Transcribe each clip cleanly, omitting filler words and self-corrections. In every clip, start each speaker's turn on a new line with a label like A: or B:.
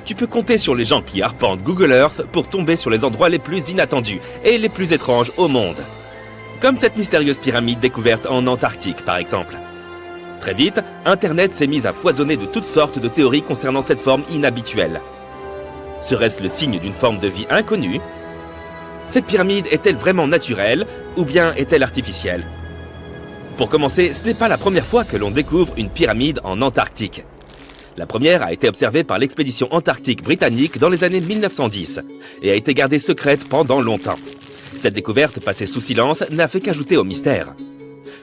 A: Tu peux compter sur les gens qui arpentent Google Earth pour tomber sur les endroits les plus inattendus et les plus étranges au monde. Comme cette mystérieuse pyramide découverte en Antarctique, par exemple. Très vite, Internet s'est mis à foisonner de toutes sortes de théories concernant cette forme inhabituelle. Serait-ce le signe d'une forme de vie inconnue? Cette pyramide est-elle vraiment naturelle ou bien est-elle artificielle? Pour commencer, ce n'est pas la première fois que l'on découvre une pyramide en Antarctique. La première a été observée par l'expédition antarctique britannique dans les années 1910 et a été gardée secrète pendant longtemps. Cette découverte, passée sous silence, n'a fait qu'ajouter au mystère.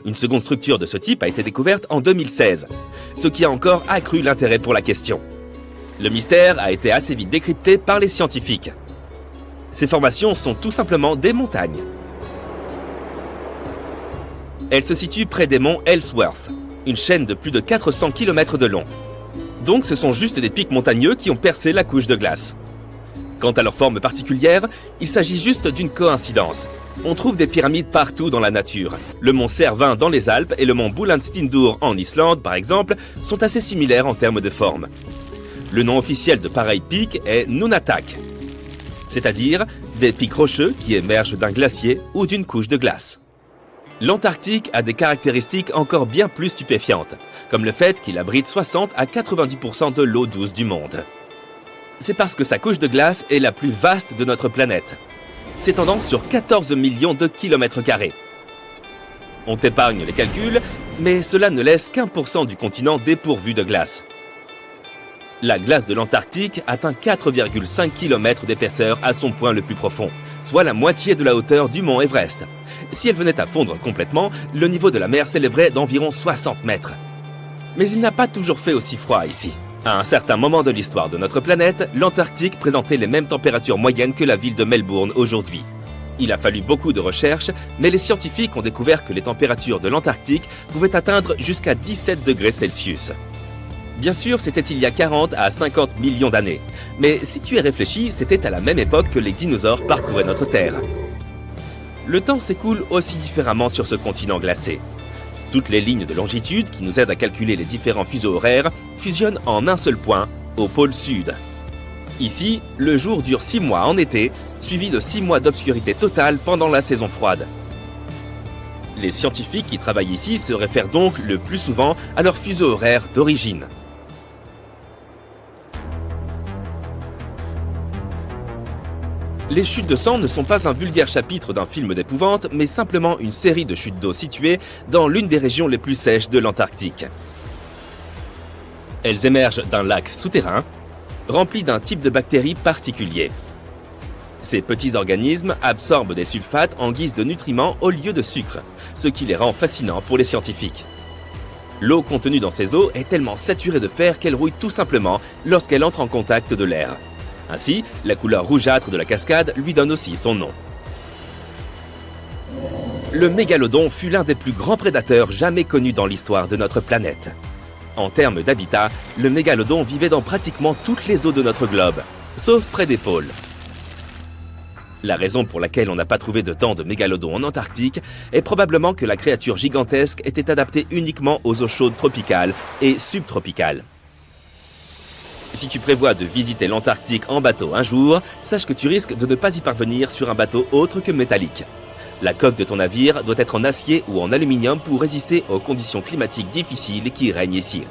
A: Une seconde structure de ce type a été découverte en 2016, ce qui a encore accru l'intérêt pour la question. Le mystère a été assez vite décrypté par les scientifiques. Ces formations sont tout simplement des montagnes. Elles se situent près des monts Ellsworth, une chaîne de plus de 400 km de long. Donc ce sont juste des pics montagneux qui ont percé la couche de glace. Quant à leur forme particulière, il s'agit juste d'une coïncidence. On trouve des pyramides partout dans la nature. Le mont Cervin dans les Alpes et le mont Búlandstindur en Islande, par exemple, sont assez similaires en termes de forme. Le nom officiel de pareils pics est Nunatak, c'est-à-dire des pics rocheux qui émergent d'un glacier ou d'une couche de glace. L'Antarctique a des caractéristiques encore bien plus stupéfiantes, comme le fait qu'il abrite 60 à 90% de l'eau douce du monde. C'est parce que sa couche de glace est la plus vaste de notre planète, s'étendant sur 14 millions de kilomètres carrés. On t'épargne les calculs, mais cela ne laisse qu'1% du continent dépourvu de glace. La glace de l'Antarctique atteint 4,5 km d'épaisseur à son point le plus profond, soit la moitié de la hauteur du mont Everest. Si elle venait à fondre complètement, le niveau de la mer s'élèverait d'environ 60 mètres. Mais il n'a pas toujours fait aussi froid ici. À un certain moment de l'histoire de notre planète, l'Antarctique présentait les mêmes températures moyennes que la ville de Melbourne aujourd'hui. Il a fallu beaucoup de recherches, mais les scientifiques ont découvert que les températures de l'Antarctique pouvaient atteindre jusqu'à 17 degrés Celsius. Bien sûr, c'était il y a 40 à 50 millions d'années. Mais si tu y réfléchis, c'était à la même époque que les dinosaures parcouraient notre Terre. Le temps s'écoule aussi différemment sur ce continent glacé. Toutes les lignes de longitude qui nous aident à calculer les différents fuseaux horaires fusionnent en un seul point, au pôle sud. Ici, le jour dure 6 mois en été, suivi de 6 mois d'obscurité totale pendant la saison froide. Les scientifiques qui travaillent ici se réfèrent donc le plus souvent à leur fuseau horaire d'origine. Les chutes de sang ne sont pas un vulgaire chapitre d'un film d'épouvante, mais simplement une série de chutes d'eau situées dans l'une des régions les plus sèches de l'Antarctique. Elles émergent d'un lac souterrain, rempli d'un type de bactéries particulier. Ces petits organismes absorbent des sulfates en guise de nutriments au lieu de sucre, ce qui les rend fascinants pour les scientifiques. L'eau contenue dans ces eaux est tellement saturée de fer qu'elle rouille tout simplement lorsqu'elle entre en contact de l'air. Ainsi, la couleur rougeâtre de la cascade lui donne aussi son nom. Le mégalodon fut l'un des plus grands prédateurs jamais connus dans l'histoire de notre planète. En termes d'habitat, le mégalodon vivait dans pratiquement toutes les eaux de notre globe, sauf près des pôles. La raison pour laquelle on n'a pas trouvé de dents de mégalodon en Antarctique est probablement que la créature gigantesque était adaptée uniquement aux eaux chaudes tropicales et subtropicales. Si tu prévois de visiter l'Antarctique en bateau un jour, sache que tu risques de ne pas y parvenir sur un bateau autre que métallique. La coque de ton navire doit être en acier ou en aluminium pour résister aux conditions climatiques difficiles qui règnent ici.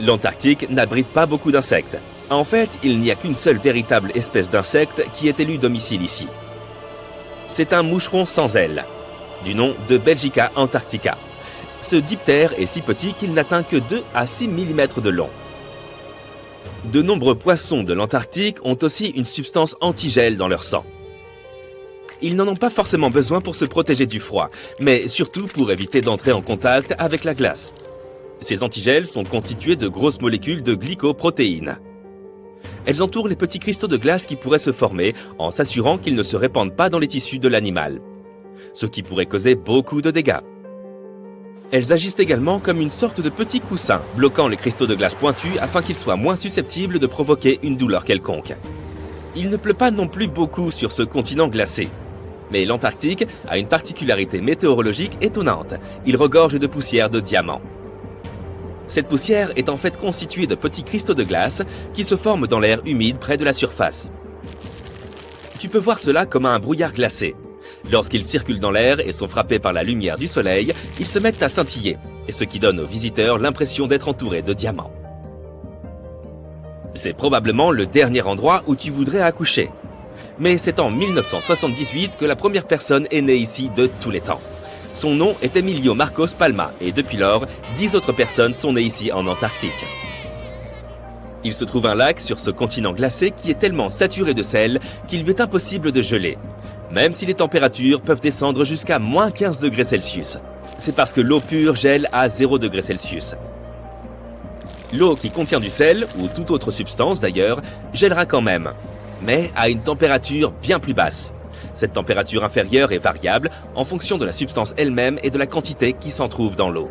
A: L'Antarctique n'abrite pas beaucoup d'insectes. En fait, il n'y a qu'une seule véritable espèce d'insecte qui ait élu domicile ici. C'est un moucheron sans ailes, du nom de Belgica antarctica. Ce diptère est si petit qu'il n'atteint que 2 à 6 mm de long. De nombreux poissons de l'Antarctique ont aussi une substance antigel dans leur sang. Ils n'en ont pas forcément besoin pour se protéger du froid, mais surtout pour éviter d'entrer en contact avec la glace. Ces antigels sont constitués de grosses molécules de glycoprotéines. Elles entourent les petits cristaux de glace qui pourraient se former en s'assurant qu'ils ne se répandent pas dans les tissus de l'animal, ce qui pourrait causer beaucoup de dégâts. Elles agissent également comme une sorte de petit coussin, bloquant les cristaux de glace pointus afin qu'ils soient moins susceptibles de provoquer une douleur quelconque. Il ne pleut pas non plus beaucoup sur ce continent glacé. Mais l'Antarctique a une particularité météorologique étonnante. Il regorge de poussière de diamants. Cette poussière est en fait constituée de petits cristaux de glace qui se forment dans l'air humide près de la surface. Tu peux voir cela comme un brouillard glacé. Lorsqu'ils circulent dans l'air et sont frappés par la lumière du soleil, ils se mettent à scintiller, et ce qui donne aux visiteurs l'impression d'être entourés de diamants. C'est probablement le dernier endroit où tu voudrais accoucher. Mais c'est en 1978 que la première personne est née ici de tous les temps. Son nom est Emilio Marcos Palma et depuis lors, 10 autres personnes sont nées ici en Antarctique. Il se trouve un lac sur ce continent glacé qui est tellement saturé de sel qu'il lui est impossible de geler, même si les températures peuvent descendre jusqu'à moins 15 degrés Celsius. C'est parce que l'eau pure gèle à 0 degrés Celsius. L'eau qui contient du sel, ou toute autre substance d'ailleurs, gèlera quand même, mais à une température bien plus basse. Cette température inférieure est variable en fonction de la substance elle-même et de la quantité qui s'en trouve dans l'eau.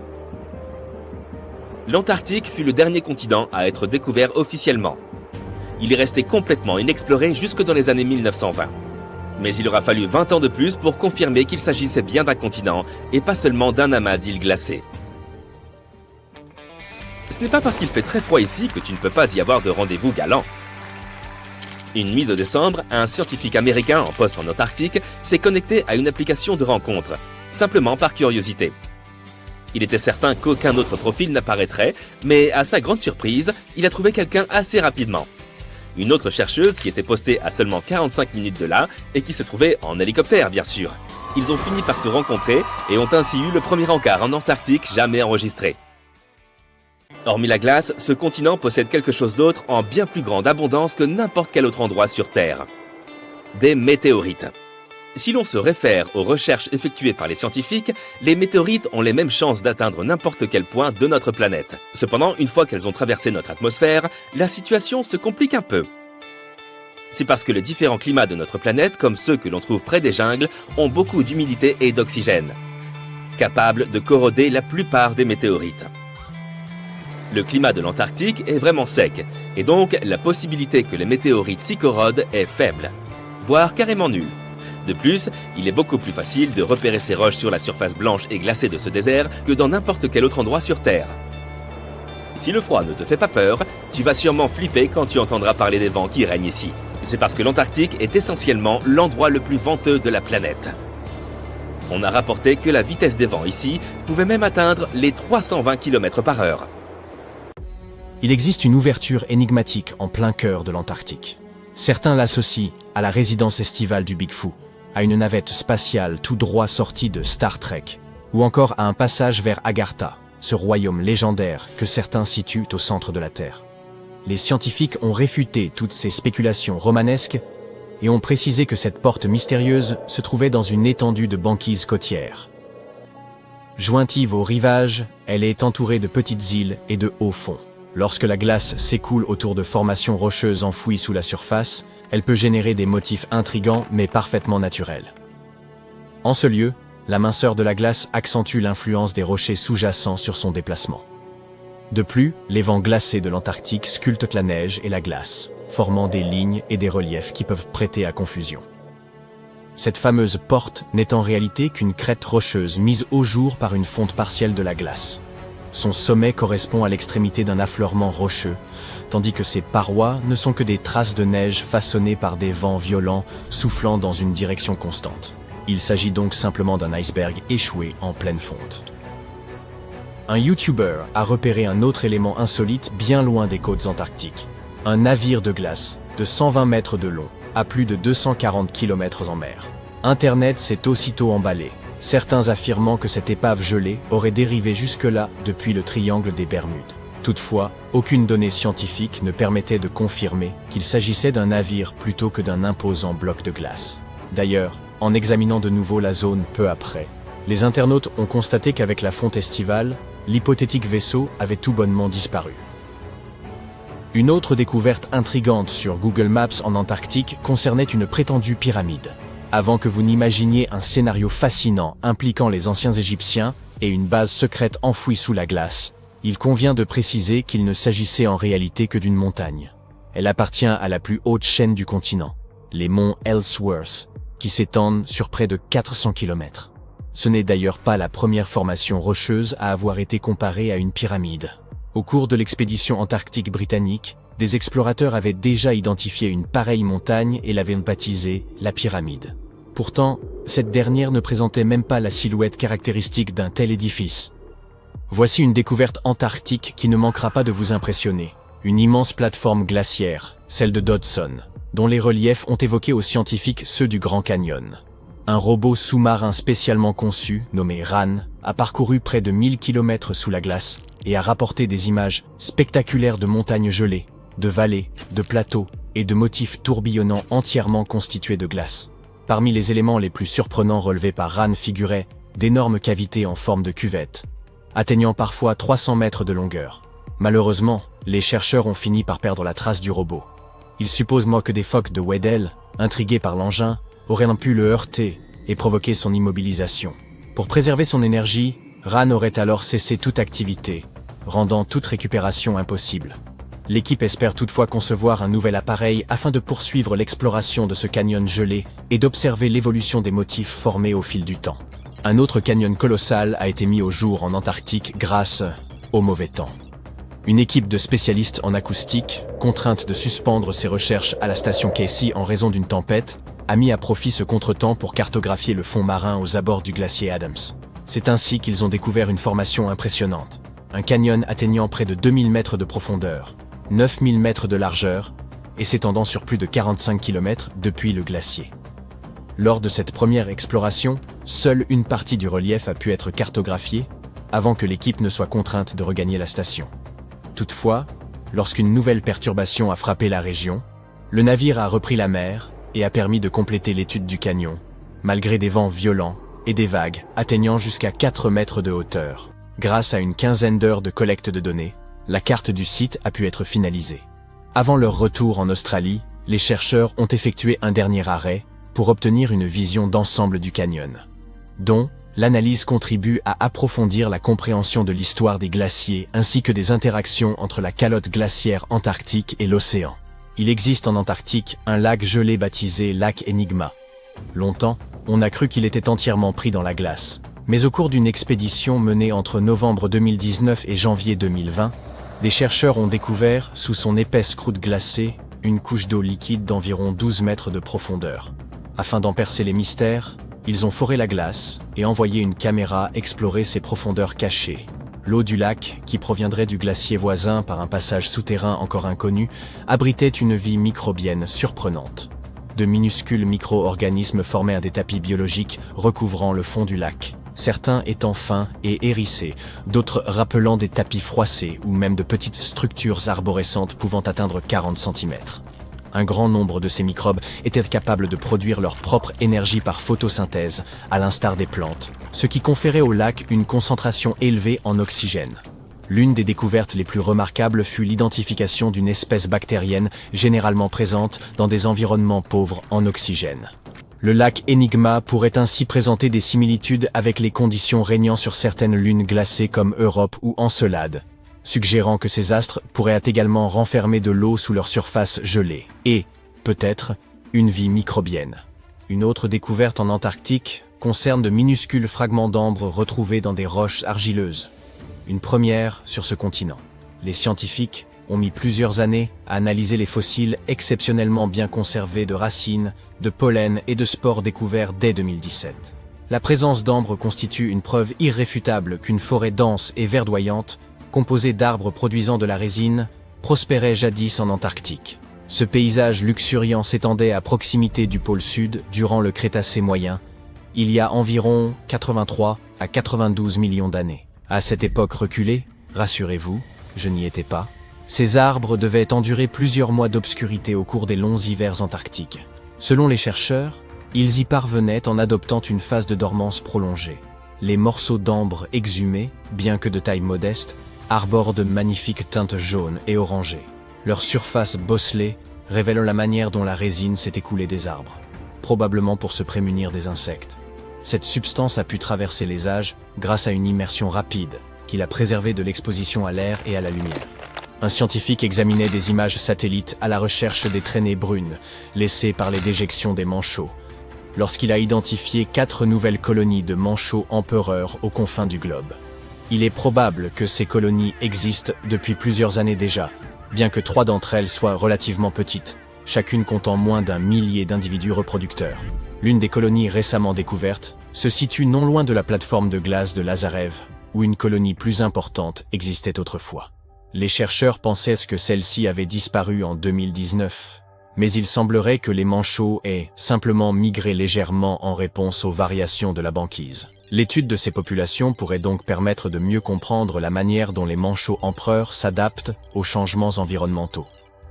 A: L'Antarctique fut le dernier continent à être découvert officiellement. Il est resté complètement inexploré jusque dans les années 1920. Mais il aura fallu 20 ans de plus pour confirmer qu'il s'agissait bien d'un continent et pas seulement d'un amas d'îles glacées. Ce n'est pas parce qu'il fait très froid ici que tu ne peux pas y avoir de rendez-vous galant. Une nuit de décembre, un scientifique américain en poste en Antarctique s'est connecté à une application de rencontre, simplement par curiosité. Il était certain qu'aucun autre profil n'apparaîtrait, mais à sa grande surprise, il a trouvé quelqu'un assez rapidement. Une autre chercheuse qui était postée à seulement 45 minutes de là et qui se trouvait en hélicoptère, bien sûr. Ils ont fini par se rencontrer et ont ainsi eu le premier encart en Antarctique jamais enregistré. Hormis la glace, ce continent possède quelque chose d'autre en bien plus grande abondance que n'importe quel autre endroit sur Terre. Des météorites. Si l'on se réfère aux recherches effectuées par les scientifiques, les météorites ont les mêmes chances d'atteindre n'importe quel point de notre planète. Cependant, une fois qu'elles ont traversé notre atmosphère, la situation se complique un peu. C'est parce que les différents climats de notre planète, comme ceux que l'on trouve près des jungles, ont beaucoup d'humidité et d'oxygène, capables de corroder la plupart des météorites. Le climat de l'Antarctique est vraiment sec, et donc la possibilité que les météorites s'y corrodent est faible, voire carrément nulle. De plus, il est beaucoup plus facile de repérer ces roches sur la surface blanche et glacée de ce désert que dans n'importe quel autre endroit sur Terre. Si le froid ne te fait pas peur, tu vas sûrement flipper quand tu entendras parler des vents qui règnent ici. C'est parce que l'Antarctique est essentiellement l'endroit le plus venteux de la planète. On a rapporté que la vitesse des vents ici pouvait même atteindre les 320 km/h.
B: Il existe une ouverture énigmatique en plein cœur de l'Antarctique. Certains l'associent à la résidence estivale du Big Foot, à une navette spatiale tout droit sortie de Star Trek, ou encore à un passage vers Agartha, ce royaume légendaire que certains situent au centre de la Terre. Les scientifiques ont réfuté toutes ces spéculations romanesques et ont précisé que cette porte mystérieuse se trouvait dans une étendue de banquise côtière. Jointive au rivage, elle est entourée de petites îles et de hauts fonds. Lorsque la glace s'écoule autour de formations rocheuses enfouies sous la surface, elle peut générer des motifs intrigants mais parfaitement naturels. En ce lieu, la minceur de la glace accentue l'influence des rochers sous-jacents sur son déplacement. De plus, les vents glacés de l'Antarctique sculptent la neige et la glace, formant des lignes et des reliefs qui peuvent prêter à confusion. Cette fameuse porte n'est en réalité qu'une crête rocheuse mise au jour par une fonte partielle de la glace. Son sommet correspond à l'extrémité d'un affleurement rocheux, tandis que ses parois ne sont que des traces de neige façonnées par des vents violents soufflant dans une direction constante. Il s'agit donc simplement d'un iceberg échoué en pleine fonte. Un YouTuber a repéré un autre élément insolite bien loin des côtes antarctiques. Un navire de glace de 120 mètres de long, à plus de 240 km en mer. Internet s'est aussitôt emballé, certains affirmant que cette épave gelée aurait dérivé jusque-là depuis le triangle des Bermudes. Toutefois, aucune donnée scientifique ne permettait de confirmer qu'il s'agissait d'un navire plutôt que d'un imposant bloc de glace. D'ailleurs, en examinant de nouveau la zone peu après, les internautes ont constaté qu'avec la fonte estivale, l'hypothétique vaisseau avait tout bonnement disparu. Une autre découverte intrigante sur Google Maps en Antarctique concernait une prétendue pyramide. Avant que vous n'imaginiez un scénario fascinant impliquant les anciens Égyptiens et une base secrète enfouie sous la glace, il convient de préciser qu'il ne s'agissait en réalité que d'une montagne. Elle appartient à la plus haute chaîne du continent, les monts Ellsworth, qui s'étendent sur près de 400 km. Ce n'est d'ailleurs pas la première formation rocheuse à avoir été comparée à une pyramide. Au cours de l'expédition antarctique britannique, des explorateurs avaient déjà identifié une pareille montagne et l'avaient baptisée la pyramide. Pourtant, cette dernière ne présentait même pas la silhouette caractéristique d'un tel édifice. Voici une découverte antarctique qui ne manquera pas de vous impressionner. Une immense plateforme glaciaire, celle de Dodson, dont les reliefs ont évoqué aux scientifiques ceux du Grand Canyon. Un robot sous-marin spécialement conçu, nommé RAN, a parcouru près de 1000 km sous la glace et a rapporté des images spectaculaires de montagnes gelées, de vallées, de plateaux et de motifs tourbillonnants entièrement constitués de glace. Parmi les éléments les plus surprenants relevés par RAN figuraient d'énormes cavités en forme de cuvette, atteignant parfois 300 mètres de longueur. Malheureusement, les chercheurs ont fini par perdre la trace du robot. Ils supposent que des phoques de Weddell, intrigués par l'engin, auraient pu le heurter et provoquer son immobilisation. Pour préserver son énergie, RAN aurait alors cessé toute activité, rendant toute récupération impossible. L'équipe espère toutefois concevoir un nouvel appareil afin de poursuivre l'exploration de ce canyon gelé et d'observer l'évolution des motifs formés au fil du temps. Un autre canyon colossal a été mis au jour en Antarctique grâce au mauvais temps. Une équipe de spécialistes en acoustique, contrainte de suspendre ses recherches à la station Casey en raison d'une tempête, a mis à profit ce contretemps pour cartographier le fond marin aux abords du glacier Adams. C'est ainsi qu'ils ont découvert une formation impressionnante. Un canyon atteignant près de 2000 mètres de profondeur, 9000 mètres de largeur, et s'étendant sur plus de 45 km depuis le glacier. Lors de cette première exploration, seule une partie du relief a pu être cartographiée, avant que l'équipe ne soit contrainte de regagner la station. Toutefois, lorsqu'une nouvelle perturbation a frappé la région, le navire a repris la mer et a permis de compléter l'étude du canyon, malgré des vents violents et des vagues atteignant jusqu'à 4 mètres de hauteur. Grâce à une quinzaine d'heures de collecte de données, la carte du site a pu être finalisée. Avant leur retour en Australie, les chercheurs ont effectué un dernier arrêt pour obtenir une vision d'ensemble du canyon, dont l'analyse contribue à approfondir la compréhension de l'histoire des glaciers ainsi que des interactions entre la calotte glaciaire antarctique et l'océan. Il existe en Antarctique un lac gelé baptisé lac Enigma. Longtemps, on a cru qu'il était entièrement pris dans la glace. Mais au cours d'une expédition menée entre novembre 2019 et janvier 2020, des chercheurs ont découvert, sous son épaisse croûte glacée, une couche d'eau liquide d'environ 12 mètres de profondeur. Afin d'en percer les mystères, ils ont foré la glace et envoyé une caméra explorer ses profondeurs cachées. L'eau du lac, qui proviendrait du glacier voisin par un passage souterrain encore inconnu, abritait une vie microbienne surprenante. De minuscules micro-organismes formaient des tapis biologiques recouvrant le fond du lac, certains étant fins et hérissés, d'autres rappelant des tapis froissés ou même de petites structures arborescentes pouvant atteindre 40 cm. Un grand nombre de ces microbes étaient capables de produire leur propre énergie par photosynthèse, à l'instar des plantes, ce qui conférait au lac une concentration élevée en oxygène. L'une des découvertes les plus remarquables fut l'identification d'une espèce bactérienne généralement présente dans des environnements pauvres en oxygène. Le lac Enigma pourrait ainsi présenter des similitudes avec les conditions régnant sur certaines lunes glacées comme Europe ou Encelade, suggérant que ces astres pourraient également renfermer de l'eau sous leur surface gelée, et, peut-être, une vie microbienne. Une autre découverte en Antarctique concerne de minuscules fragments d'ambre retrouvés dans des roches argileuses. Une première sur ce continent. Les scientifiques ont mis plusieurs années à analyser les fossiles exceptionnellement bien conservés de racines, de pollen et de spores découverts dès 2017. La présence d'ambre constitue une preuve irréfutable qu'une forêt dense et verdoyante composé d'arbres produisant de la résine, prospérait jadis en Antarctique. Ce paysage luxuriant s'étendait à proximité du pôle sud durant le Crétacé moyen, il y a environ 83 à 92 millions d'années. À cette époque reculée, rassurez-vous, je n'y étais pas, ces arbres devaient endurer plusieurs mois d'obscurité au cours des longs hivers antarctiques. Selon les chercheurs, ils y parvenaient en adoptant une phase de dormance prolongée. Les morceaux d'ambre exhumés, bien que de taille modeste, arborent de magnifiques teintes jaunes et orangées. Leur surface bosselée révèle la manière dont la résine s'est écoulée des arbres, probablement pour se prémunir des insectes. Cette substance a pu traverser les âges grâce à une immersion rapide qui l'a préservée de l'exposition à l'air et à la lumière. Un scientifique examinait des images satellites à la recherche des traînées brunes laissées par les déjections des manchots, lorsqu'il a identifié 4 nouvelles colonies de manchots empereurs aux confins du globe. Il est probable que ces colonies existent depuis plusieurs années déjà, bien que 3 d'entre elles soient relativement petites, chacune comptant moins d'1 millier d'individus reproducteurs. L'une des colonies récemment découvertes se situe non loin de la plateforme de glace de Lazarev, où une colonie plus importante existait autrefois. Les chercheurs pensaient que celle-ci avait disparu en 2019, mais il semblerait que les manchots aient simplement migré légèrement en réponse aux variations de la banquise. L'étude de ces populations pourrait donc permettre de mieux comprendre la manière dont les manchots empereurs s'adaptent aux changements environnementaux.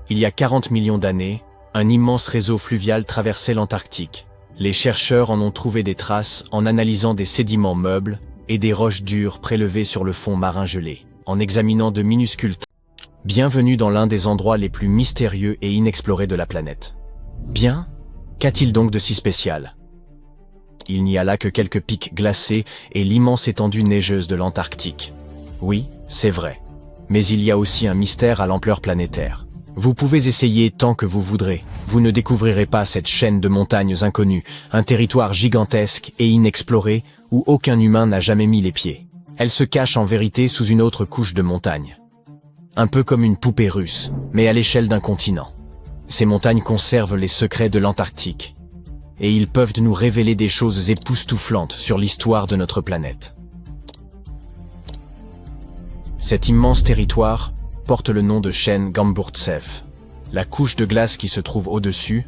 B: Il y a 40 millions d'années, un immense réseau fluvial traversait l'Antarctique. Les chercheurs en ont trouvé des traces en analysant des sédiments meubles et des roches dures prélevées sur le fond marin gelé, en examinant de minuscules. Bienvenue dans l'un des endroits les plus mystérieux et inexplorés de la planète. Bien, qu'a-t-il donc de si spécial? Il n'y a là que quelques pics glacés et l'immense étendue neigeuse de l'Antarctique. Oui, c'est vrai. Mais il y a aussi un mystère à l'ampleur planétaire. Vous pouvez essayer tant que vous voudrez. Vous ne découvrirez pas cette chaîne de montagnes inconnues, un territoire gigantesque et inexploré où aucun humain n'a jamais mis les pieds. Elle se cache en vérité sous une autre couche de montagnes. Un peu comme une poupée russe, mais à l'échelle d'un continent. Ces montagnes conservent les secrets de l'Antarctique. Et ils peuvent nous révéler des choses époustouflantes sur l'histoire de notre planète. Cet immense territoire porte le nom de chaîne Gamburtsev. La couche de glace qui se trouve au-dessus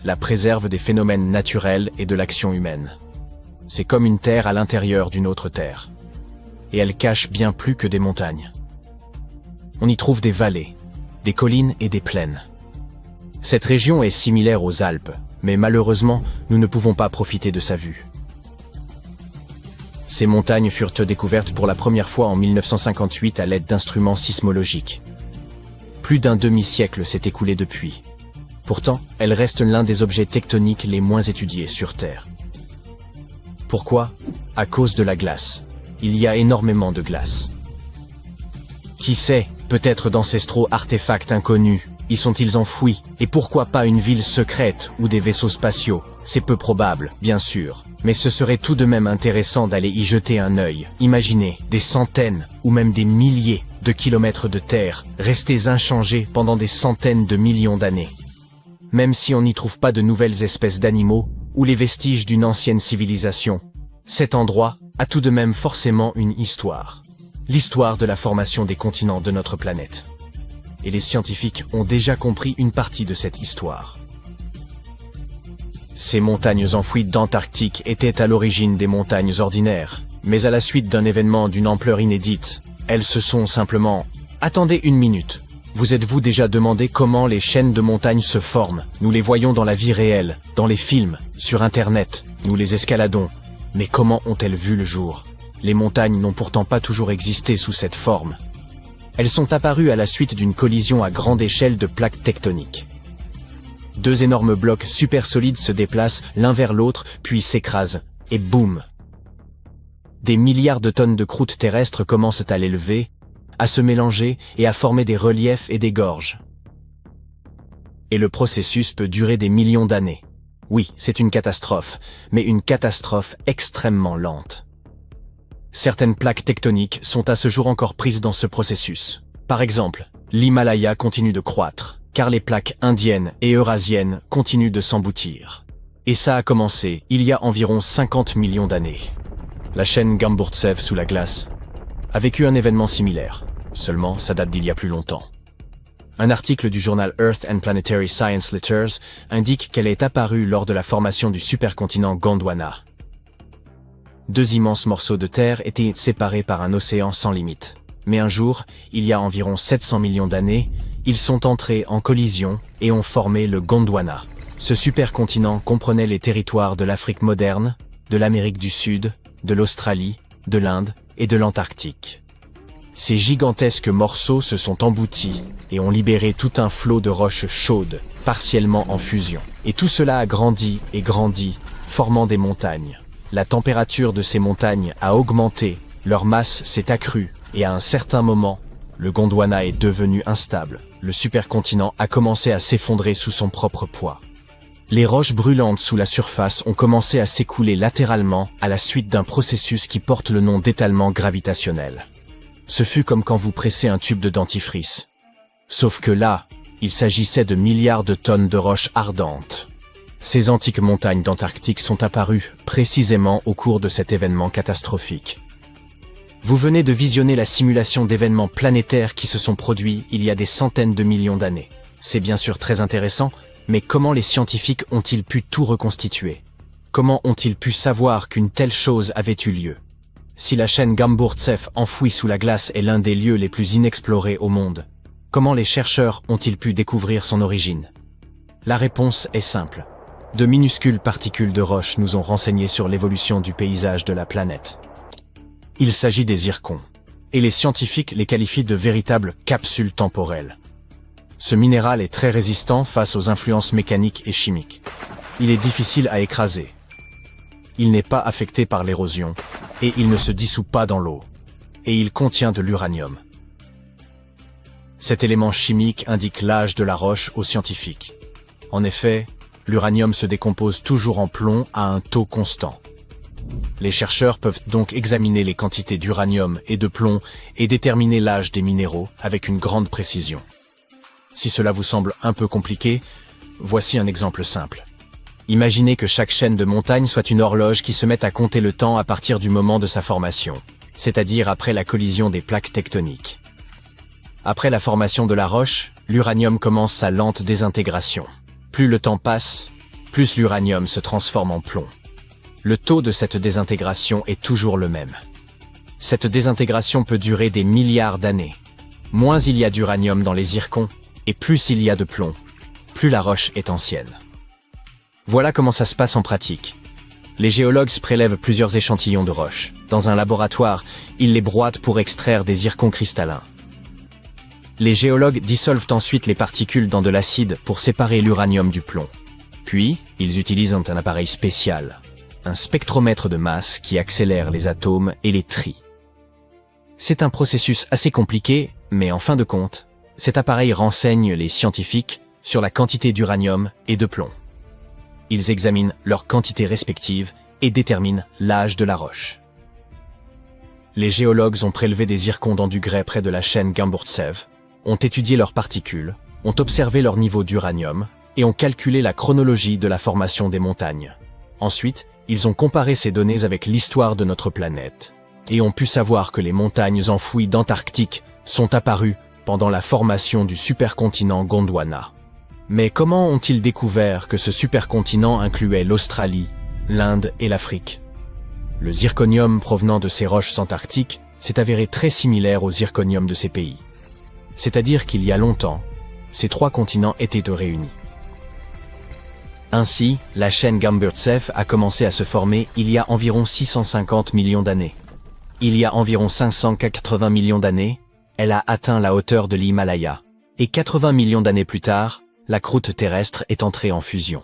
B: la préserve des phénomènes naturels et de l'action humaine. C'est comme une terre à l'intérieur d'une autre terre. Et elle cache bien plus que des montagnes. On y trouve des vallées, des collines et des plaines. Cette région est similaire aux Alpes, mais malheureusement, nous ne pouvons pas profiter de sa vue. Ces montagnes furent découvertes pour la première fois en 1958 à l'aide d'instruments sismologiques. Plus d'un demi-siècle s'est écoulé depuis. Pourtant, elles restent l'un des objets tectoniques les moins étudiés sur Terre. Pourquoi? À cause de la glace. Il y a énormément de glace. Qui sait, peut-être d'ancestraux artefacts inconnus y sont-ils enfouis? Et pourquoi pas une ville secrète ou des vaisseaux spatiaux? C'est peu probable, bien sûr. Mais ce serait tout de même intéressant d'aller y jeter un œil. Imaginez des centaines ou même des milliers de kilomètres de terre restés inchangés pendant des centaines de millions d'années. Même si on n'y trouve pas de nouvelles espèces d'animaux ou les vestiges d'une ancienne civilisation, cet endroit a tout de même forcément une histoire. L'histoire de la formation des continents de notre planète. Et les scientifiques ont déjà compris une partie de cette histoire. Ces montagnes enfouies d'Antarctique étaient à l'origine des montagnes ordinaires, mais à la suite d'un événement d'une ampleur inédite, elles se sont simplement... Attendez une minute. Vous êtes-vous déjà demandé comment les chaînes de montagnes se forment? Nous les voyons dans la vie réelle, dans les films, sur Internet, nous les escaladons. Mais comment ont-elles vu le jour? Les montagnes n'ont pourtant pas toujours existé sous cette forme. Elles sont apparues à la suite d'une collision à grande échelle de plaques tectoniques. 2 énormes blocs super solides se déplacent l'un vers l'autre, puis s'écrasent, et boum! Des milliards de tonnes de croûte terrestre commencent à l'élever, à se mélanger et à former des reliefs et des gorges. Et le processus peut durer des millions d'années. Oui, c'est une catastrophe, mais une catastrophe extrêmement lente. Certaines plaques tectoniques sont à ce jour encore prises dans ce processus. Par exemple, l'Himalaya continue de croître, car les plaques indiennes et eurasiennes continuent de s'emboutir. Et ça a commencé il y a environ 50 millions d'années. La chaîne Gamburtsev sous la glace a vécu un événement similaire, seulement ça date d'il y a plus longtemps. Un article du journal Earth and Planetary Science Letters indique qu'elle est apparue lors de la formation du supercontinent Gondwana. 2 immenses morceaux de terre étaient séparés par un océan sans limite. Mais un jour, il y a environ 700 millions d'années, ils sont entrés en collision et ont formé le Gondwana. Ce supercontinent comprenait les territoires de l'Afrique moderne, de l'Amérique du Sud, de l'Australie, de l'Inde et de l'Antarctique. Ces gigantesques morceaux se sont emboutis et ont libéré tout un flot de roches chaudes, partiellement en fusion. Et tout cela a grandi et grandi, formant des montagnes. La température de ces montagnes a augmenté, leur masse s'est accrue, et à un certain moment, le Gondwana est devenu instable. Le supercontinent a commencé à s'effondrer sous son propre poids. Les roches brûlantes sous la surface ont commencé à s'écouler latéralement à la suite d'un processus qui porte le nom d'étalement gravitationnel. Ce fut comme quand vous pressez un tube de dentifrice. Sauf que là, il s'agissait de milliards de tonnes de roches ardentes. Ces antiques montagnes d'Antarctique sont apparues précisément au cours de cet événement catastrophique. Vous venez de visionner la simulation d'événements planétaires qui se sont produits il y a des centaines de millions d'années. C'est bien sûr très intéressant, mais comment les scientifiques ont-ils pu tout reconstituer? Comment ont-ils pu savoir qu'une telle chose avait eu lieu? Si la chaîne Gamburtsev enfouie sous la glace est l'un des lieux les plus inexplorés au monde, comment les chercheurs ont-ils pu découvrir son origine? La réponse est simple. De minuscules particules de roche nous ont renseigné sur l'évolution du paysage de la planète. Il s'agit des zircons, et les scientifiques les qualifient de véritables capsules temporelles. Ce minéral est très résistant face aux influences mécaniques et chimiques. Il est difficile à écraser. Il n'est pas affecté par l'érosion, et il ne se dissout pas dans l'eau. Et il contient de l'uranium. Cet élément chimique indique l'âge de la roche aux scientifiques. En effet, l'uranium se décompose toujours en plomb à un taux constant. Les chercheurs peuvent donc examiner les quantités d'uranium et de plomb et déterminer l'âge des minéraux avec une grande précision. Si cela vous semble un peu compliqué, voici un exemple simple. Imaginez que chaque chaîne de montagne soit une horloge qui se met à compter le temps à partir du moment de sa formation, c'est-à-dire après la collision des plaques tectoniques. Après la formation de la roche, l'uranium commence sa lente désintégration. Plus le temps passe, plus l'uranium se transforme en plomb. Le taux de cette désintégration est toujours le même. Cette désintégration peut durer des milliards d'années. Moins il y a d'uranium dans les zircons, et plus il y a de plomb, plus la roche est ancienne. Voilà comment ça se passe en pratique. Les géologues prélèvent plusieurs échantillons de roches. Dans un laboratoire, ils les broient pour extraire des zircons cristallins. Les géologues dissolvent ensuite les particules dans de l'acide pour séparer l'uranium du plomb. Puis, ils utilisent un appareil spécial, un spectromètre de masse qui accélère les atomes et les trie. C'est un processus assez compliqué, mais en fin de compte, cet appareil renseigne les scientifiques sur la quantité d'uranium et de plomb. Ils examinent leurs quantités respectives et déterminent l'âge de la roche. Les géologues ont prélevé des zircons dans du grès près de la chaîne Gamburtsev, ont étudié leurs particules, ont observé leur niveau d'uranium et ont calculé la chronologie de la formation des montagnes. Ensuite, ils ont comparé ces données avec l'histoire de notre planète et ont pu savoir que les montagnes enfouies d'Antarctique sont apparues pendant la formation du supercontinent Gondwana. Mais comment ont-ils découvert que ce supercontinent incluait l'Australie, l'Inde et l'Afrique? Le zirconium provenant de ces roches antarctiques s'est avéré très similaire au zirconium de ces pays. C'est-à-dire qu'il y a longtemps, ces trois continents étaient réunis. Ainsi, la chaîne Gamburtsev a commencé à se former il y a environ 650 millions d'années. Il y a environ 580 millions d'années, elle a atteint la hauteur de l'Himalaya. Et 80 millions d'années plus tard, la croûte terrestre est entrée en fusion.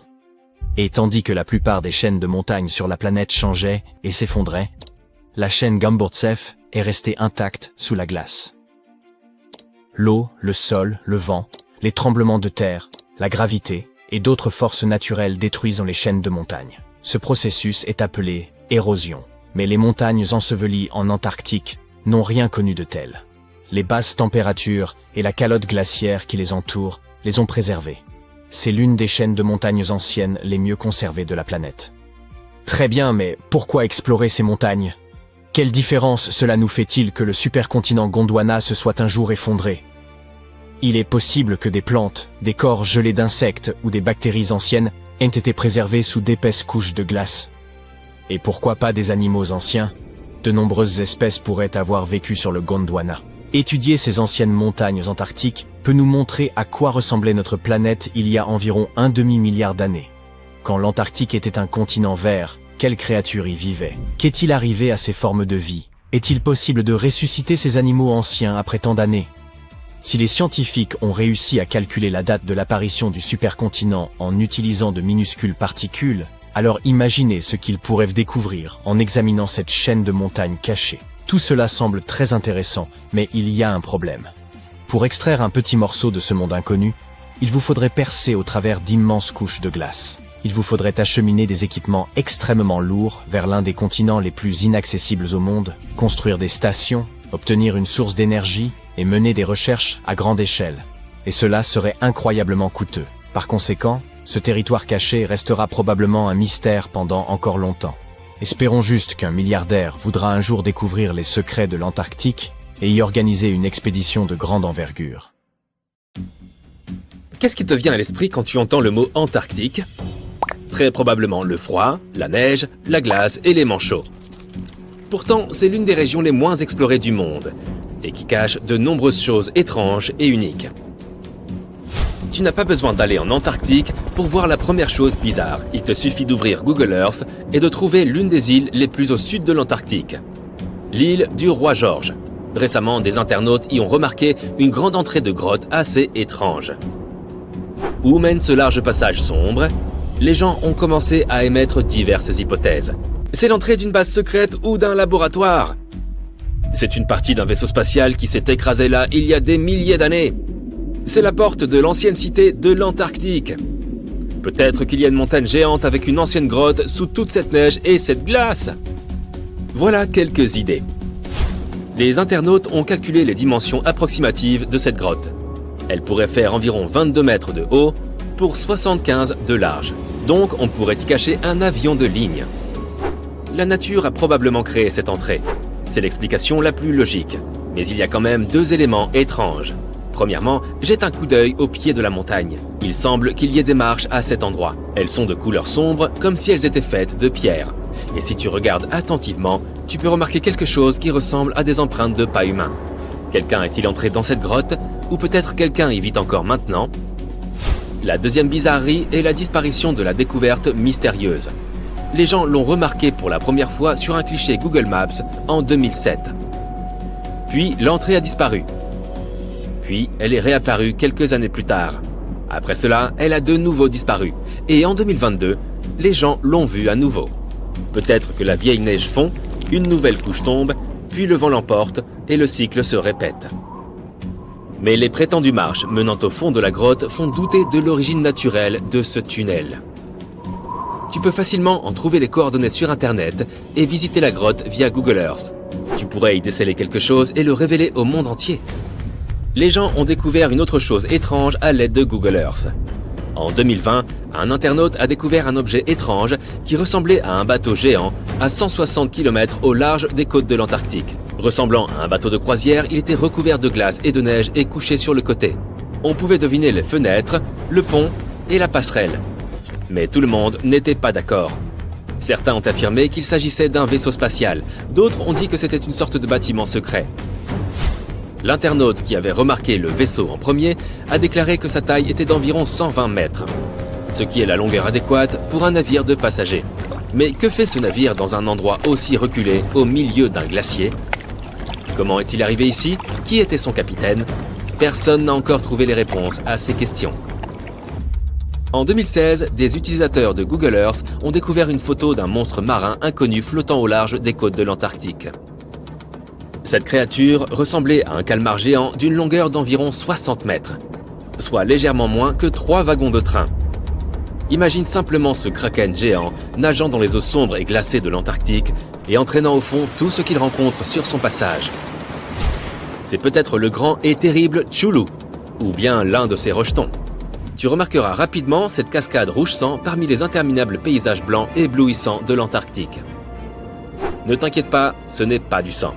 B: Et tandis que la plupart des chaînes de montagnes sur la planète changeaient et s'effondraient, la chaîne Gamburtsev est restée intacte sous la glace. L'eau, le sol, le vent, les tremblements de terre, la gravité et d'autres forces naturelles détruisent les chaînes de montagnes. Ce processus est appelé érosion. Mais les montagnes ensevelies en Antarctique n'ont rien connu de tel. Les basses températures et la calotte glaciaire qui les entoure les ont préservées. C'est l'une des chaînes de montagnes anciennes les mieux conservées de la planète. Très bien, mais pourquoi explorer ces montagnes? Quelle différence cela nous fait-il que le supercontinent Gondwana se soit un jour effondré? Il est possible que des plantes, des corps gelés d'insectes ou des bactéries anciennes aient été préservés sous d'épaisses couches de glace. Et pourquoi pas des animaux anciens? De nombreuses espèces pourraient avoir vécu sur le Gondwana. Étudier ces anciennes montagnes antarctiques peut nous montrer à quoi ressemblait notre planète il y a environ un demi-milliard d'années. Quand l'Antarctique était un continent vert, quelles créatures y vivaient? Qu'est-il arrivé à ces formes de vie? Est-il possible de ressusciter ces animaux anciens après tant d'années? Si les scientifiques ont réussi à calculer la date de l'apparition du supercontinent en utilisant de minuscules particules, alors imaginez ce qu'ils pourraient découvrir en examinant cette chaîne de montagnes cachée. Tout cela semble très intéressant, mais il y a un problème. Pour extraire un petit morceau de ce monde inconnu, il vous faudrait percer au travers d'immenses couches de glace. il vous faudrait acheminer des équipements extrêmement lourds vers l'un des continents les plus inaccessibles au monde, construire des stations, obtenir une source d'énergie et mener des recherches à grande échelle. Et cela serait incroyablement coûteux. Par conséquent, ce territoire caché restera probablement un mystère pendant encore longtemps. Espérons juste qu'un milliardaire voudra un jour découvrir les secrets de l'Antarctique et y organiser une expédition de grande envergure.
A: Qu'est-ce qui te vient à l'esprit quand tu entends le mot Antarctique? Très probablement le froid, la neige, la glace et les manchots. Pourtant, c'est l'une des régions les moins explorées du monde et qui cache de nombreuses choses étranges et uniques. Tu n'as pas besoin d'aller en Antarctique pour voir la première chose bizarre. Il te suffit d'ouvrir Google Earth et de trouver l'une des îles les plus au sud de l'Antarctique. L'île du Roi George. Récemment, des internautes y ont remarqué une grande entrée de grotte assez étrange. Où mène ce large passage sombre? Les gens ont commencé à émettre diverses hypothèses. C'est l'entrée d'une base secrète ou d'un laboratoire. C'est une partie d'un vaisseau spatial qui s'est écrasé là il y a des milliers d'années. C'est la porte de l'ancienne cité de l'Antarctique. Peut-être qu'il y a une montagne géante avec une ancienne grotte sous toute cette neige et cette glace. Voilà quelques idées. Les internautes ont calculé les dimensions approximatives de cette grotte. Elle pourrait faire environ 22 mètres de haut pour 75 de large. Donc on pourrait y cacher un avion de ligne. La nature a probablement créé cette entrée. C'est l'explication la plus logique. Mais il y a quand même deux éléments étranges. Premièrement, jette un coup d'œil au pied de la montagne. Il semble qu'il y ait des marches à cet endroit. Elles sont de couleur sombre, comme si elles étaient faites de pierre. Et si tu regardes attentivement, tu peux remarquer quelque chose qui ressemble à des empreintes de pas humains. Quelqu'un est-il entré dans cette grotte? Ou peut-être quelqu'un y vit encore maintenant? La deuxième bizarrerie est la disparition de la découverte mystérieuse. Les gens l'ont remarqué pour la première fois sur un cliché Google Maps en 2007. Puis l'entrée a disparu. Puis elle est réapparue quelques années plus tard. Après cela, elle a de nouveau disparu. Et en 2022, les gens l'ont vue à nouveau. Peut-être que la vieille neige fond, une nouvelle couche tombe, puis le vent l'emporte et le cycle se répète. Mais les prétendues marches menant au fond de la grotte font douter de l'origine naturelle de ce tunnel. Tu peux facilement en trouver les coordonnées sur Internet et visiter la grotte via Google Earth. Tu pourrais y déceler quelque chose et le révéler au monde entier. Les gens ont découvert une autre chose étrange à l'aide de Google Earth. En 2020, un internaute a découvert un objet étrange qui ressemblait à un bateau géant à 160 km au large des côtes de l'Antarctique. Ressemblant à un bateau de croisière, il était recouvert de glace et de neige et couché sur le côté. On pouvait deviner les fenêtres, le pont et la passerelle. Mais tout le monde n'était pas d'accord. Certains ont affirmé qu'il s'agissait d'un vaisseau spatial, d'autres ont dit que c'était une sorte de bâtiment secret. L'internaute qui avait remarqué le vaisseau en premier a déclaré que sa taille était d'environ 120 mètres, ce qui est la longueur adéquate pour un navire de passagers. Mais que fait ce navire dans un endroit aussi reculé, au milieu d'un glacier? Comment est-il arrivé ici? Qui était son capitaine? Personne n'a encore trouvé les réponses à ces questions. En 2016, des utilisateurs de Google Earth ont découvert une photo d'un monstre marin inconnu flottant au large des côtes de l'Antarctique. Cette créature ressemblait à un calmar géant d'une longueur d'environ 60 mètres, soit légèrement moins que 3 wagons de train. Imagine simplement ce kraken géant nageant dans les eaux sombres et glacées de l'Antarctique et entraînant au fond tout ce qu'il rencontre sur son passage. C'est peut-être le grand et terrible Chulu, ou bien l'un de ses rejetons. Tu remarqueras rapidement cette cascade rouge sang parmi les interminables paysages blancs éblouissants de l'Antarctique. Ne t'inquiète pas, ce n'est pas du sang.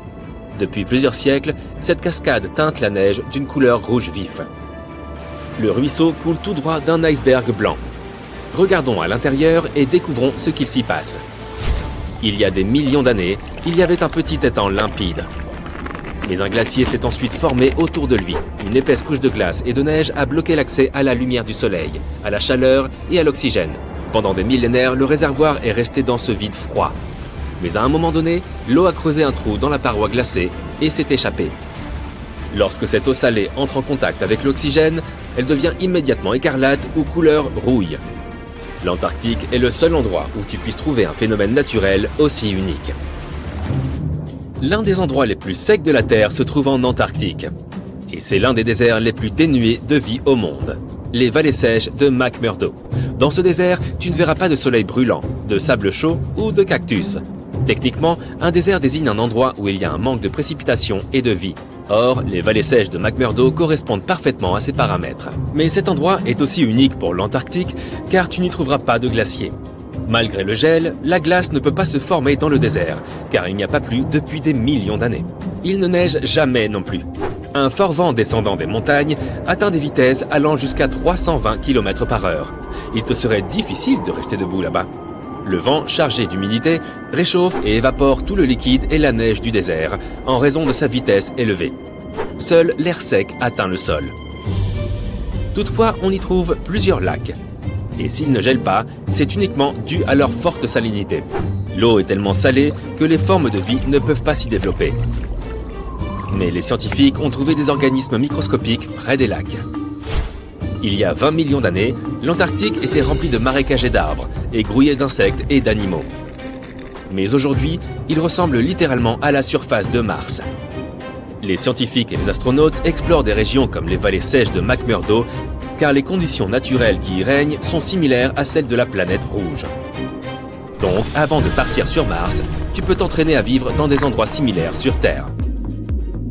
A: Depuis plusieurs siècles, cette cascade teinte la neige d'une couleur rouge vif. Le ruisseau coule tout droit d'un iceberg blanc. Regardons à l'intérieur et découvrons ce qu'il s'y passe. Il y a des millions d'années, il y avait un petit étang limpide. Mais un glacier s'est ensuite formé autour de lui. Une épaisse couche de glace et de neige a bloqué l'accès à la lumière du soleil, à la chaleur et à l'oxygène. Pendant des millénaires, le réservoir est resté dans ce vide froid. Mais à un moment donné, l'eau a creusé un trou dans la paroi glacée et s'est échappée. Lorsque cette eau salée entre en contact avec l'oxygène, elle devient immédiatement écarlate ou couleur rouille. L'Antarctique est le seul endroit où tu puisses trouver un phénomène naturel aussi unique. L'un des endroits les plus secs de la Terre se trouve en Antarctique. Et c'est l'un des déserts les plus dénués de vie au monde. les vallées sèches de McMurdo. Dans ce désert, tu ne verras pas de soleil brûlant, de sable chaud ou de cactus. Techniquement, un désert désigne un endroit où il y a un manque de précipitations et de vie. Or, les vallées sèches de McMurdo correspondent parfaitement à ces paramètres. Mais cet endroit est aussi unique pour l'Antarctique car tu n'y trouveras pas de glaciers. Malgré le gel, la glace ne peut pas se former dans le désert, car il n'y a pas plu depuis des millions d'années. Il ne neige jamais non plus. Un fort vent descendant des montagnes atteint des vitesses allant jusqu'à 320 km/h. Il te serait difficile de rester debout là-bas. Le vent, chargé d'humidité, réchauffe et évapore tout le liquide et la neige du désert, en raison de sa vitesse élevée. Seul l'air sec atteint le sol. Toutefois, on y trouve plusieurs lacs. Et s'ils ne gèlent pas, c'est uniquement dû à leur forte salinité. L'eau est tellement salée que les formes de vie ne peuvent pas s'y développer. Mais les scientifiques ont trouvé des organismes microscopiques près des lacs. Il y a 20 millions d'années, l'Antarctique était rempli de marécages et d'arbres, et grouillé d'insectes et d'animaux. Mais aujourd'hui, il ressemble littéralement à la surface de Mars. Les scientifiques et les astronautes explorent des régions comme les vallées sèches de McMurdo, car les conditions naturelles qui y règnent sont similaires à celles de la planète rouge. Donc, avant de partir sur Mars, tu peux t'entraîner à vivre dans des endroits similaires sur Terre.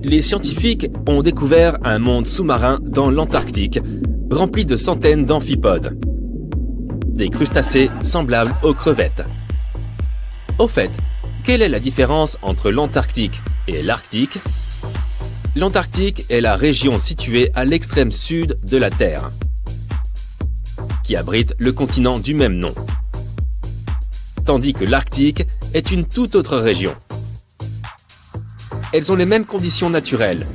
A: Les scientifiques ont découvert un monde sous-marin dans l'Antarctique, rempli de centaines d'amphipodes. Des crustacés semblables aux crevettes. Au fait, quelle est la différence entre l'Antarctique et l'Arctique ? L'Antarctique est la région située à l'extrême sud de la Terre, qui abrite le continent du même nom. Tandis que l'Arctique est une toute autre région. Elles ont les mêmes conditions naturelles,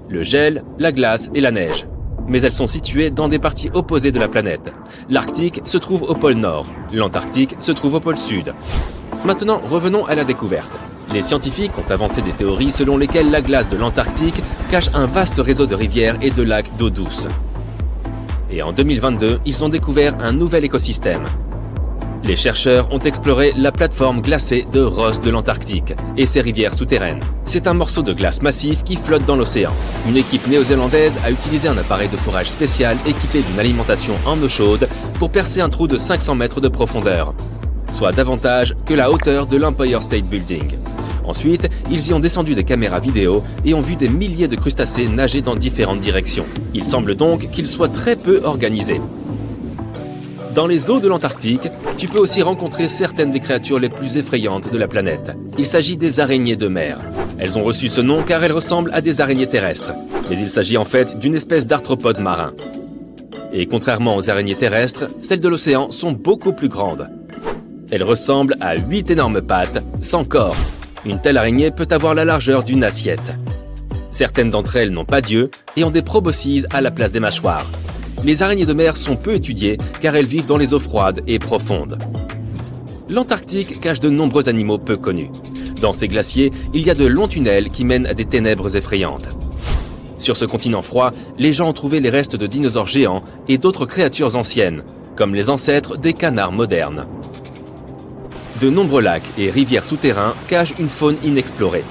A: le gel, la glace et la neige, mais elles sont situées dans des parties opposées de la planète. L'Arctique se trouve au pôle Nord, l'Antarctique se trouve au pôle Sud. Maintenant, revenons à la découverte. Les scientifiques ont avancé des théories selon lesquelles la glace de l'Antarctique cache un vaste réseau de rivières et de lacs d'eau douce. Et en 2022, ils ont découvert un nouvel écosystème. Les chercheurs ont exploré la plateforme glacée de Ross de l'Antarctique et ses rivières souterraines. C'est un morceau de glace massif qui flotte dans l'océan. Une équipe néo-zélandaise a utilisé un appareil de forage spécial équipé d'une alimentation en eau chaude pour percer un trou de 500 mètres de profondeur, soit davantage que la hauteur de l'Empire State Building. Ensuite, ils y ont descendu des caméras vidéo et ont vu des milliers de crustacés nager dans différentes directions. Il semble donc qu'ils soient très peu organisés. Dans les eaux de l'Antarctique, tu peux aussi rencontrer certaines des créatures les plus effrayantes de la planète. Il s'agit des araignées de mer. Elles ont reçu ce nom car elles ressemblent à des araignées terrestres. Mais il s'agit en fait d'une espèce d'arthropode marin. Et contrairement aux araignées terrestres, celles de l'océan sont beaucoup plus grandes. Elles ressemblent à 8 énormes pattes, sans corps. Une telle araignée peut avoir la largeur d'une assiette. Certaines d'entre elles n'ont pas d'yeux et ont des proboscises à la place des mâchoires. Les araignées de mer sont peu étudiées car elles vivent dans les eaux froides et profondes. L'Antarctique cache de nombreux animaux peu connus. Dans ces glaciers, il y a de longs tunnels qui mènent à des ténèbres effrayantes. Sur ce continent froid, les gens ont trouvé les restes de dinosaures géants et d'autres créatures anciennes, comme les ancêtres des canards modernes. De nombreux lacs et rivières souterrains cachent une faune inexplorée.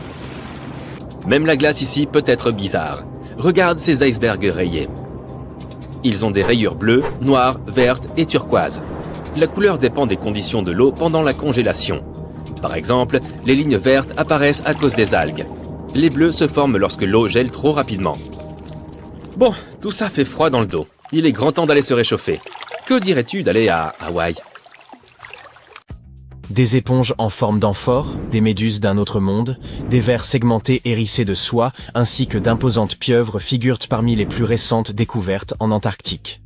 A: Même la glace ici peut être bizarre. Regarde ces icebergs rayés. Ils ont des rayures bleues, noires, vertes et turquoises. La couleur dépend des conditions de l'eau pendant la congélation. Par exemple, les lignes vertes apparaissent à cause des algues. Les bleus se forment lorsque l'eau gèle trop rapidement. Bon, tout ça fait froid dans le dos. Il est grand temps d'aller se réchauffer. Que dirais-tu d'aller à Hawaï ?
B: Des éponges en forme d'amphore, des méduses d'un autre monde, des vers segmentés hérissés de soie, ainsi que d'imposantes pieuvres figurent parmi les plus récentes découvertes en Antarctique.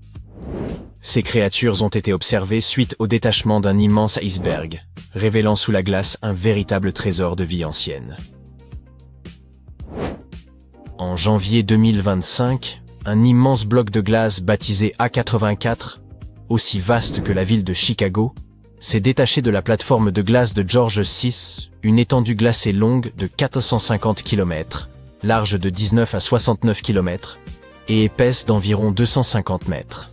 B: Ces créatures ont été observées suite au détachement d'un immense iceberg, révélant sous la glace un véritable trésor de vie ancienne. En janvier 2025, un immense bloc de glace baptisé A84, aussi vaste que la ville de Chicago, s'est détaché de la plateforme de glace de George VI, une étendue glacée longue de 450 km, large de 19 à 69 km et épaisse d'environ 250 mètres.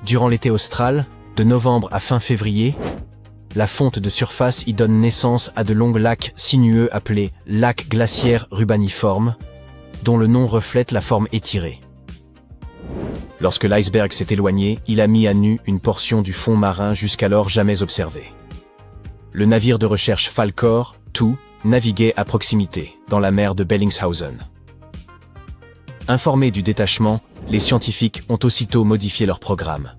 B: Durant l'été austral, de novembre à fin février, la fonte de surface y donne naissance à de longs lacs sinueux appelés lacs glaciaires rubaniformes, dont le nom reflète la forme étirée. Lorsque l'iceberg s'est éloigné, il a mis à nu une portion du fond marin jusqu'alors jamais observée. Le navire de recherche Falkor, II, naviguait à proximité, dans la mer de Bellingshausen. Informés du détachement, les scientifiques ont aussitôt modifié leur programme,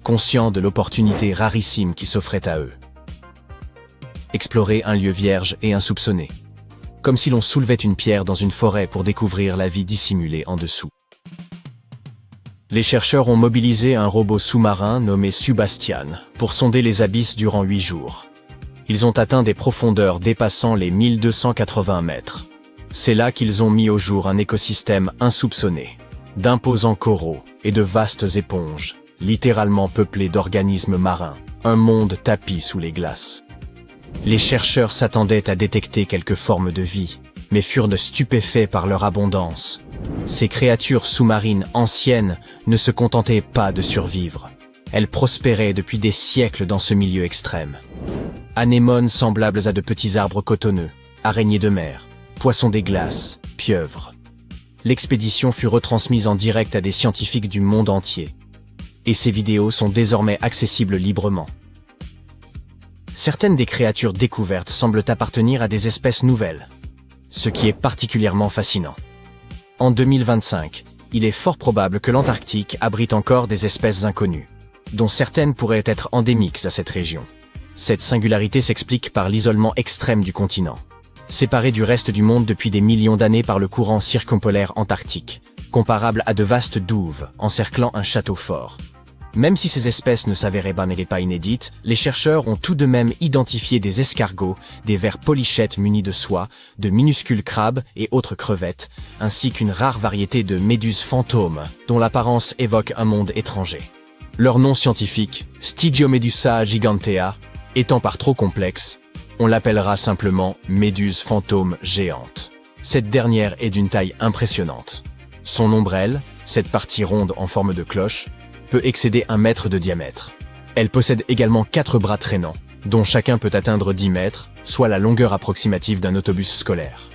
B: conscients de l'opportunité rarissime qui s'offrait à eux. Explorer un lieu vierge et insoupçonné, comme si l'on soulevait une pierre dans une forêt pour découvrir la vie dissimulée en dessous. Les chercheurs ont mobilisé un robot sous-marin nommé Subastian pour sonder les abysses durant 8 jours. Ils ont atteint des profondeurs dépassant les 1280 mètres. C'est là qu'ils ont mis au jour un écosystème insoupçonné, d'imposants coraux et de vastes éponges, littéralement peuplés d'organismes marins, un monde tapi sous les glaces. Les chercheurs s'attendaient à détecter quelques formes de vie, mais furent stupéfaits par leur abondance. Ces créatures sous-marines anciennes ne se contentaient pas de survivre. Elles prospéraient depuis des siècles dans ce milieu extrême. Anémones semblables à de petits arbres cotonneux, araignées de mer, poissons des glaces, pieuvres. L'expédition fut retransmise en direct à des scientifiques du monde entier. Et ces vidéos sont désormais accessibles librement. Certaines des créatures découvertes semblent appartenir à des espèces nouvelles, ce qui est particulièrement fascinant. En 2025, il est fort probable que l'Antarctique abrite encore des espèces inconnues, dont certaines pourraient être endémiques à cette région. Cette singularité s'explique par l'isolement extrême du continent, séparé du reste du monde depuis des millions d'années par le courant circumpolaire antarctique, comparable à de vastes douves encerclant un château fort. Même si ces espèces ne s'avéraient pas inédites, les chercheurs ont tout de même identifié des escargots, des vers polychètes munis de soie, de minuscules crabes et autres crevettes, ainsi qu'une rare variété de méduses fantômes, dont l'apparence évoque un monde étranger. Leur nom scientifique, Stygiomedusa gigantea, étant par trop complexe, on l'appellera simplement méduse fantôme géante. Cette dernière est d'une taille impressionnante. Son ombrelle, cette partie ronde en forme de cloche, peut excéder 1 mètre de diamètre. Elle possède également 4 bras traînants, dont chacun peut atteindre 10 mètres, soit la longueur approximative d'un autobus scolaire.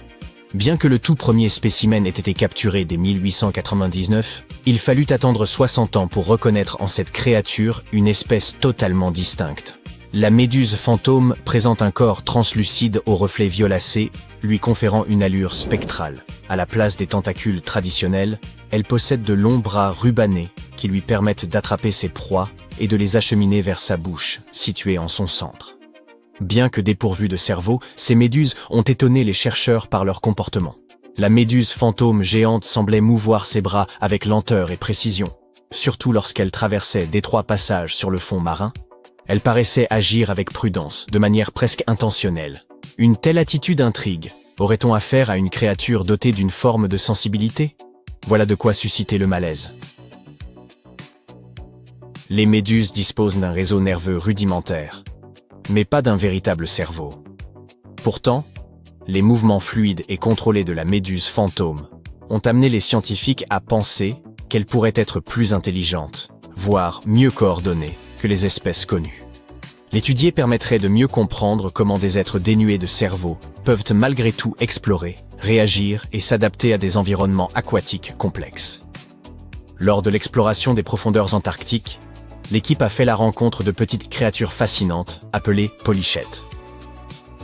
B: Bien que le tout premier spécimen ait été capturé dès 1899, il fallut attendre 60 ans pour reconnaître en cette créature une espèce totalement distincte. La méduse fantôme présente un corps translucide aux reflets violacés, lui conférant une allure spectrale. À la place des tentacules traditionnels, elle possède de longs bras rubanés qui lui permettent d'attraper ses proies et de les acheminer vers sa bouche, située en son centre. Bien que dépourvues de cerveau, ces méduses ont étonné les chercheurs par leur comportement. La méduse fantôme géante semblait mouvoir ses bras avec lenteur et précision, surtout lorsqu'elle traversait d'étroits passages sur le fond marin. Elle paraissait agir avec prudence, de manière presque intentionnelle. Une telle attitude intrigue. Aurait-on affaire à une créature dotée d'une forme de sensibilité? Voilà de quoi susciter le malaise. Les méduses disposent d'un réseau nerveux rudimentaire, mais pas d'un véritable cerveau. Pourtant, les mouvements fluides et contrôlés de la méduse fantôme ont amené les scientifiques à penser qu'elle pourrait être plus intelligente, voire mieux coordonnée que les espèces connues. L'étudier permettrait de mieux comprendre comment des êtres dénués de cerveau peuvent malgré tout explorer, réagir et s'adapter à des environnements aquatiques complexes. Lors de l'exploration des profondeurs antarctiques, l'équipe a fait la rencontre de petites créatures fascinantes appelées polychètes.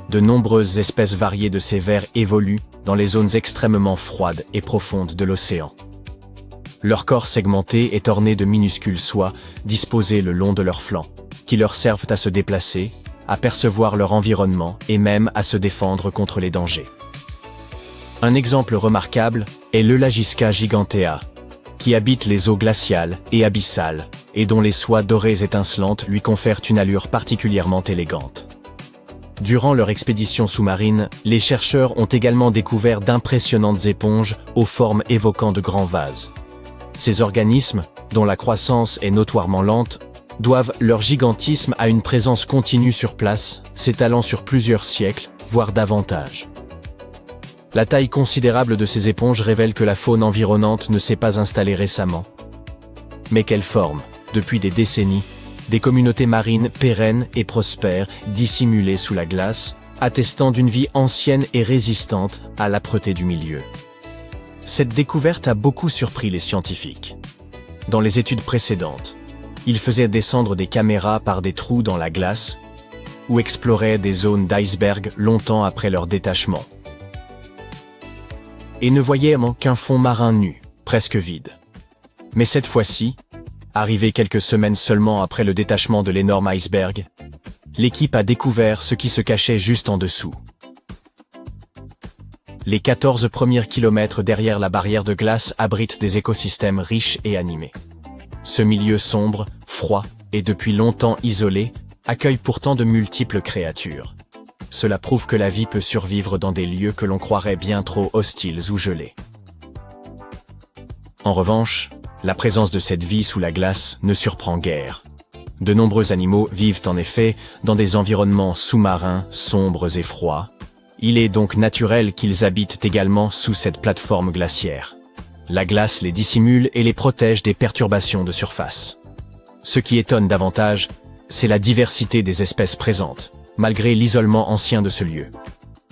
B: De nombreuses espèces variées de ces vers évoluent dans les zones extrêmement froides et profondes de l'océan. Leur corps segmenté est orné de minuscules soies disposées le long de leurs flancs, qui leur servent à se déplacer, à percevoir leur environnement et même à se défendre contre les dangers. Un exemple remarquable est l'Eulagisca gigantea, qui habite les eaux glaciales et abyssales, et dont les soies dorées étincelantes lui confèrent une allure particulièrement élégante. Durant leur expédition sous-marine, les chercheurs ont également découvert d'impressionnantes éponges aux formes évoquant de grands vases. Ces organismes, dont la croissance est notoirement lente, doivent leur gigantisme à une présence continue sur place, s'étalant sur plusieurs siècles, voire davantage. La taille considérable de ces éponges révèle que la faune environnante ne s'est pas installée récemment, mais qu'elle forme, depuis des décennies, des communautés marines pérennes et prospères, dissimulées sous la glace, attestant d'une vie ancienne et résistante à l'âpreté du milieu. Cette découverte a beaucoup surpris les scientifiques. Dans les études précédentes, ils faisaient descendre des caméras par des trous dans la glace ou exploraient des zones d'iceberg longtemps après leur détachement. Et ne voyaient qu'un fond marin nu, presque vide. Mais cette fois-ci, arrivé quelques semaines seulement après le détachement de l'énorme iceberg, l'équipe a découvert ce qui se cachait juste en dessous. Les 14 premiers kilomètres derrière la barrière de glace abritent des écosystèmes riches et animés. Ce milieu sombre, froid et depuis longtemps isolé accueille pourtant de multiples créatures. Cela prouve que la vie peut survivre dans des lieux que l'on croirait bien trop hostiles ou gelés. En revanche, la présence de cette vie sous la glace ne surprend guère. De nombreux animaux vivent en effet dans des environnements sous-marins, sombres et froids. Il est donc naturel qu'ils habitent également sous cette plateforme glaciaire. La glace les dissimule et les protège des perturbations de surface. Ce qui étonne davantage, c'est la diversité des espèces présentes, malgré l'isolement ancien de ce lieu.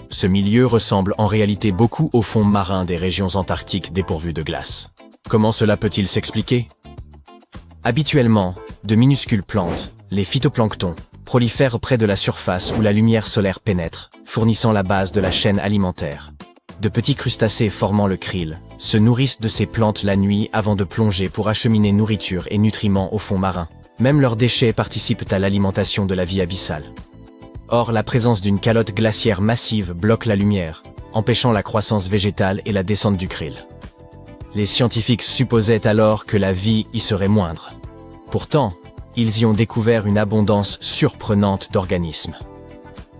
B: Ce milieu ressemble en réalité beaucoup au fond marin des régions antarctiques dépourvues de glace. Comment cela peut-il s'expliquer? Habituellement, de minuscules plantes, les phytoplanctons, prolifèrent près de la surface où la lumière solaire pénètre, fournissant la base de la chaîne alimentaire. De petits crustacés formant le krill se nourrissent de ces plantes la nuit avant de plonger pour acheminer nourriture et nutriments au fond marin. Même leurs déchets participent à l'alimentation de la vie abyssale. Or, la présence d'une calotte glaciaire massive bloque la lumière, empêchant la croissance végétale et la descente du krill. Les scientifiques supposaient alors que la vie y serait moindre. Pourtant, ils y ont découvert une abondance surprenante d'organismes.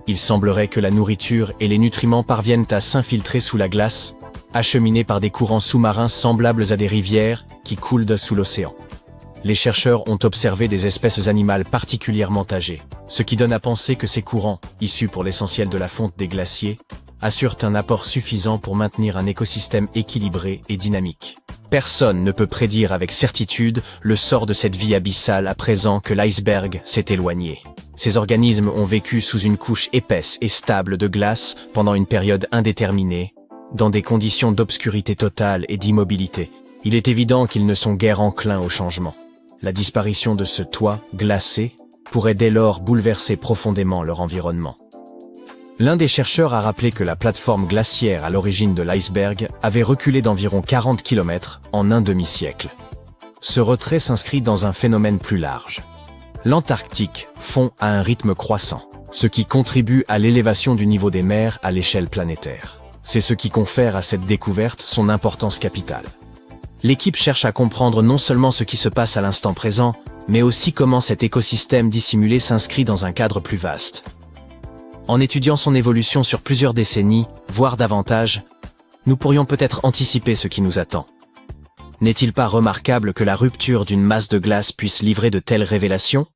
B: Il semblerait que la nourriture et les nutriments parviennent à s'infiltrer sous la glace, acheminés par des courants sous-marins semblables à des rivières qui coulent sous l'océan. Les chercheurs ont observé des espèces animales particulièrement âgées, ce qui donne à penser que ces courants, issus pour l'essentiel de la fonte des glaciers, assurent un apport suffisant pour maintenir un écosystème équilibré et dynamique. Personne ne peut prédire avec certitude le sort de cette vie abyssale à présent que l'iceberg s'est éloigné. Ces organismes ont vécu sous une couche épaisse et stable de glace pendant une période indéterminée, dans des conditions d'obscurité totale et d'immobilité. Il est évident qu'ils ne sont guère enclins au changement. La disparition de ce toit glacé pourrait dès lors bouleverser profondément leur environnement. L'un des chercheurs a rappelé que la plateforme glaciaire à l'origine de l'iceberg avait reculé d'environ 40 km en un demi-siècle. Ce retrait s'inscrit dans un phénomène plus large. L'Antarctique fond à un rythme croissant, ce qui contribue à l'élévation du niveau des mers à l'échelle planétaire. C'est ce qui confère à cette découverte son importance capitale. L'équipe cherche à comprendre non seulement ce qui se passe à l'instant présent, mais aussi comment cet écosystème dissimulé s'inscrit dans un cadre plus vaste. En étudiant son évolution sur plusieurs décennies, voire davantage, nous pourrions peut-être anticiper ce qui nous attend. N'est-il pas remarquable que la rupture d'une masse de glace puisse livrer de telles révélations?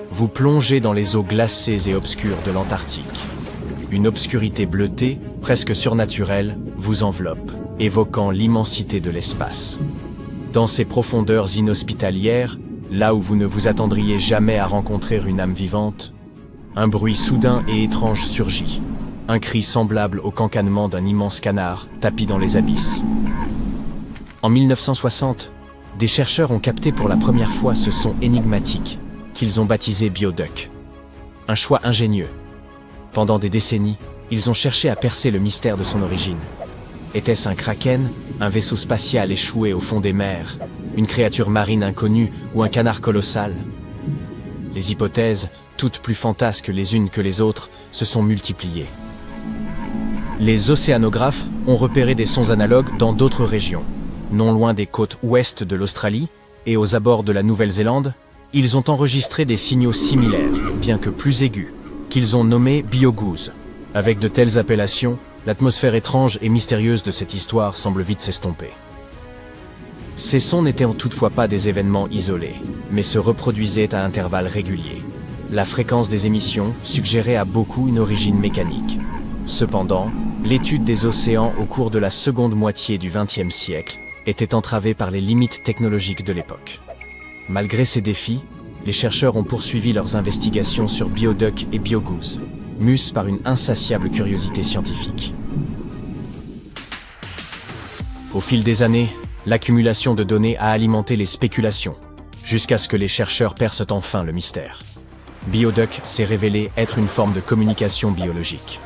B: Vous plongez dans les eaux glacées et obscures de l'Antarctique. Une obscurité bleutée, presque surnaturelle, vous enveloppe, évoquant l'immensité de l'espace. Dans ces profondeurs inhospitalières, là où vous ne vous attendriez jamais à rencontrer une âme vivante, un bruit soudain et étrange surgit, un cri semblable au cancanement d'un immense canard tapi dans les abysses. En 1960, des chercheurs ont capté pour la première fois ce son énigmatique, qu'ils ont baptisé Bioduck. Un choix ingénieux. Pendant des décennies, ils ont cherché à percer le mystère de son origine. Était-ce un kraken, un vaisseau spatial échoué au fond des mers, une créature marine inconnue ou un canard colossal? Les hypothèses, toutes plus fantasques les unes que les autres, se sont multipliées. Les océanographes ont repéré des sons analogues dans d'autres régions. Non loin des côtes ouest de l'Australie et aux abords de la Nouvelle-Zélande, ils ont enregistré des signaux similaires, bien que plus aigus, qu'ils ont nommés biogoose. Avec de telles appellations, l'atmosphère étrange et mystérieuse de cette histoire semble vite s'estomper. Ces sons n'étaient toutefois pas des événements isolés, mais se reproduisaient à intervalles réguliers. La fréquence des émissions suggérait à beaucoup une origine mécanique. Cependant, l'étude des océans au cours de la seconde moitié du XXe siècle était entravée par les limites technologiques de l'époque. Malgré ces défis, les chercheurs ont poursuivi leurs investigations sur Bioduck et Biogoose, mus par une insatiable curiosité scientifique. Au fil des années, L'accumulation de données a alimenté les spéculations, jusqu'à ce que les chercheurs percent enfin le mystère. BioDuck s'est révélé être une forme de communication biologique.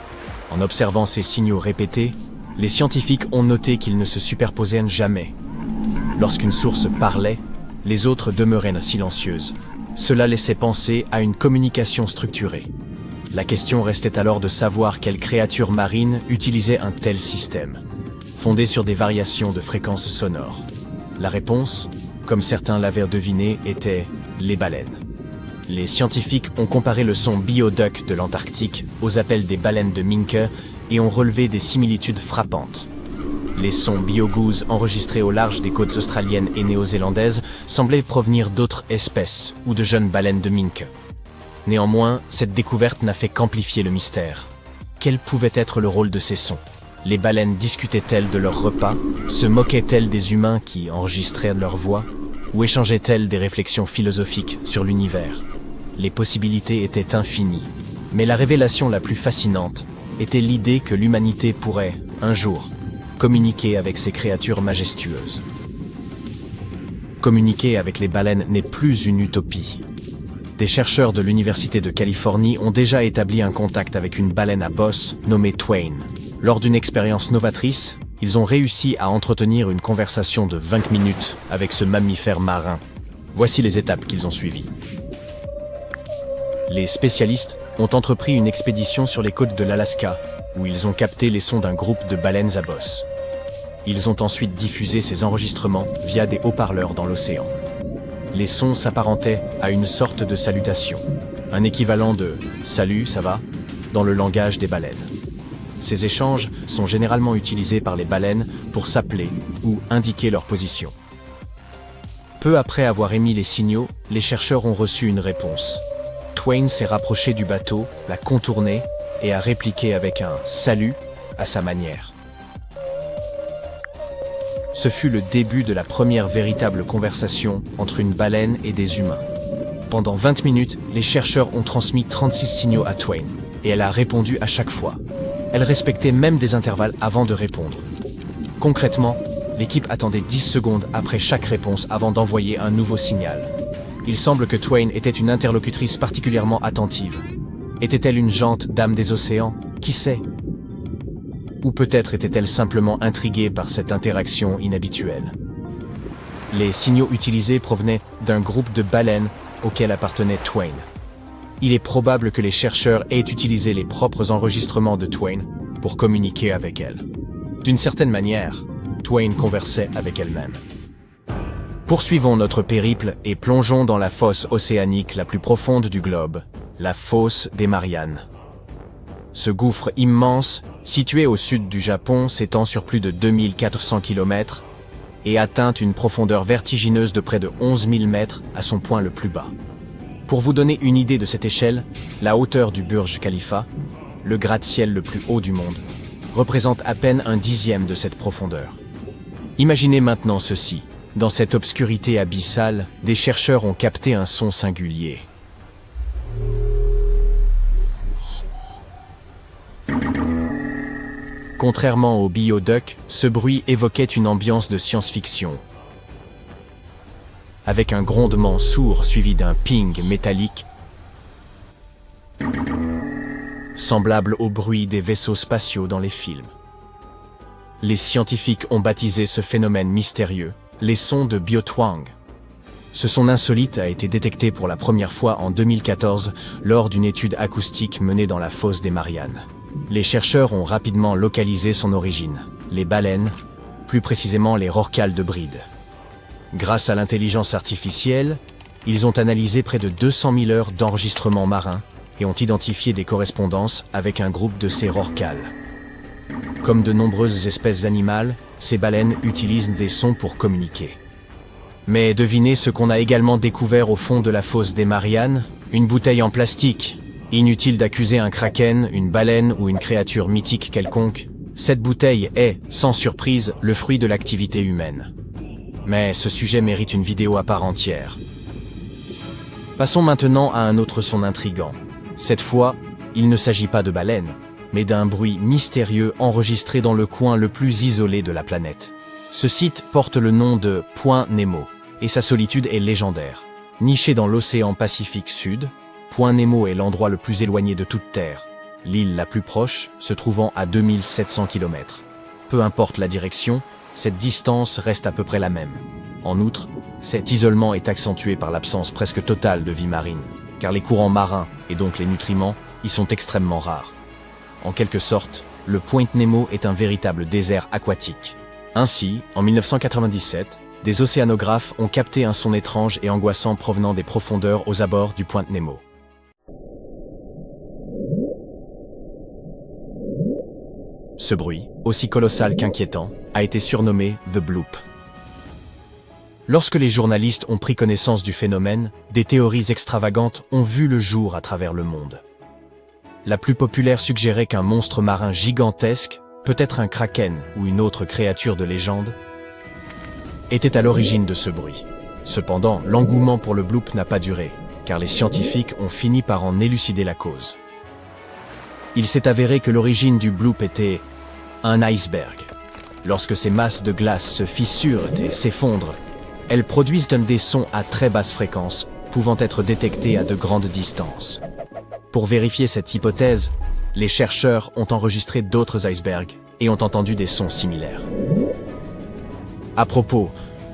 B: En observant ces signaux répétés, les scientifiques ont noté qu'ils ne se superposaient jamais. Lorsqu'une source parlait, les autres demeuraient silencieuses. Cela laissait penser à une communication structurée. La question restait alors de savoir quelle créature marine utilisait un tel système, fondé sur des variations de fréquences sonores. La réponse, comme certains l'avaient deviné, était les baleines. Les scientifiques ont comparé le son BioDuck de l'Antarctique aux appels des baleines de Minke et ont relevé des similitudes frappantes. Les sons BioGoose enregistrés au large des côtes australiennes et néo-zélandaises semblaient provenir d'autres espèces ou de jeunes baleines de Minke. Néanmoins, cette découverte n'a fait qu'amplifier le mystère. Quel pouvait être le rôle de ces sons? Les baleines discutaient-elles de leurs repas? Se moquaient-elles des humains qui enregistraient leur voix? Ou échangeaient-elles des réflexions philosophiques sur l'univers? Les possibilités étaient infinies, mais la révélation la plus fascinante était l'idée que l'humanité pourrait, un jour, communiquer avec ces créatures majestueuses. Communiquer avec les baleines n'est plus une utopie. Des chercheurs de l'Université de Californie ont déjà établi un contact avec une baleine à bosse nommée Twain. Lors d'une expérience novatrice, ils ont réussi à entretenir une conversation de 20 minutes avec ce mammifère marin. Voici les étapes qu'ils ont suivies. Les spécialistes ont entrepris une expédition sur les côtes de l'Alaska, où ils ont capté les sons d'un groupe de baleines à bosse. Ils ont ensuite diffusé ces enregistrements via des haut-parleurs dans l'océan. Les sons s'apparentaient à une sorte de salutation, un équivalent de « Salut, ça va ?» dans le langage des baleines. Ces échanges sont généralement utilisés par les baleines pour s'appeler ou indiquer leur position. Peu après avoir émis les signaux, les chercheurs ont reçu une réponse. Twain s'est rapproché du bateau, l'a contourné et a répliqué avec un « salut » à sa manière. Ce fut le début de la première véritable conversation entre une baleine et des humains. Pendant 20 minutes, les chercheurs ont transmis 36 signaux à Twain, et elle a répondu à chaque fois. Elle respectait même des intervalles avant de répondre. Concrètement, l'équipe attendait 10 secondes après chaque réponse avant d'envoyer un nouveau signal. Il semble que Twain était une interlocutrice particulièrement attentive. Était-elle une jante dame des océans? Qui sait? Ou peut-être était-elle simplement intriguée par cette interaction inhabituelle. Les signaux utilisés provenaient d'un groupe de baleines auquel appartenait Twain. Il est probable que les chercheurs aient utilisé les propres enregistrements de Twain pour communiquer avec elle. D'une certaine manière, Twain conversait avec elle-même. Poursuivons notre périple et plongeons dans la fosse océanique la plus profonde du globe, la fosse des Mariannes. Ce gouffre immense, situé au sud du Japon, s'étend sur plus de 2400 km et atteint une profondeur vertigineuse de près de 11 000 mètres à son point le plus bas. Pour vous donner une idée de cette échelle, la hauteur du Burj Khalifa, le gratte-ciel le plus haut du monde, représente à peine un dixième de cette profondeur. Imaginez maintenant ceci. Dans cette obscurité abyssale, des chercheurs ont capté un son singulier. Contrairement au BioDuck, ce bruit évoquait une ambiance de science-fiction. Avec un grondement sourd suivi d'un ping métallique, semblable au bruit des vaisseaux spatiaux dans les films. Les scientifiques ont baptisé ce phénomène mystérieux les sons de Biotwang. Ce son insolite a été détecté pour la première fois en 2014 lors d'une étude acoustique menée dans la fosse des Mariannes. Les chercheurs ont rapidement localisé son origine, les baleines, plus précisément les rorquals de bride. Grâce à l'intelligence artificielle, ils ont analysé près de 200 000 heures d'enregistrements marins et ont identifié des correspondances avec un groupe de ces rorquals. Comme de nombreuses espèces animales, ces baleines utilisent des sons pour communiquer. Mais devinez ce qu'on a également découvert au fond de la fosse des Mariannes? Une bouteille en plastique. Inutile d'accuser un kraken, une baleine ou une créature mythique quelconque. Cette bouteille est, sans surprise, le fruit de l'activité humaine. Mais ce sujet mérite une vidéo à part entière. Passons maintenant à un autre son intrigant. Cette fois, il ne s'agit pas de baleines, mais d'un bruit mystérieux enregistré dans le coin le plus isolé de la planète. Ce site porte le nom de Point Nemo, et sa solitude est légendaire. Niché dans l'océan Pacifique Sud, Point Nemo est l'endroit le plus éloigné de toute Terre, l'île la plus proche se trouvant à 2700 km. Peu importe la direction, cette distance reste à peu près la même. En outre, cet isolement est accentué par l'absence presque totale de vie marine, car les courants marins, et donc les nutriments, y sont extrêmement rares. En quelque sorte, le Point Nemo est un véritable désert aquatique. Ainsi, en 1997, des océanographes ont capté un son étrange et angoissant provenant des profondeurs aux abords du Point Nemo. Ce bruit, aussi colossal qu'inquiétant, a été surnommé The Bloop. Lorsque les journalistes ont pris connaissance du phénomène, des théories extravagantes ont vu le jour à travers le monde. La plus populaire suggérait qu'un monstre marin gigantesque, peut-être un kraken ou une autre créature de légende, était à l'origine de ce bruit. Cependant, l'engouement pour le bloop n'a pas duré, car les scientifiques ont fini par en élucider la cause. Il s'est avéré que l'origine du bloop était un iceberg. Lorsque ces masses de glace se fissurent et s'effondrent, elles produisent des sons à très basse fréquence, pouvant être détectés à de grandes distances. Pour vérifier cette hypothèse, les chercheurs ont enregistré d'autres icebergs et ont entendu des sons similaires. À propos,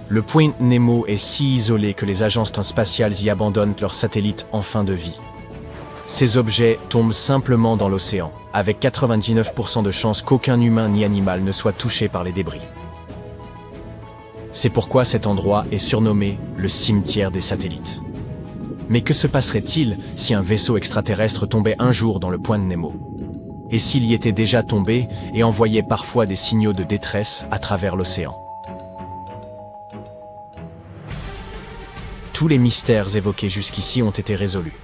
B: le Point Nemo est si isolé que les agences spatiales y abandonnent leurs satellites en fin de vie. Ces objets tombent simplement dans l'océan, avec 99% de chances qu'aucun humain ni animal ne soit touché par les débris. C'est pourquoi cet endroit est surnommé le cimetière des satellites. Mais que se passerait-il si un vaisseau extraterrestre tombait un jour dans le Point Nemo? Et s'il y était déjà tombé et envoyait parfois des signaux de détresse à travers l'océan? Tous les mystères évoqués jusqu'ici ont été résolus.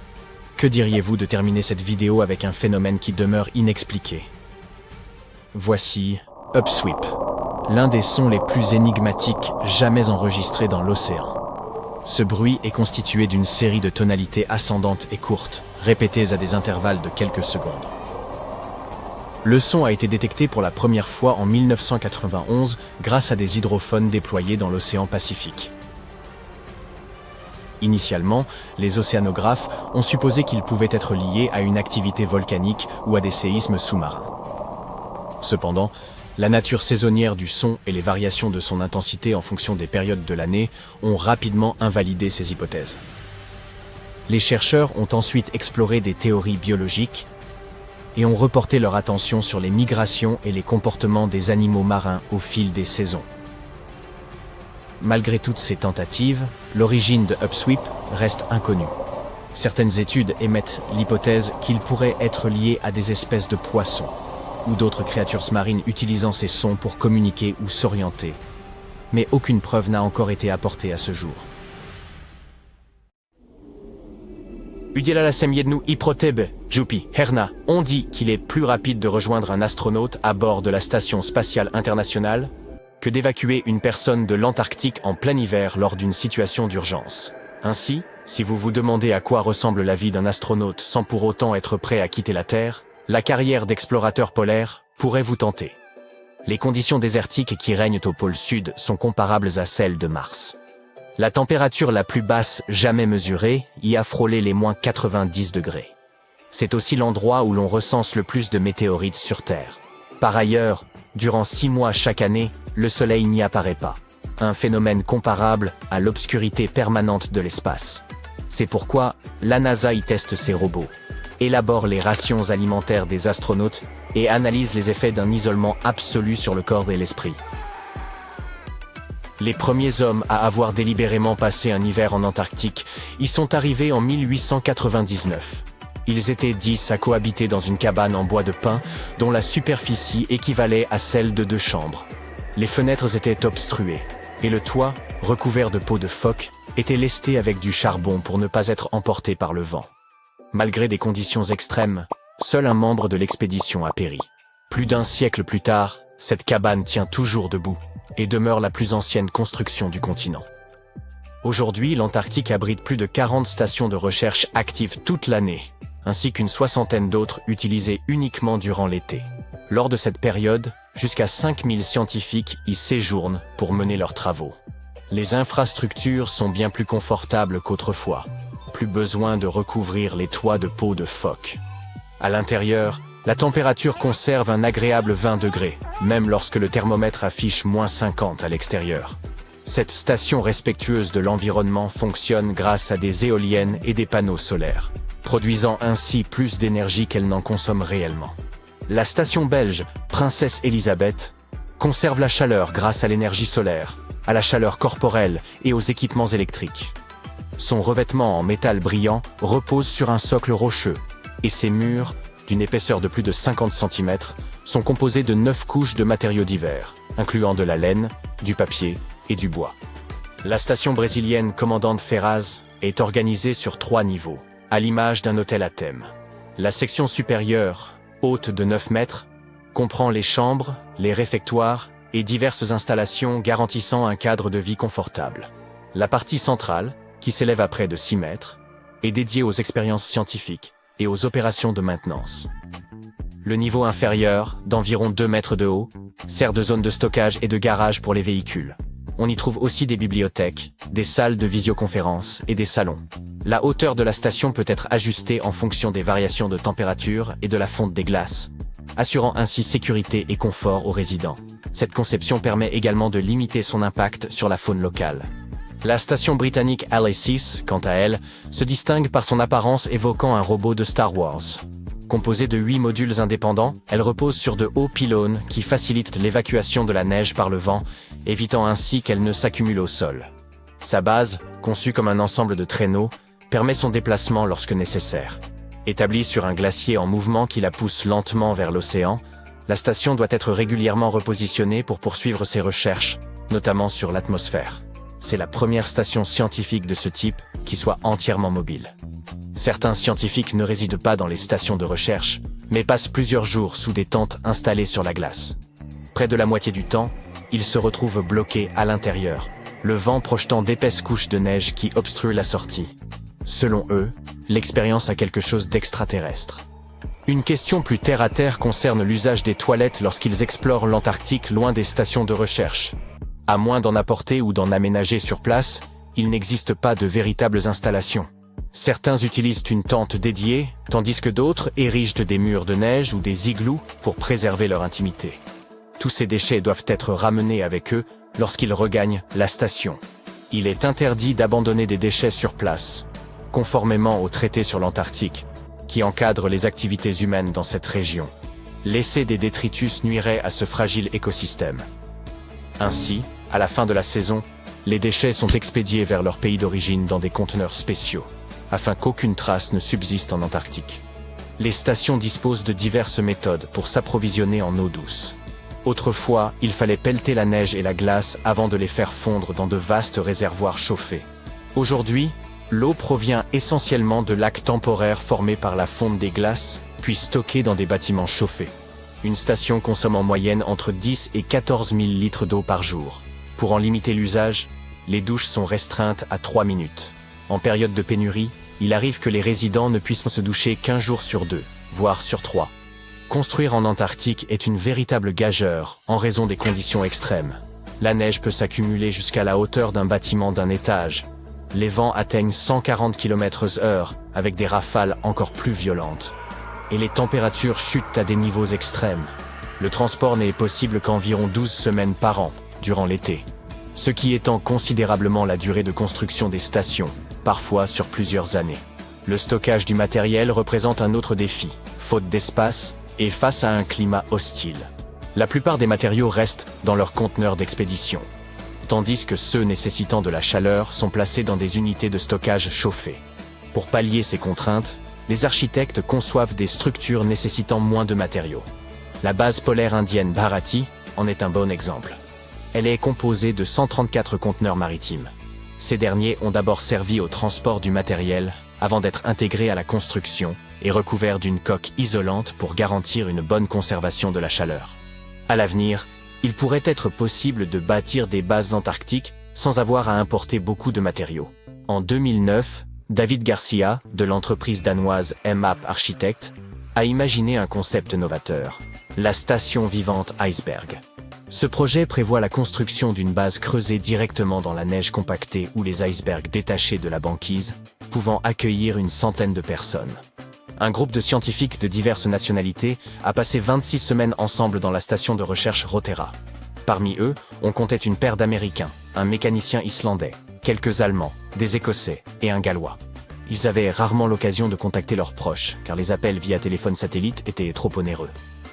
B: Que diriez-vous de terminer cette vidéo avec un phénomène qui demeure inexpliqué? Voici Upsweep, l'un des sons les plus énigmatiques jamais enregistrés dans l'océan. Ce bruit est constitué d'une série de tonalités ascendantes et courtes, répétées à des intervalles de quelques secondes. Le son a été détecté pour la première fois en 1991 grâce à des hydrophones déployés dans l'océan Pacifique. Initialement, les océanographes ont supposé qu'il pouvait être lié à une activité volcanique ou à des séismes sous-marins. Cependant, la nature saisonnière du son et les variations de son intensité en fonction des périodes de l'année ont rapidement invalidé ces hypothèses. Les chercheurs ont ensuite exploré des théories biologiques et ont reporté leur attention sur les migrations et les comportements des animaux marins au fil des saisons. Malgré toutes ces tentatives, l'origine de Upsweep reste inconnue. Certaines études émettent l'hypothèse qu'il pourrait être lié à des espèces de poissons ou d'autres créatures marines utilisant ces sons pour communiquer ou s'orienter. Mais aucune preuve n'a encore été apportée à ce jour. Udiela Semyednu Iprotebe, Jupi, Herna, on dit qu'il est plus rapide de rejoindre un astronaute à bord de la Station spatiale internationale que d'évacuer une personne de l'Antarctique en plein hiver lors d'une situation d'urgence. Ainsi, si vous vous demandez à quoi ressemble la vie d'un astronaute sans pour autant être prêt à quitter la Terre, la carrière d'explorateur polaire pourrait vous tenter. Les conditions désertiques qui règnent au pôle Sud sont comparables à celles de Mars. La température la plus basse jamais mesurée y a frôlé les moins 90 degrés. C'est aussi l'endroit où l'on recense le plus de météorites sur Terre. Par ailleurs, durant 6 mois chaque année, le Soleil n'y apparaît pas. Un phénomène comparable à l'obscurité permanente de l'espace. C'est pourquoi la NASA y teste ses robots, élabore les rations alimentaires des astronautes et analyse les effets d'un isolement absolu sur le corps et l'esprit. Les premiers hommes à avoir délibérément passé un hiver en Antarctique y sont arrivés en 1899. Ils étaient 10 à cohabiter dans une cabane en bois de pin dont la superficie équivalait à celle de 2 chambres. Les fenêtres étaient obstruées et le toit, recouvert de peau de phoque, était lesté avec du charbon pour ne pas être emporté par le vent. Malgré des conditions extrêmes, seul un membre de l'expédition a péri. Plus d'un siècle plus tard, cette cabane tient toujours debout et demeure la plus ancienne construction du continent. Aujourd'hui, l'Antarctique abrite plus de 40 stations de recherche actives toute l'année, ainsi qu'une soixantaine d'autres utilisées uniquement durant l'été. Lors de cette période, jusqu'à 5000 scientifiques y séjournent pour mener leurs travaux. Les infrastructures sont bien plus confortables qu'autrefois. Plus besoin de recouvrir les toits de peau de phoque. À l'intérieur, la température conserve un agréable 20 degrés, même lorsque le thermomètre affiche -50 à l'extérieur. Cette station respectueuse de l'environnement fonctionne grâce à des éoliennes et des panneaux solaires, produisant ainsi plus d'énergie qu'elle n'en consomme réellement. La station belge Princesse Elisabeth conserve la chaleur grâce à l'énergie solaire, à la chaleur corporelle et aux équipements électriques. Son revêtement en métal brillant repose sur un socle rocheux, et ses murs, d'une épaisseur de plus de 50 cm, sont composés de 9 couches de matériaux divers, incluant de la laine, du papier et du bois. La station brésilienne Commandante Ferraz est organisée sur 3 niveaux, à l'image d'un hôtel à thème. La section supérieure, haute de 9 mètres, comprend les chambres, les réfectoires et diverses installations garantissant un cadre de vie confortable. La partie centrale, qui s'élève à près de 6 mètres, est dédiée aux expériences scientifiques et aux opérations de maintenance. Le niveau inférieur, d'environ 2 mètres de haut, sert de zone de stockage et de garage pour les véhicules. On y trouve aussi des bibliothèques, des salles de visioconférence et des salons. La hauteur de la station peut être ajustée en fonction des variations de température et de la fonte des glaces, assurant ainsi sécurité et confort aux résidents. Cette conception permet également de limiter son impact sur la faune locale. La station britannique LA6, quant à elle, se distingue par son apparence évoquant un robot de Star Wars. Composée de 8 modules indépendants, elle repose sur de hauts pylônes qui facilitent l'évacuation de la neige par le vent, évitant ainsi qu'elle ne s'accumule au sol. Sa base, conçue comme un ensemble de traîneaux, permet son déplacement lorsque nécessaire. Établie sur un glacier en mouvement qui la pousse lentement vers l'océan, la station doit être régulièrement repositionnée pour poursuivre ses recherches, notamment sur l'atmosphère. C'est la première station scientifique de ce type qui soit entièrement mobile. Certains scientifiques ne résident pas dans les stations de recherche, mais passent plusieurs jours sous des tentes installées sur la glace. Près de la moitié du temps, ils se retrouvent bloqués à l'intérieur, le vent projetant d'épaisses couches de neige qui obstruent la sortie. Selon eux, l'expérience a quelque chose d'extraterrestre. Une question plus terre-à-terre concerne l'usage des toilettes lorsqu'ils explorent l'Antarctique loin des stations de recherche. À moins d'en apporter ou d'en aménager sur place, il n'existe pas de véritables installations. Certains utilisent une tente dédiée, tandis que d'autres érigent des murs de neige ou des igloos pour préserver leur intimité. Tous ces déchets doivent être ramenés avec eux lorsqu'ils regagnent la station. Il est interdit d'abandonner des déchets sur place, conformément au traité sur l'Antarctique, qui encadre les activités humaines dans cette région. Laisser des détritus nuirait à ce fragile écosystème. Ainsi, à la fin de la saison, les déchets sont expédiés vers leur pays d'origine dans des conteneurs spéciaux, afin qu'aucune trace ne subsiste en Antarctique. Les stations disposent de diverses méthodes pour s'approvisionner en eau douce. Autrefois, il fallait pelleter la neige et la glace avant de les faire fondre dans de vastes réservoirs chauffés. Aujourd'hui, l'eau provient essentiellement de lacs temporaires formés par la fonte des glaces, puis stockés dans des bâtiments chauffés. Une station consomme en moyenne entre 10 et 14 000 litres d'eau par jour. Pour en limiter l'usage, les douches sont restreintes à 3 minutes. En période de pénurie, il arrive que les résidents ne puissent se doucher qu'1 jour sur 2, voire sur 3. Construire en Antarctique est une véritable gageure en raison des conditions extrêmes. La neige peut s'accumuler jusqu'à la hauteur d'un bâtiment d'un étage. Les vents atteignent 140 km/h avec des rafales encore plus violentes. Et les températures chutent à des niveaux extrêmes. Le transport n'est possible qu'environ 12 semaines par an, durant l'été. Ce qui étend considérablement la durée de construction des stations, parfois sur plusieurs années. Le stockage du matériel représente un autre défi, faute d'espace et face à un climat hostile. La plupart des matériaux restent dans leurs conteneurs d'expédition, tandis que ceux nécessitant de la chaleur sont placés dans des unités de stockage chauffées. Pour pallier ces contraintes, les architectes conçoivent des structures nécessitant moins de matériaux. La base polaire indienne Bharati en est un bon exemple. Elle est composée de 134 conteneurs maritimes. Ces derniers ont d'abord servi au transport du matériel avant d'être intégrés à la construction et recouverts d'une coque isolante pour garantir une bonne conservation de la chaleur. À l'avenir, il pourrait être possible de bâtir des bases antarctiques sans avoir à importer beaucoup de matériaux. En 2009, David Garcia, de l'entreprise danoise MAP Architect, a imaginé un concept novateur, la station vivante Iceberg. Ce projet prévoit la construction d'une base creusée directement dans la neige compactée ou les icebergs détachés de la banquise, pouvant accueillir une centaine de personnes. Un groupe de scientifiques de diverses nationalités a passé 26 semaines ensemble dans la station de recherche Rottera. Parmi eux, on comptait une paire d'Américains, un mécanicien islandais, quelques Allemands, des Écossais et un Gallois. Ils avaient rarement l'occasion de contacter leurs proches, car les appels via téléphone satellite étaient trop onéreux.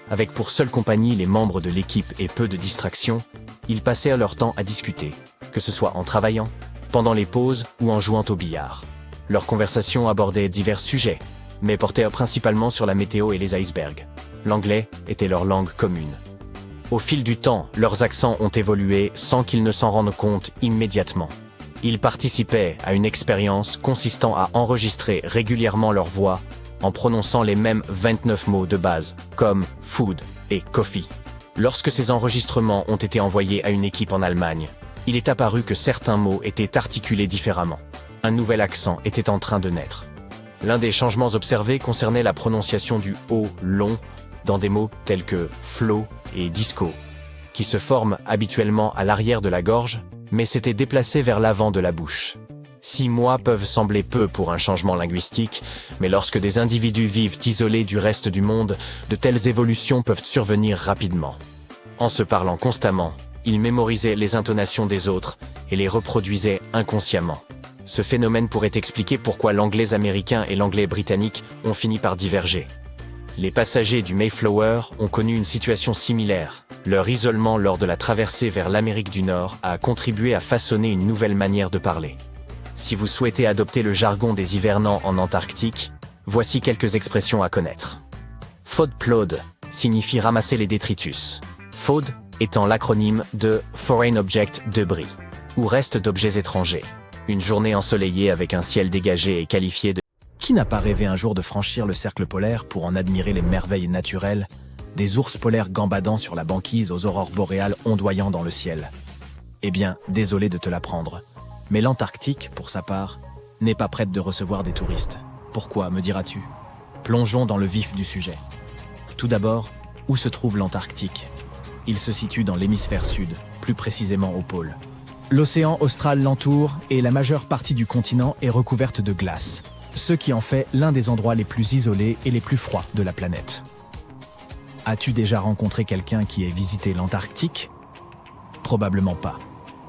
B: Avec pour seule compagnie les membres de l'équipe et peu de distractions, ils passèrent leur temps à discuter, que ce soit en travaillant, pendant les pauses ou en jouant au billard. Leurs conversations abordaient divers sujets, mais portèrent principalement sur la météo et les icebergs. L'anglais était leur langue commune. Au fil du temps, leurs accents ont évolué sans qu'ils ne s'en rendent compte immédiatement. Ils participaient à une expérience consistant à enregistrer régulièrement leur voix en prononçant les mêmes 29 mots de base, comme « food » et « coffee ». Lorsque ces enregistrements ont été envoyés à une équipe en Allemagne, il est apparu que certains mots étaient articulés différemment. Un nouvel accent était en train de naître. L'un des changements observés concernait la prononciation du « O » long dans des mots tels que « flow » et « disco », qui se forment habituellement à l'arrière de la gorge, mais s'étaient déplacés vers l'avant de la bouche. 6 mois peuvent sembler peu pour un changement linguistique, mais lorsque des individus vivent isolés du reste du monde, de telles évolutions peuvent survenir rapidement. En se parlant constamment, ils mémorisaient les intonations des autres et les reproduisaient inconsciemment. Ce phénomène pourrait expliquer pourquoi l'anglais américain et l'anglais britannique ont fini par diverger. Les passagers du Mayflower ont connu une situation similaire. Leur isolement lors de la traversée vers l'Amérique du Nord a contribué à façonner une nouvelle manière de parler. Si vous souhaitez adopter le jargon des hivernants en Antarctique, voici quelques expressions à connaître. FODPLOD signifie ramasser les détritus. FOD étant l'acronyme de Foreign Object Debris, ou reste d'objets étrangers. Une journée ensoleillée avec un ciel dégagé est qualifiée de...
C: Qui n'a pas rêvé un jour de franchir le cercle polaire pour en admirer les merveilles naturelles, des ours polaires gambadant sur la banquise aux aurores boréales ondoyant dans le ciel? Eh bien, désolé de te l'apprendre. Mais l'Antarctique, pour sa part, n'est pas prête de recevoir des touristes. Pourquoi, me diras-tu? Plongeons dans le vif du sujet. Tout d'abord, où se trouve l'Antarctique? Il se situe dans l'hémisphère sud, plus précisément au pôle. L'océan austral l'entoure et la majeure partie du continent est recouverte de glace, ce qui en fait l'un des endroits les plus isolés et les plus froids de la planète. As-tu déjà rencontré quelqu'un qui ait visité l'Antarctique? Probablement pas.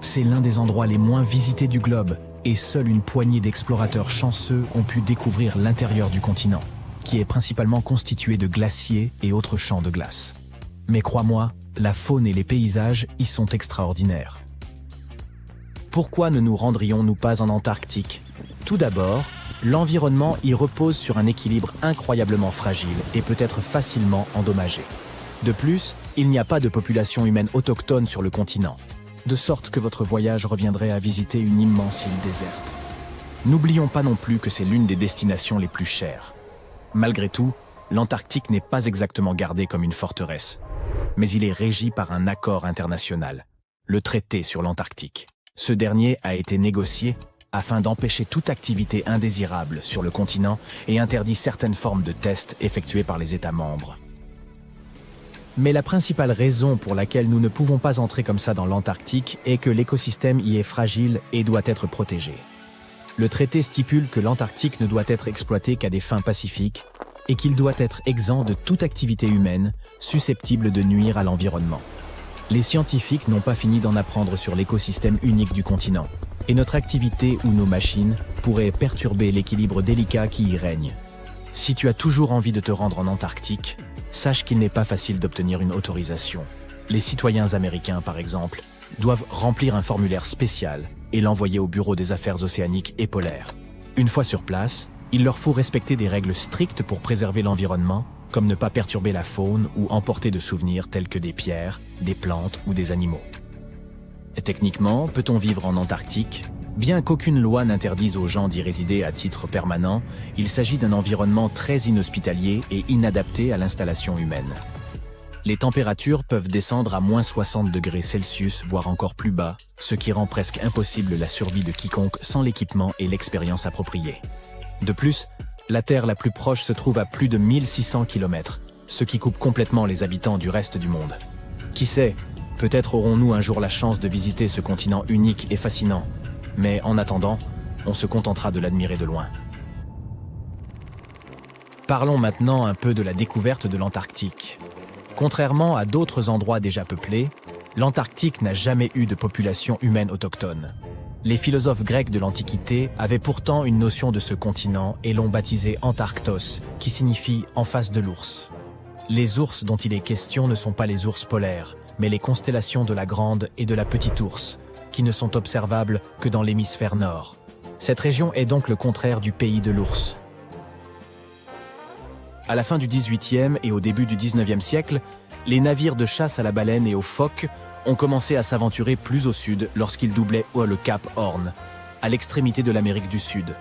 C: C'est l'un des endroits les moins visités du globe, et seule une poignée d'explorateurs chanceux ont pu découvrir l'intérieur du continent, qui est principalement constitué de glaciers et autres champs de glace. Mais crois-moi, la faune et les paysages y sont extraordinaires. Pourquoi ne nous rendrions-nous pas en Antarctique? Tout d'abord, l'environnement y repose sur un équilibre incroyablement fragile et peut être facilement endommagé. De plus, il n'y a pas de population humaine autochtone sur le continent, de sorte que votre voyage reviendrait à visiter une immense île déserte. N'oublions pas non plus que c'est l'une des destinations les plus chères. Malgré tout, l'Antarctique n'est pas exactement gardé comme une forteresse, mais il est régi par un accord international, le traité sur l'Antarctique. Ce dernier a été négocié afin d'empêcher toute activité indésirable sur le continent et interdit certaines formes de tests effectués par les États membres. Mais la principale raison pour laquelle nous ne pouvons pas entrer comme ça dans l'Antarctique est que l'écosystème y est fragile et doit être protégé. Le traité stipule que l'Antarctique ne doit être exploité qu'à des fins pacifiques et qu'il doit être exempt de toute activité humaine susceptible de nuire à l'environnement. Les scientifiques n'ont pas fini d'en apprendre sur l'écosystème unique du continent, et notre activité ou nos machines pourraient perturber l'équilibre délicat qui y règne. Si tu as toujours envie de te rendre en Antarctique, sache qu'il n'est pas facile d'obtenir une autorisation. Les citoyens américains, par exemple, doivent remplir un formulaire spécial et l'envoyer au Bureau des affaires océaniques et polaires. Une fois sur place, il leur faut respecter des règles strictes pour préserver l'environnement, comme ne pas perturber la faune ou emporter de souvenirs tels que des pierres, des plantes ou des animaux. Et techniquement, peut-on vivre en Antarctique? Bien qu'aucune loi n'interdise aux gens d'y résider à titre permanent, il s'agit d'un environnement très inhospitalier et inadapté à l'installation humaine. Les températures peuvent descendre à moins 60 degrés Celsius, voire encore plus bas, ce qui rend presque impossible la survie de quiconque sans l'équipement et l'expérience appropriée. De plus, La Terre la plus proche se trouve à plus de 1600 km, ce qui coupe complètement les habitants du reste du monde. Qui sait, peut-être aurons-nous un jour la chance de visiter ce continent unique et fascinant. Mais en attendant, on se contentera de l'admirer de loin. Parlons maintenant un peu de la découverte de l'Antarctique. Contrairement à d'autres endroits déjà peuplés, l'Antarctique n'a jamais eu de population humaine autochtone. Les philosophes grecs de l'Antiquité avaient pourtant une notion de ce continent et l'ont baptisé Antarctos, qui signifie « en face de l'ours ». Les ours dont il est question ne sont pas les ours polaires, mais les constellations de la Grande et de la Petite Ourse, qui ne sont observables que dans l'hémisphère nord. Cette région est donc le contraire du pays de l'ours. À la fin du XVIIIe et au début du XIXe siècle, les navires de chasse à la baleine et aux phoques ont commencé à s'aventurer plus au sud lorsqu'ils doublaient le cap Horn, à l'extrémité de l'Amérique du Sud.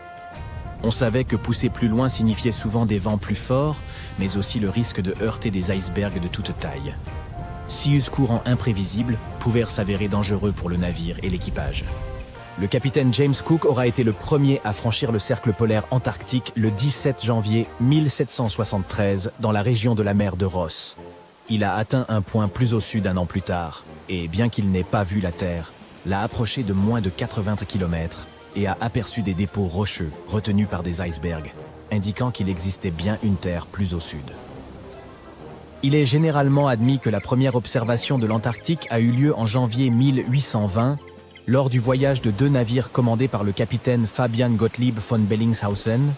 C: On savait que pousser plus loin signifiait souvent des vents plus forts, mais aussi le risque de heurter des icebergs de toute taille. Sius courants imprévisibles pouvait s'avérer dangereux pour le navire et l'équipage. Le capitaine James Cook aura été le premier à franchir le cercle polaire antarctique le 17 janvier 1773 dans la région de la mer de Ross. Il a atteint un point plus au sud un an plus tard, et bien qu'il n'ait pas vu la Terre, l'a approché de moins de 80 km et a aperçu des dépôts rocheux retenus par des icebergs, indiquant qu'il existait bien une Terre plus au sud. Il est généralement admis que la première observation de l'Antarctique a eu lieu en janvier 1820, lors du voyage de 2 navires commandés par le capitaine Fabian Gottlieb von Bellingshausen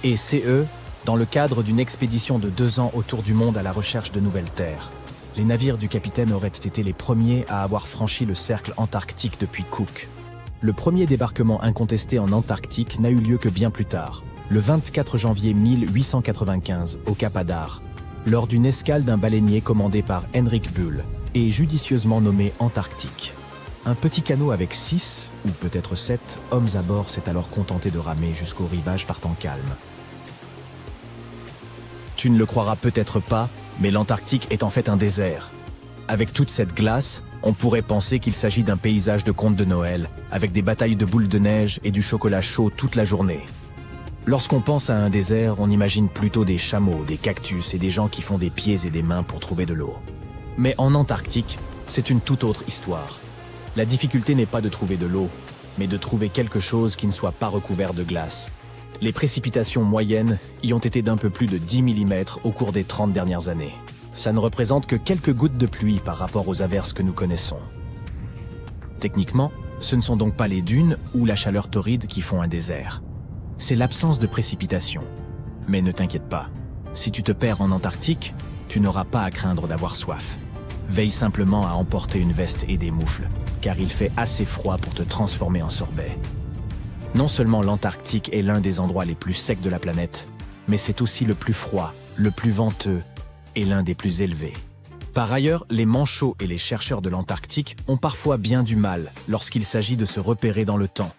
C: et CE, dans le cadre d'une expédition de 2 ans autour du monde à la recherche de nouvelles terres. Les navires du capitaine auraient été les premiers à avoir franchi le cercle antarctique depuis Cook. Le premier débarquement incontesté en Antarctique n'a eu lieu que bien plus tard, le 24 janvier 1895, au Cap Adar, lors d'une escale d'un baleinier commandé par Henrik Bull et judicieusement nommé Antarctique. Un petit canot avec 6, ou peut-être 7, hommes à bord s'est alors contenté de ramer jusqu'au rivage par temps calme. Tu ne le croiras peut-être pas, mais l'Antarctique est en fait un désert. Avec toute cette glace, on pourrait penser qu'il s'agit d'un paysage de conte de Noël, avec des batailles de boules de neige et du chocolat chaud toute la journée. Lorsqu'on pense à un désert, on imagine plutôt des chameaux, des cactus et des gens qui font des pieds et des mains pour trouver de l'eau. Mais en Antarctique, c'est une toute autre histoire. La difficulté n'est pas de trouver de l'eau, mais de trouver quelque chose qui ne soit pas recouvert de glace. Les précipitations moyennes y ont été d'un peu plus de 10 mm au cours des 30 dernières années. Ça ne représente que quelques gouttes de pluie par rapport aux averses que nous connaissons. Techniquement, ce ne sont donc pas les dunes ou la chaleur torride qui font un désert. C'est l'absence de précipitations. Mais ne t'inquiète pas, si tu te perds en Antarctique, tu n'auras pas à craindre d'avoir soif. Veille simplement à emporter une veste et des moufles, car il fait assez froid pour te transformer en sorbet. Non seulement l'Antarctique est l'un des endroits les plus secs de la planète, mais c'est aussi le plus froid, le plus venteux et l'un des plus élevés. Par ailleurs, les manchots et les chercheurs de l'Antarctique ont parfois bien du mal lorsqu'il s'agit de se repérer dans le temps.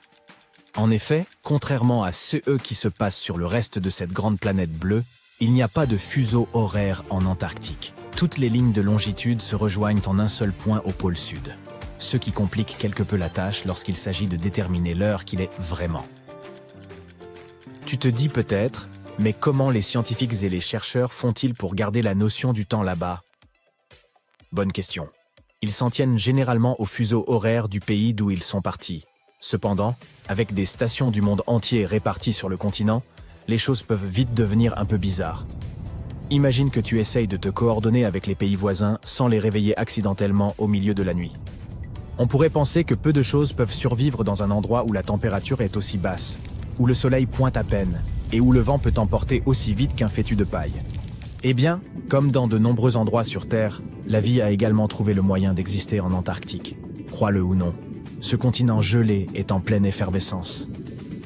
C: En effet, contrairement à ceux qui se passent sur le reste de cette grande planète bleue, il n'y a pas de fuseau horaire en Antarctique. Toutes les lignes de longitude se rejoignent en un seul point au pôle sud, ce qui complique quelque peu la tâche lorsqu'il s'agit de déterminer l'heure qu'il est vraiment. Tu te dis peut-être, mais comment les scientifiques et les chercheurs font-ils pour garder la notion du temps là-bas? Bonne question. Ils s'en tiennent généralement au fuseau horaire du pays d'où ils sont partis. Cependant, avec des stations du monde entier réparties sur le continent, les choses peuvent vite devenir un peu bizarres. Imagine que tu essayes de te coordonner avec les pays voisins sans les réveiller accidentellement au milieu de la nuit. On pourrait penser que peu de choses peuvent survivre dans un endroit où la température est aussi basse, où le soleil pointe à peine, et où le vent peut emporter aussi vite qu'un fétu de paille. Eh bien, comme dans de nombreux endroits sur Terre, la vie a également trouvé le moyen d'exister en Antarctique. Crois-le ou non, ce continent gelé est en pleine effervescence.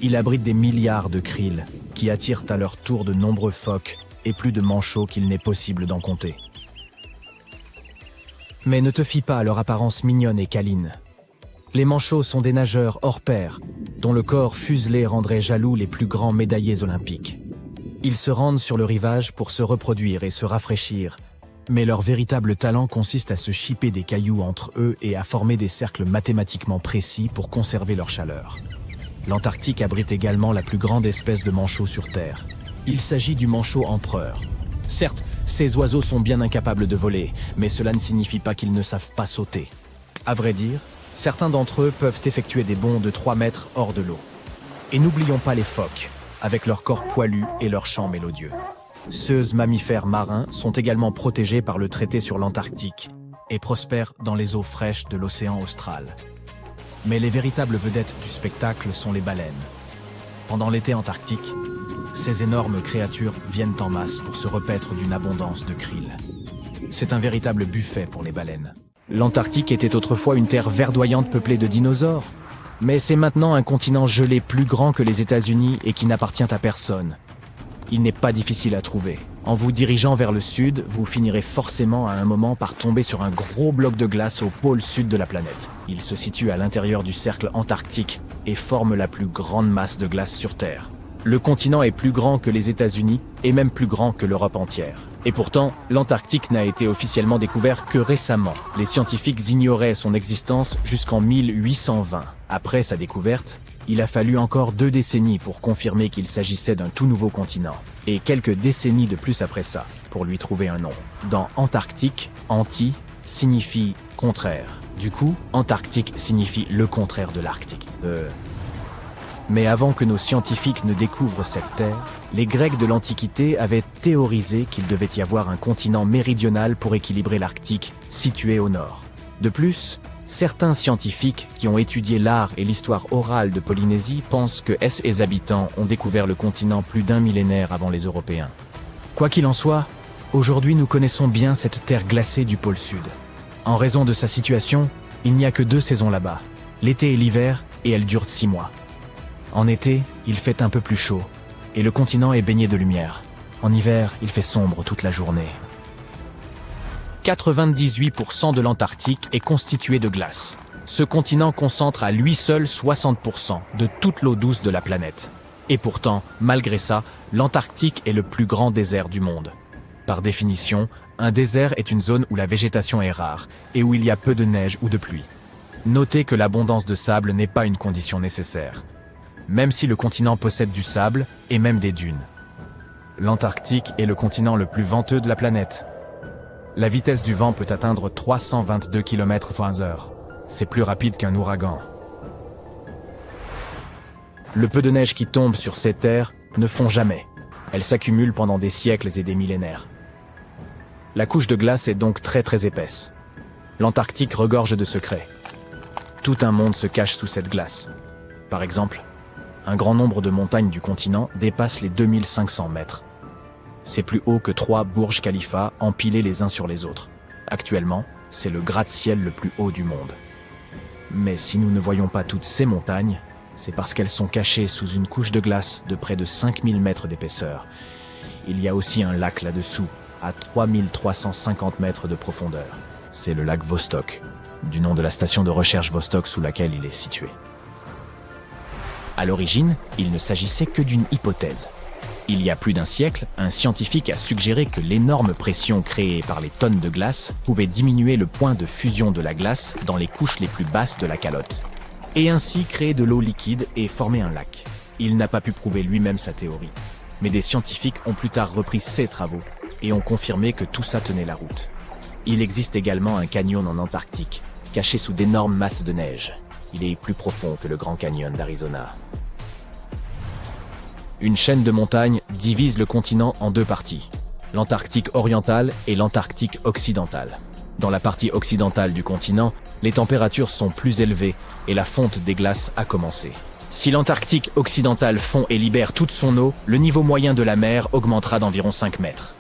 C: Il abrite des milliards de krill, qui attirent à leur tour de nombreux phoques, et plus de manchots qu'il n'est possible d'en compter. Mais ne te fie pas à leur apparence mignonne et câline. Les manchots sont des nageurs hors pair, dont le corps fuselé rendrait jaloux les plus grands médaillés olympiques. Ils se rendent sur le rivage pour se reproduire et se rafraîchir, mais leur véritable talent consiste à se chipper des cailloux entre eux et à former des cercles mathématiquement précis pour conserver leur chaleur. L'Antarctique abrite également la plus grande espèce de manchot sur Terre. Il s'agit du manchot empereur. Certes, ces oiseaux sont bien incapables de voler, mais cela ne signifie pas qu'ils ne savent pas sauter. À vrai dire, certains d'entre eux peuvent effectuer des bonds de 3 mètres hors de l'eau. Et n'oublions pas les phoques, avec leur corps poilu et leur chant mélodieux. Ces mammifères marins sont également protégés par le traité sur l'Antarctique et prospèrent dans les eaux fraîches de l'océan austral. Mais les véritables vedettes du spectacle sont les baleines. Pendant l'été antarctique, ces énormes créatures viennent en masse pour se repaître d'une abondance de krill. C'est un véritable buffet pour les baleines. L'Antarctique était autrefois une terre verdoyante peuplée de dinosaures, mais c'est maintenant un continent gelé plus grand que les États-Unis et qui n'appartient à personne. Il n'est pas difficile à trouver. En vous dirigeant vers le sud, vous finirez forcément à un moment par tomber sur un gros bloc de glace au pôle sud de la planète. Il se situe à l'intérieur du cercle antarctique et forme la plus grande masse de glace sur Terre. Le continent est plus grand que les États-Unis et même plus grand que l'Europe entière. Et pourtant, l'Antarctique n'a été officiellement découvert que récemment. Les scientifiques ignoraient son existence jusqu'en 1820. Après sa découverte, il a fallu encore 2 décennies pour confirmer qu'il s'agissait d'un tout nouveau continent. Et quelques décennies de plus après ça, pour lui trouver un nom. Dans Antarctique, anti signifie contraire. Du coup, Antarctique signifie le contraire de l'Arctique. Mais avant que nos scientifiques ne découvrent cette terre, les Grecs de l'Antiquité avaient théorisé qu'il devait y avoir un continent méridional pour équilibrer l'Arctique, situé au nord. De plus, certains scientifiques qui ont étudié l'art et l'histoire orale de Polynésie pensent que ses habitants ont découvert le continent plus d'1 millénaire avant les Européens. Quoi qu'il en soit, aujourd'hui nous connaissons bien cette terre glacée du pôle sud. En raison de sa situation, il n'y a que 2 saisons là-bas, l'été et l'hiver, et elles durent 6 mois. En été, il fait un peu plus chaud, et le continent est baigné de lumière. En hiver, il fait sombre toute la journée. 98% de l'Antarctique est constitué de glace. Ce continent concentre à lui seul 60% de toute l'eau douce de la planète. Et pourtant, malgré ça, l'Antarctique est le plus grand désert du monde. Par définition, un désert est une zone où la végétation est rare et où il y a peu de neige ou de pluie. Notez que l'abondance de sable n'est pas une condition nécessaire, même si le continent possède du sable et même des dunes. L'Antarctique est le continent le plus venteux de la planète. La vitesse du vent peut atteindre 322 km/h. C'est plus rapide qu'un ouragan. Le peu de neige qui tombe sur ces terres ne fond jamais. Elle s'accumule pendant des siècles et des millénaires. La couche de glace est donc très épaisse. L'Antarctique regorge de secrets. Tout un monde se cache sous cette glace. Par exemple, un grand nombre de montagnes du continent dépassent les 2500 mètres. C'est plus haut que 3 Burj Khalifa empilés les uns sur les autres. Actuellement, c'est le gratte-ciel le plus haut du monde. Mais si nous ne voyons pas toutes ces montagnes, c'est parce qu'elles sont cachées sous une couche de glace de près de 5000 mètres d'épaisseur. Il y a aussi un lac là-dessous, à 3350 mètres de profondeur. C'est le lac Vostok, du nom de la station de recherche Vostok sous laquelle il est situé. À l'origine, il ne s'agissait que d'une hypothèse. Il y a plus d'un siècle, un scientifique a suggéré que l'énorme pression créée par les tonnes de glace pouvait diminuer le point de fusion de la glace dans les couches les plus basses de la calotte, et ainsi créer de l'eau liquide et former un lac. Il n'a pas pu prouver lui-même sa théorie, mais des scientifiques ont plus tard repris ses travaux et ont confirmé que tout ça tenait la route. Il existe également un canyon en Antarctique, caché sous d'énormes masses de neige. Il est plus profond que le Grand Canyon d'Arizona. Une chaîne de montagnes divise le continent en 2 parties, l'Antarctique oriental et l'Antarctique occidental. Dans la partie occidentale du continent, les températures sont plus élevées et la fonte des glaces a commencé. Si l'Antarctique occidental fond et libère toute son eau, le niveau moyen de la mer augmentera d'environ 5 mètres.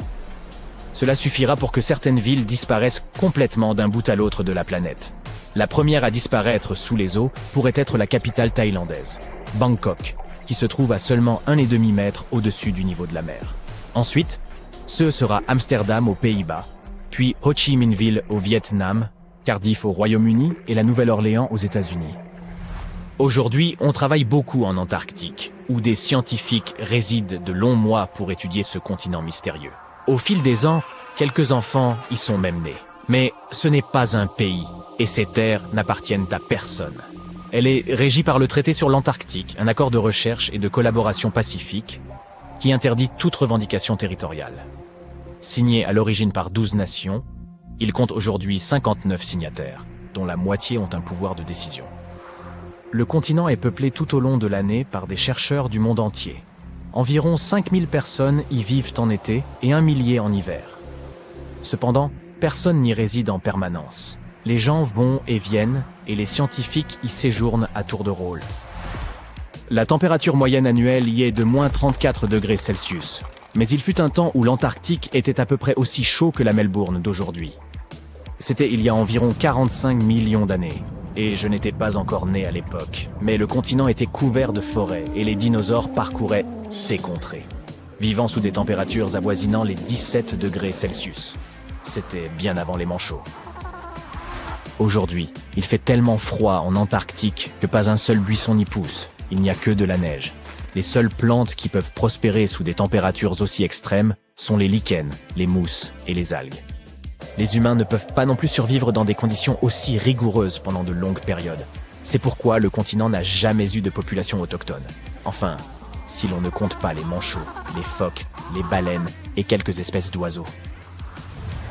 C: Cela suffira pour que certaines villes disparaissent complètement d'un bout à l'autre de la planète. La première à disparaître sous les eaux pourrait être la capitale thaïlandaise, Bangkok, qui se trouve à seulement 1,5 mètre au-dessus du niveau de la mer. Ensuite, ce sera Amsterdam aux Pays-Bas, puis Ho Chi Minh Ville au Vietnam, Cardiff au Royaume-Uni et la Nouvelle-Orléans aux États-Unis. Aujourd'hui, on travaille beaucoup en Antarctique, où des scientifiques résident de longs mois pour étudier ce continent mystérieux. Au fil des ans, quelques enfants y sont même nés. Mais ce n'est pas un pays, et ces terres n'appartiennent à personne. Elle est régie par le traité sur l'Antarctique, un accord de recherche et de collaboration pacifique, qui interdit toute revendication territoriale. Signé à l'origine par 12 nations, il compte aujourd'hui 59 signataires, dont la moitié ont un pouvoir de décision. Le continent est peuplé tout au long de l'année par des chercheurs du monde entier. Environ 5000 personnes y vivent en été et 1 millier en hiver. Cependant, personne n'y réside en permanence. Les gens vont et viennent et les scientifiques y séjournent à tour de rôle. La température moyenne annuelle y est de moins 34 degrés Celsius. Mais il fut un temps où l'Antarctique était à peu près aussi chaud que la Melbourne d'aujourd'hui. C'était il y a environ 45 millions d'années. Et je n'étais pas encore né à l'époque. Mais le continent était couvert de forêts et les dinosaures parcouraient ces contrées, vivant sous des températures avoisinant les 17 degrés Celsius. C'était bien avant les manchots. Aujourd'hui, il fait tellement froid en Antarctique que pas un seul buisson n'y pousse. Il n'y a que de la neige. Les seules plantes qui peuvent prospérer sous des températures aussi extrêmes sont les lichens, les mousses et les algues. Les humains ne peuvent pas non plus survivre dans des conditions aussi rigoureuses pendant de longues périodes. C'est pourquoi le continent n'a jamais eu de population autochtone. Enfin, si l'on ne compte pas les manchots, les phoques, les baleines et quelques espèces d'oiseaux.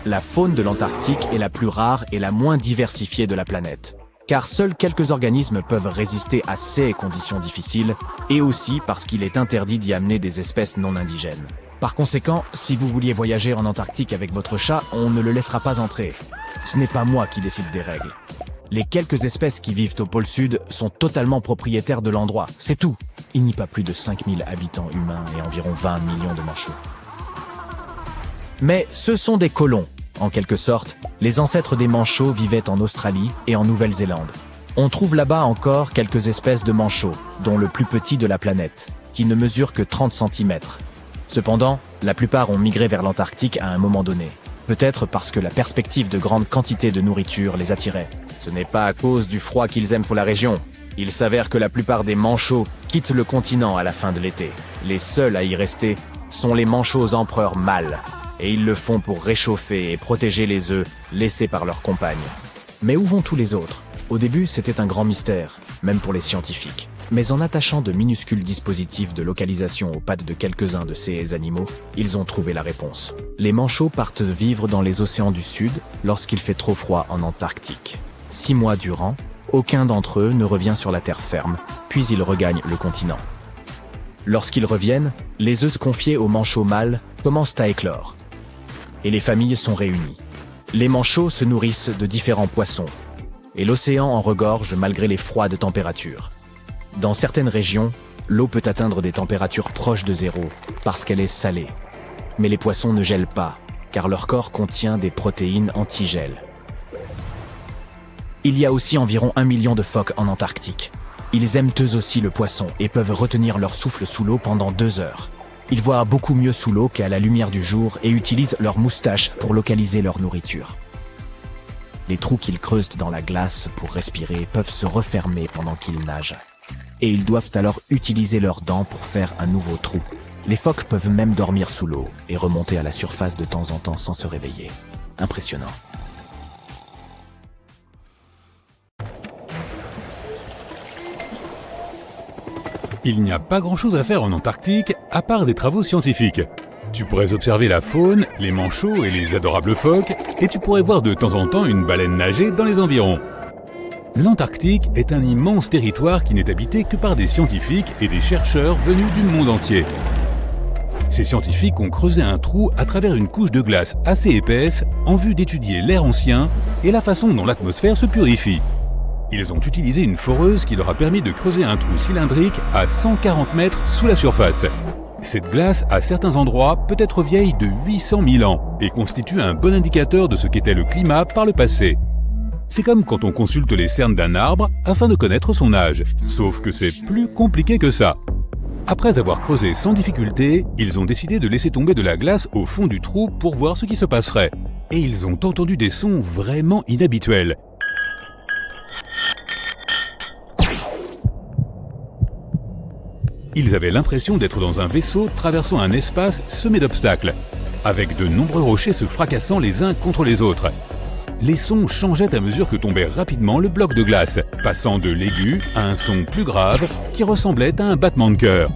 C: La faune de l'Antarctique est la plus rare et la moins diversifiée de la planète, car seuls quelques organismes peuvent résister à ces conditions difficiles, et aussi parce qu'il est interdit d'y amener des espèces non indigènes. Par conséquent, si vous vouliez voyager en Antarctique avec votre chat, on ne le laissera pas entrer. Ce n'est pas moi qui décide des règles. Les quelques espèces qui vivent au pôle Sud sont totalement propriétaires de l'endroit, c'est tout. Il n'y a pas plus de 5000 habitants humains et environ 20 millions de manchots. Mais ce sont des colons. En quelque sorte, les ancêtres des manchots vivaient en Australie et en Nouvelle-Zélande. On trouve là-bas encore quelques espèces de manchots, dont le plus petit de la planète, qui ne mesure que 30 cm. Cependant, la plupart ont migré vers l'Antarctique à un moment donné. Peut-être parce que la perspective de grandes quantités de nourriture les attirait. Ce n'est pas à cause du froid qu'ils aiment pour la région. Il s'avère que la plupart des manchots quittent le continent à la fin de l'été. Les seuls à y rester sont les manchots empereurs mâles. Et ils le font pour réchauffer et protéger les œufs laissés par leurs compagnes. Mais où vont tous les autres ? Au début, c'était un grand mystère, même pour les scientifiques. Mais en attachant de minuscules dispositifs de localisation aux pattes de quelques-uns de ces animaux, ils ont trouvé la réponse. Les manchots partent vivre dans les océans du Sud lorsqu'il fait trop froid en Antarctique. 6 mois durant, aucun d'entre eux ne revient sur la terre ferme, puis ils regagnent le continent. Lorsqu'ils reviennent, les œufs confiés aux manchots mâles commencent à éclore. Et les familles sont réunies. Les manchots se nourrissent de différents poissons, et l'océan en regorge malgré les froides températures. Dans certaines régions, l'eau peut atteindre des températures proches de zéro, parce qu'elle est salée. Mais les poissons ne gèlent pas, car leur corps contient des protéines anti-gel. Il y a aussi environ 1 million de phoques en Antarctique. Ils aiment eux aussi le poisson et peuvent retenir leur souffle sous l'eau pendant 2 heures. Ils voient beaucoup mieux sous l'eau qu'à la lumière du jour et utilisent leurs moustaches pour localiser leur nourriture. Les trous qu'ils creusent dans la glace pour respirer peuvent se refermer pendant qu'ils nagent. Et ils doivent alors utiliser leurs dents pour faire un nouveau trou. Les phoques peuvent même dormir sous l'eau et remonter à la surface de temps en temps sans se réveiller. Impressionnant.
D: Il n'y a pas grand-chose à faire en Antarctique, à part des travaux scientifiques. Tu pourrais observer la faune, les manchots et les adorables phoques, et tu pourrais voir de temps en temps une baleine nager dans les environs. L'Antarctique est un immense territoire qui n'est habité que par des scientifiques et des chercheurs venus du monde entier. Ces scientifiques ont creusé un trou à travers une couche de glace assez épaisse en vue d'étudier l'air ancien et la façon dont l'atmosphère se purifie. Ils ont utilisé une foreuse qui leur a permis de creuser un trou cylindrique à 140 mètres sous la surface. Cette glace, à certains endroits, peut être vieille de 800 000 ans et constitue un bon indicateur de ce qu'était le climat par le passé. C'est comme quand on consulte les cernes d'un arbre afin de connaître son âge, sauf que c'est plus compliqué que ça. Après avoir creusé sans difficulté, ils ont décidé de laisser tomber de la glace au fond du trou pour voir ce qui se passerait. Et ils ont entendu des sons vraiment inhabituels. Ils avaient l'impression d'être dans un vaisseau traversant un espace semé d'obstacles, avec de nombreux rochers se fracassant les uns contre les autres. Les sons changeaient à mesure que tombait rapidement le bloc de glace, passant de l'aigu à un son plus grave qui ressemblait à un battement de cœur.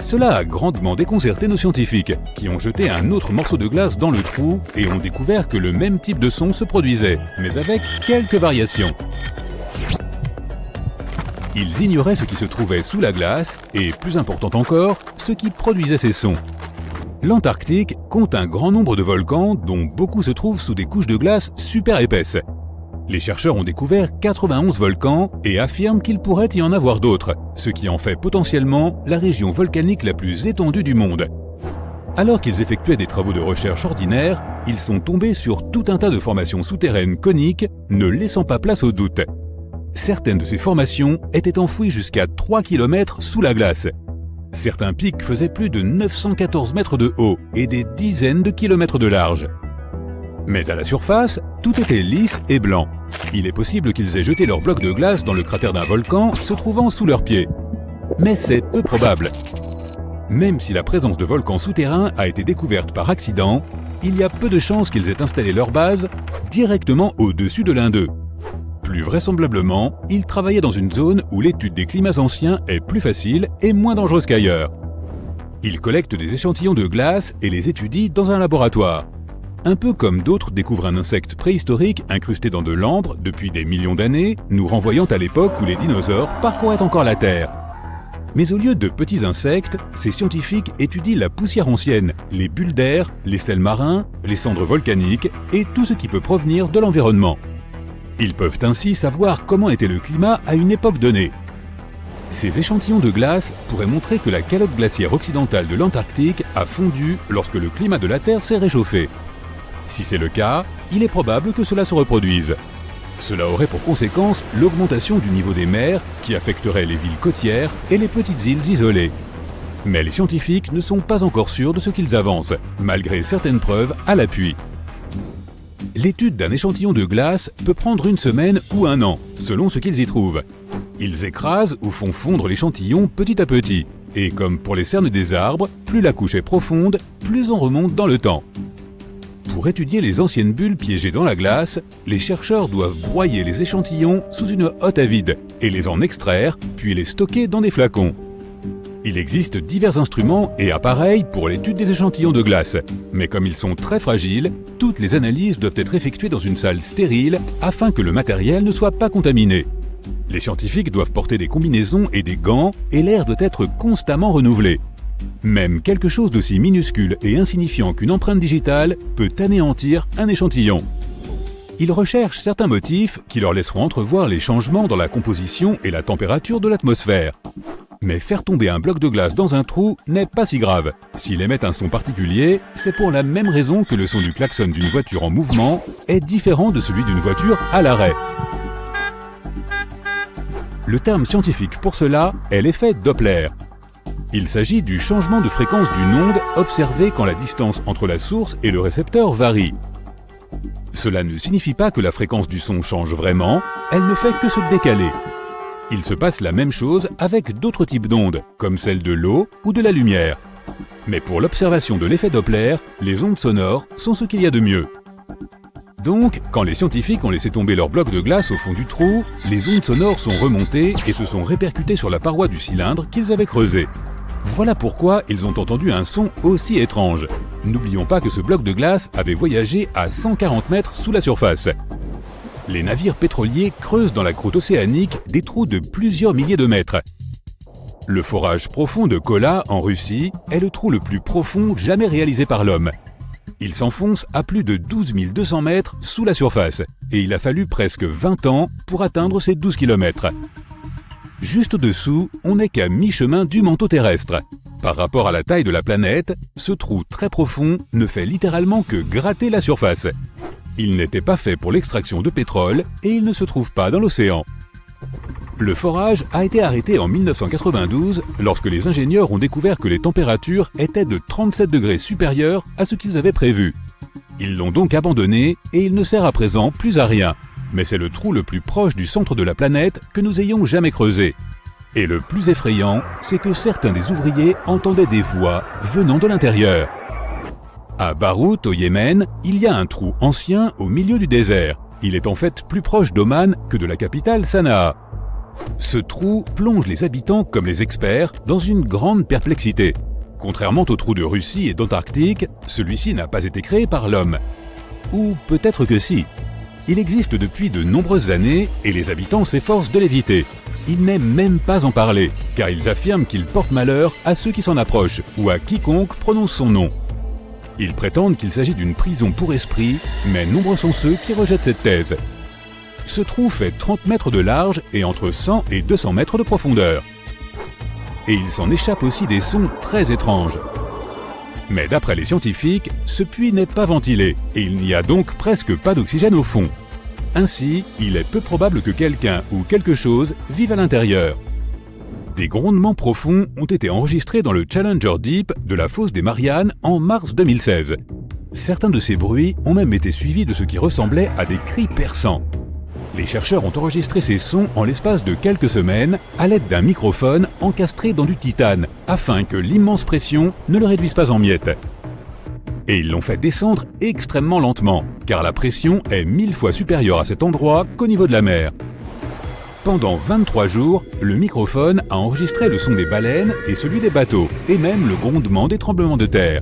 D: Cela a grandement déconcerté nos scientifiques, qui ont jeté un autre morceau de glace dans le trou et ont découvert que le même type de son se produisait, mais avec quelques variations. Ils ignoraient ce qui se trouvait sous la glace et, plus important encore, ce qui produisait ces sons. L'Antarctique compte un grand nombre de volcans dont beaucoup se trouvent sous des couches de glace super épaisses. Les chercheurs ont découvert 91 volcans et affirment qu'il pourrait y en avoir d'autres, ce qui en fait potentiellement la région volcanique la plus étendue du monde. Alors qu'ils effectuaient des travaux de recherche ordinaires, ils sont tombés sur tout un tas de formations souterraines coniques, ne laissant pas place au doute. Certaines de ces formations étaient enfouies jusqu'à 3 km sous la glace. Certains pics faisaient plus de 914 mètres de haut et des dizaines de kilomètres de large. Mais à la surface, tout était lisse et blanc. Il est possible qu'ils aient jeté leur bloc de glace dans le cratère d'un volcan se trouvant sous leurs pieds. Mais c'est peu probable. Même si la présence de volcans souterrains a été découverte par accident, il y a peu de chances qu'ils aient installé leur base directement au-dessus de l'un d'eux. Plus vraisemblablement, ils travaillaient dans une zone où l'étude des climats anciens est plus facile et moins dangereuse qu'ailleurs. Ils collectent des échantillons de glace et les étudient dans un laboratoire. Un peu comme d'autres découvrent un insecte préhistorique incrusté dans de l'ambre depuis des millions d'années, nous renvoyant à l'époque où les dinosaures parcouraient encore la Terre. Mais au lieu de petits insectes, ces scientifiques étudient la poussière ancienne, les bulles d'air, les sels marins, les cendres volcaniques et tout ce qui peut provenir de l'environnement. Ils peuvent ainsi savoir comment était le climat à une époque donnée. Ces échantillons de glace pourraient montrer que la calotte glaciaire occidentale de l'Antarctique a fondu lorsque le climat de la Terre s'est réchauffé. Si c'est le cas, il est probable que cela se reproduise. Cela aurait pour conséquence l'augmentation du niveau des mers qui affecterait les villes côtières et les petites îles isolées. Mais les scientifiques ne sont pas encore sûrs de ce qu'ils avancent, malgré certaines preuves à l'appui. L'étude d'un échantillon de glace peut prendre une semaine ou un an, selon ce qu'ils y trouvent. Ils écrasent ou font fondre l'échantillon petit à petit, et comme pour les cernes des arbres, plus la couche est profonde, plus on remonte dans le temps. Pour étudier les anciennes bulles piégées dans la glace, les chercheurs doivent broyer les échantillons sous une hotte à vide et les en extraire, puis les stocker dans des flacons. Il existe divers instruments et appareils pour l'étude des échantillons de glace, mais comme ils sont très fragiles, toutes les analyses doivent être effectuées dans une salle stérile afin que le matériel ne soit pas contaminé. Les scientifiques doivent porter des combinaisons et des gants et l'air doit être constamment renouvelé. Même quelque chose d'aussi minuscule et insignifiant qu'une empreinte digitale peut anéantir un échantillon. Ils recherchent certains motifs qui leur laisseront entrevoir les changements dans la composition et la température de l'atmosphère. Mais faire tomber un bloc de glace dans un trou n'est pas si grave. S'il émet un son particulier, c'est pour la même raison que le son du klaxon d'une voiture en mouvement est différent de celui d'une voiture à l'arrêt. Le terme scientifique pour cela est l'effet Doppler. Il s'agit du changement de fréquence d'une onde observé quand la distance entre la source et le récepteur varie. Cela ne signifie pas que la fréquence du son change vraiment, elle ne fait que se décaler. Il se passe la même chose avec d'autres types d'ondes, comme celles de l'eau ou de la lumière. Mais pour l'observation de l'effet Doppler, les ondes sonores sont ce qu'il y a de mieux. Donc, quand les scientifiques ont laissé tomber leur bloc de glace au fond du trou, les ondes sonores sont remontées et se sont répercutées sur la paroi du cylindre qu'ils avaient creusé. Voilà pourquoi ils ont entendu un son aussi étrange. N'oublions pas que ce bloc de glace avait voyagé à 140 mètres sous la surface. Les navires pétroliers creusent dans la croûte océanique des trous de plusieurs milliers de mètres. Le forage profond de Kola, en Russie, est le trou le plus profond jamais réalisé par l'homme. Il s'enfonce à plus de 12 200 mètres sous la surface, et il a fallu presque 20 ans pour atteindre ces 12 km. Juste au-dessous, on n'est qu'à mi-chemin du manteau terrestre. Par rapport à la taille de la planète, ce trou très profond ne fait littéralement que gratter la surface. Il n'était pas fait pour l'extraction de pétrole et il ne se trouve pas dans l'océan. Le forage a été arrêté en 1992 lorsque les ingénieurs ont découvert que les températures étaient de 37 degrés supérieures à ce qu'ils avaient prévu. Ils l'ont donc abandonné et il ne sert à présent plus à rien. Mais c'est le trou le plus proche du centre de la planète que nous ayons jamais creusé. Et le plus effrayant, c'est que certains des ouvriers entendaient des voix venant de l'intérieur. À Beyrouth, au Yémen, il y a un trou ancien au milieu du désert. Il est en fait plus proche d'Oman que de la capitale Sanaa. Ce trou plonge les habitants comme les experts dans une grande perplexité. Contrairement aux trous de Russie et d'Antarctique, celui-ci n'a pas été créé par l'homme. Ou peut-être que si. Il existe depuis de nombreuses années et les habitants s'efforcent de l'éviter. Ils n'aiment même pas en parler, car ils affirment qu'il porte malheur à ceux qui s'en approchent ou à quiconque prononce son nom. Ils prétendent qu'il s'agit d'une prison pour esprits, mais nombreux sont ceux qui rejettent cette thèse. Ce trou fait 30 mètres de large et entre 100 et 200 mètres de profondeur. Et il s'en échappe aussi des sons très étranges. Mais d'après les scientifiques, ce puits n'est pas ventilé et il n'y a donc presque pas d'oxygène au fond. Ainsi, il est peu probable que quelqu'un ou quelque chose vive à l'intérieur. Des grondements profonds ont été enregistrés dans le Challenger Deep de la fosse des Mariannes en mars 2016. Certains de ces bruits ont même été suivis de ce qui ressemblait à des cris perçants. Les chercheurs ont enregistré ces sons en l'espace de quelques semaines à l'aide d'un microphone encastré dans du titane afin que l'immense pression ne le réduise pas en miettes. Et ils l'ont fait descendre extrêmement lentement, car la pression est 1000 fois supérieure à cet endroit qu'au niveau de la mer. Pendant 23 jours, le microphone a enregistré le son des baleines et celui des bateaux, et même le grondement des tremblements de terre.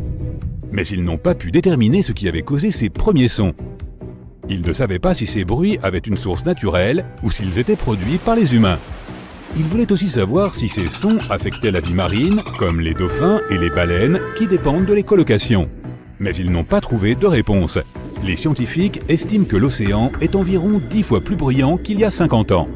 D: Mais ils n'ont pas pu déterminer ce qui avait causé ces premiers sons. Ils ne savaient pas si ces bruits avaient une source naturelle ou s'ils étaient produits par les humains. Ils voulaient aussi savoir si ces sons affectaient la vie marine, comme les dauphins et les baleines qui dépendent de l'écolocation. Mais ils n'ont pas trouvé de réponse. Les scientifiques estiment que l'océan est environ 10 fois plus bruyant qu'il y a 50 ans.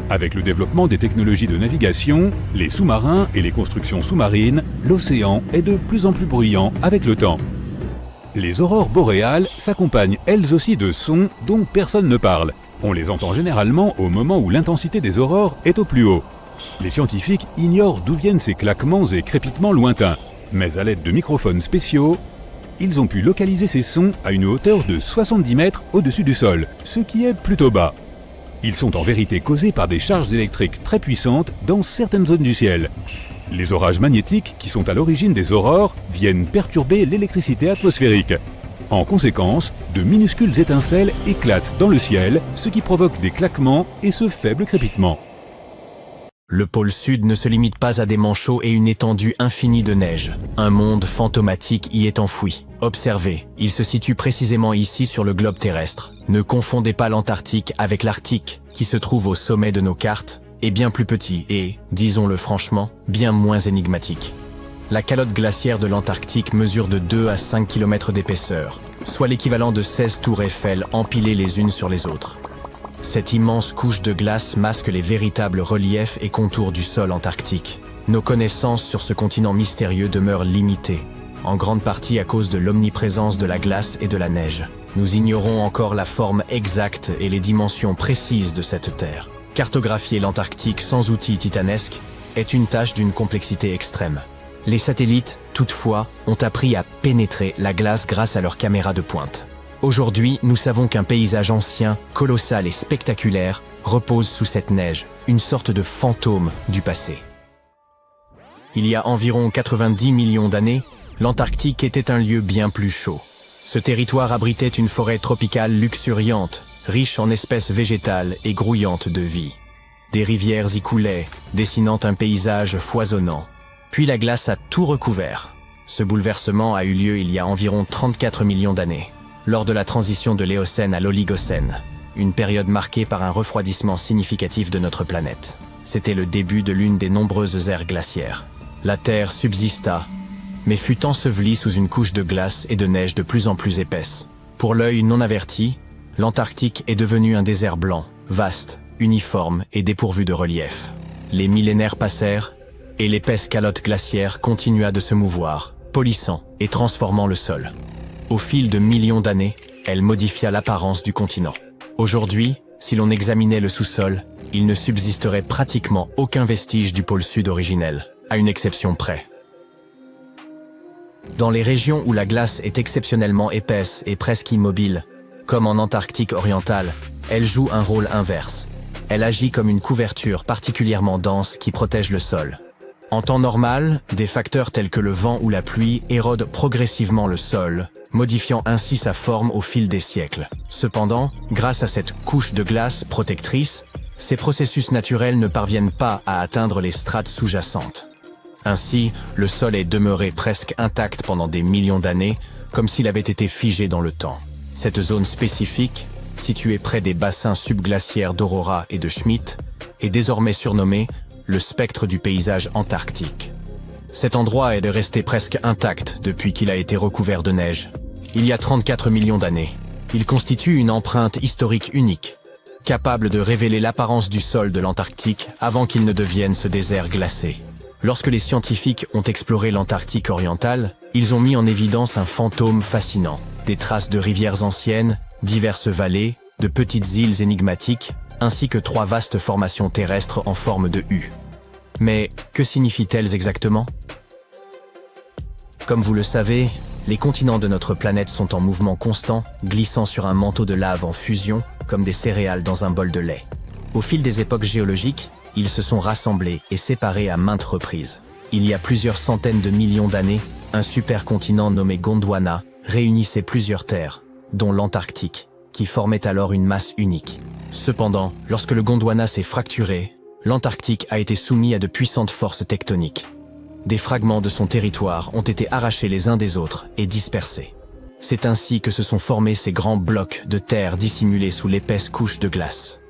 D: Avec le développement des technologies de navigation, les sous-marins et les constructions sous-marines, l'océan est de plus en plus bruyant avec le temps. Les aurores boréales s'accompagnent elles aussi de sons dont personne ne parle. On les entend généralement au moment où l'intensité des aurores est au plus haut. Les scientifiques ignorent d'où viennent ces claquements et crépitements lointains, mais à l'aide de microphones spéciaux, ils ont pu localiser ces sons à une hauteur de 70 mètres au-dessus du sol, ce qui est plutôt bas. Ils sont en vérité causés par des charges électriques très puissantes dans certaines zones du ciel. Les orages magnétiques, qui sont à l'origine des aurores, viennent perturber l'électricité atmosphérique. En conséquence, de minuscules étincelles éclatent dans le ciel, ce qui provoque des claquements et ce faible crépitement.
B: Le pôle sud ne se limite pas à des manchots et une étendue infinie de neige. Un monde fantomatique y est enfoui. Observez, il se situe précisément ici sur le globe terrestre. Ne confondez pas l'Antarctique avec l'Arctique, qui se trouve au sommet de nos cartes, est bien plus petit et, disons-le franchement, bien moins énigmatique. La calotte glaciaire de l'Antarctique mesure de 2 à 5 km d'épaisseur, soit l'équivalent de 16 tours Eiffel empilées les unes sur les autres. Cette immense couche de glace masque les véritables reliefs et contours du sol antarctique. Nos connaissances sur ce continent mystérieux demeurent limitées, en grande partie à cause de l'omniprésence de la glace et de la neige. Nous ignorons encore la forme exacte et les dimensions précises de cette terre. Cartographier l'Antarctique sans outils titanesques est une tâche d'une complexité extrême. Les satellites, toutefois, ont appris à pénétrer la glace grâce à leurs caméras de pointe. Aujourd'hui, nous savons qu'un paysage ancien, colossal et spectaculaire repose sous cette neige, une sorte de fantôme du passé. Il y a environ 90 millions d'années, l'Antarctique était un lieu bien plus chaud. Ce territoire abritait une forêt tropicale luxuriante, riche en espèces végétales et grouillante de vie. Des rivières y coulaient, dessinant un paysage foisonnant. Puis la glace a tout recouvert. Ce bouleversement a eu lieu il y a environ 34 millions d'années, lors de la transition de l'Éocène à l'Oligocène, une période marquée par un refroidissement significatif de notre planète. C'était le début de l'une des nombreuses ères glaciaires. La Terre subsista, mais fut ensevelie sous une couche de glace et de neige de plus en plus épaisse. Pour l'œil non averti, l'Antarctique est devenu un désert blanc, vaste, uniforme et dépourvu de relief. Les millénaires passèrent, et l'épaisse calotte glaciaire continua de se mouvoir, polissant et transformant le sol. Au fil de millions d'années, elle modifia l'apparence du continent. Aujourd'hui, si l'on examinait le sous-sol, il ne subsisterait pratiquement aucun vestige du pôle sud originel, à une exception près. Dans les régions où la glace est exceptionnellement épaisse et presque immobile, comme en Antarctique orientale, elle joue un rôle inverse. Elle agit comme une couverture particulièrement dense qui protège le sol. En temps normal, des facteurs tels que le vent ou la pluie érodent progressivement le sol, modifiant ainsi sa forme au fil des siècles. Cependant, grâce à cette couche de glace protectrice, ces processus naturels ne parviennent pas à atteindre les strates sous-jacentes. Ainsi, le sol est demeuré presque intact pendant des millions d'années, comme s'il avait été figé dans le temps. Cette zone spécifique, située près des bassins subglaciaires d'Aurora et de Schmidt, est désormais surnommée le spectre du paysage antarctique. Cet endroit est resté presque intact depuis qu'il a été recouvert de neige. Il y a 34 millions d'années. Il constitue une empreinte historique unique, capable de révéler l'apparence du sol de l'Antarctique avant qu'il ne devienne ce désert glacé. Lorsque les scientifiques ont exploré l'Antarctique orientale, ils ont mis en évidence un fantôme fascinant. Des traces de rivières anciennes, diverses vallées, de petites îles énigmatiques, ainsi que 3 vastes formations terrestres en forme de U. Mais que signifient-elles exactement? Comme vous le savez, les continents de notre planète sont en mouvement constant, glissant sur un manteau de lave en fusion, comme des céréales dans un bol de lait. Au fil des époques géologiques, ils se sont rassemblés et séparés à maintes reprises. Il y a plusieurs centaines de millions d'années, un supercontinent nommé Gondwana réunissait plusieurs terres, dont l'Antarctique, qui formait alors une masse unique. Cependant, lorsque le Gondwana s'est fracturé, l'Antarctique a été soumis à de puissantes forces tectoniques. Des fragments de son territoire ont été arrachés les uns des autres et dispersés. C'est ainsi que se sont formés ces grands blocs de terre dissimulés sous l'épaisse couche de glace.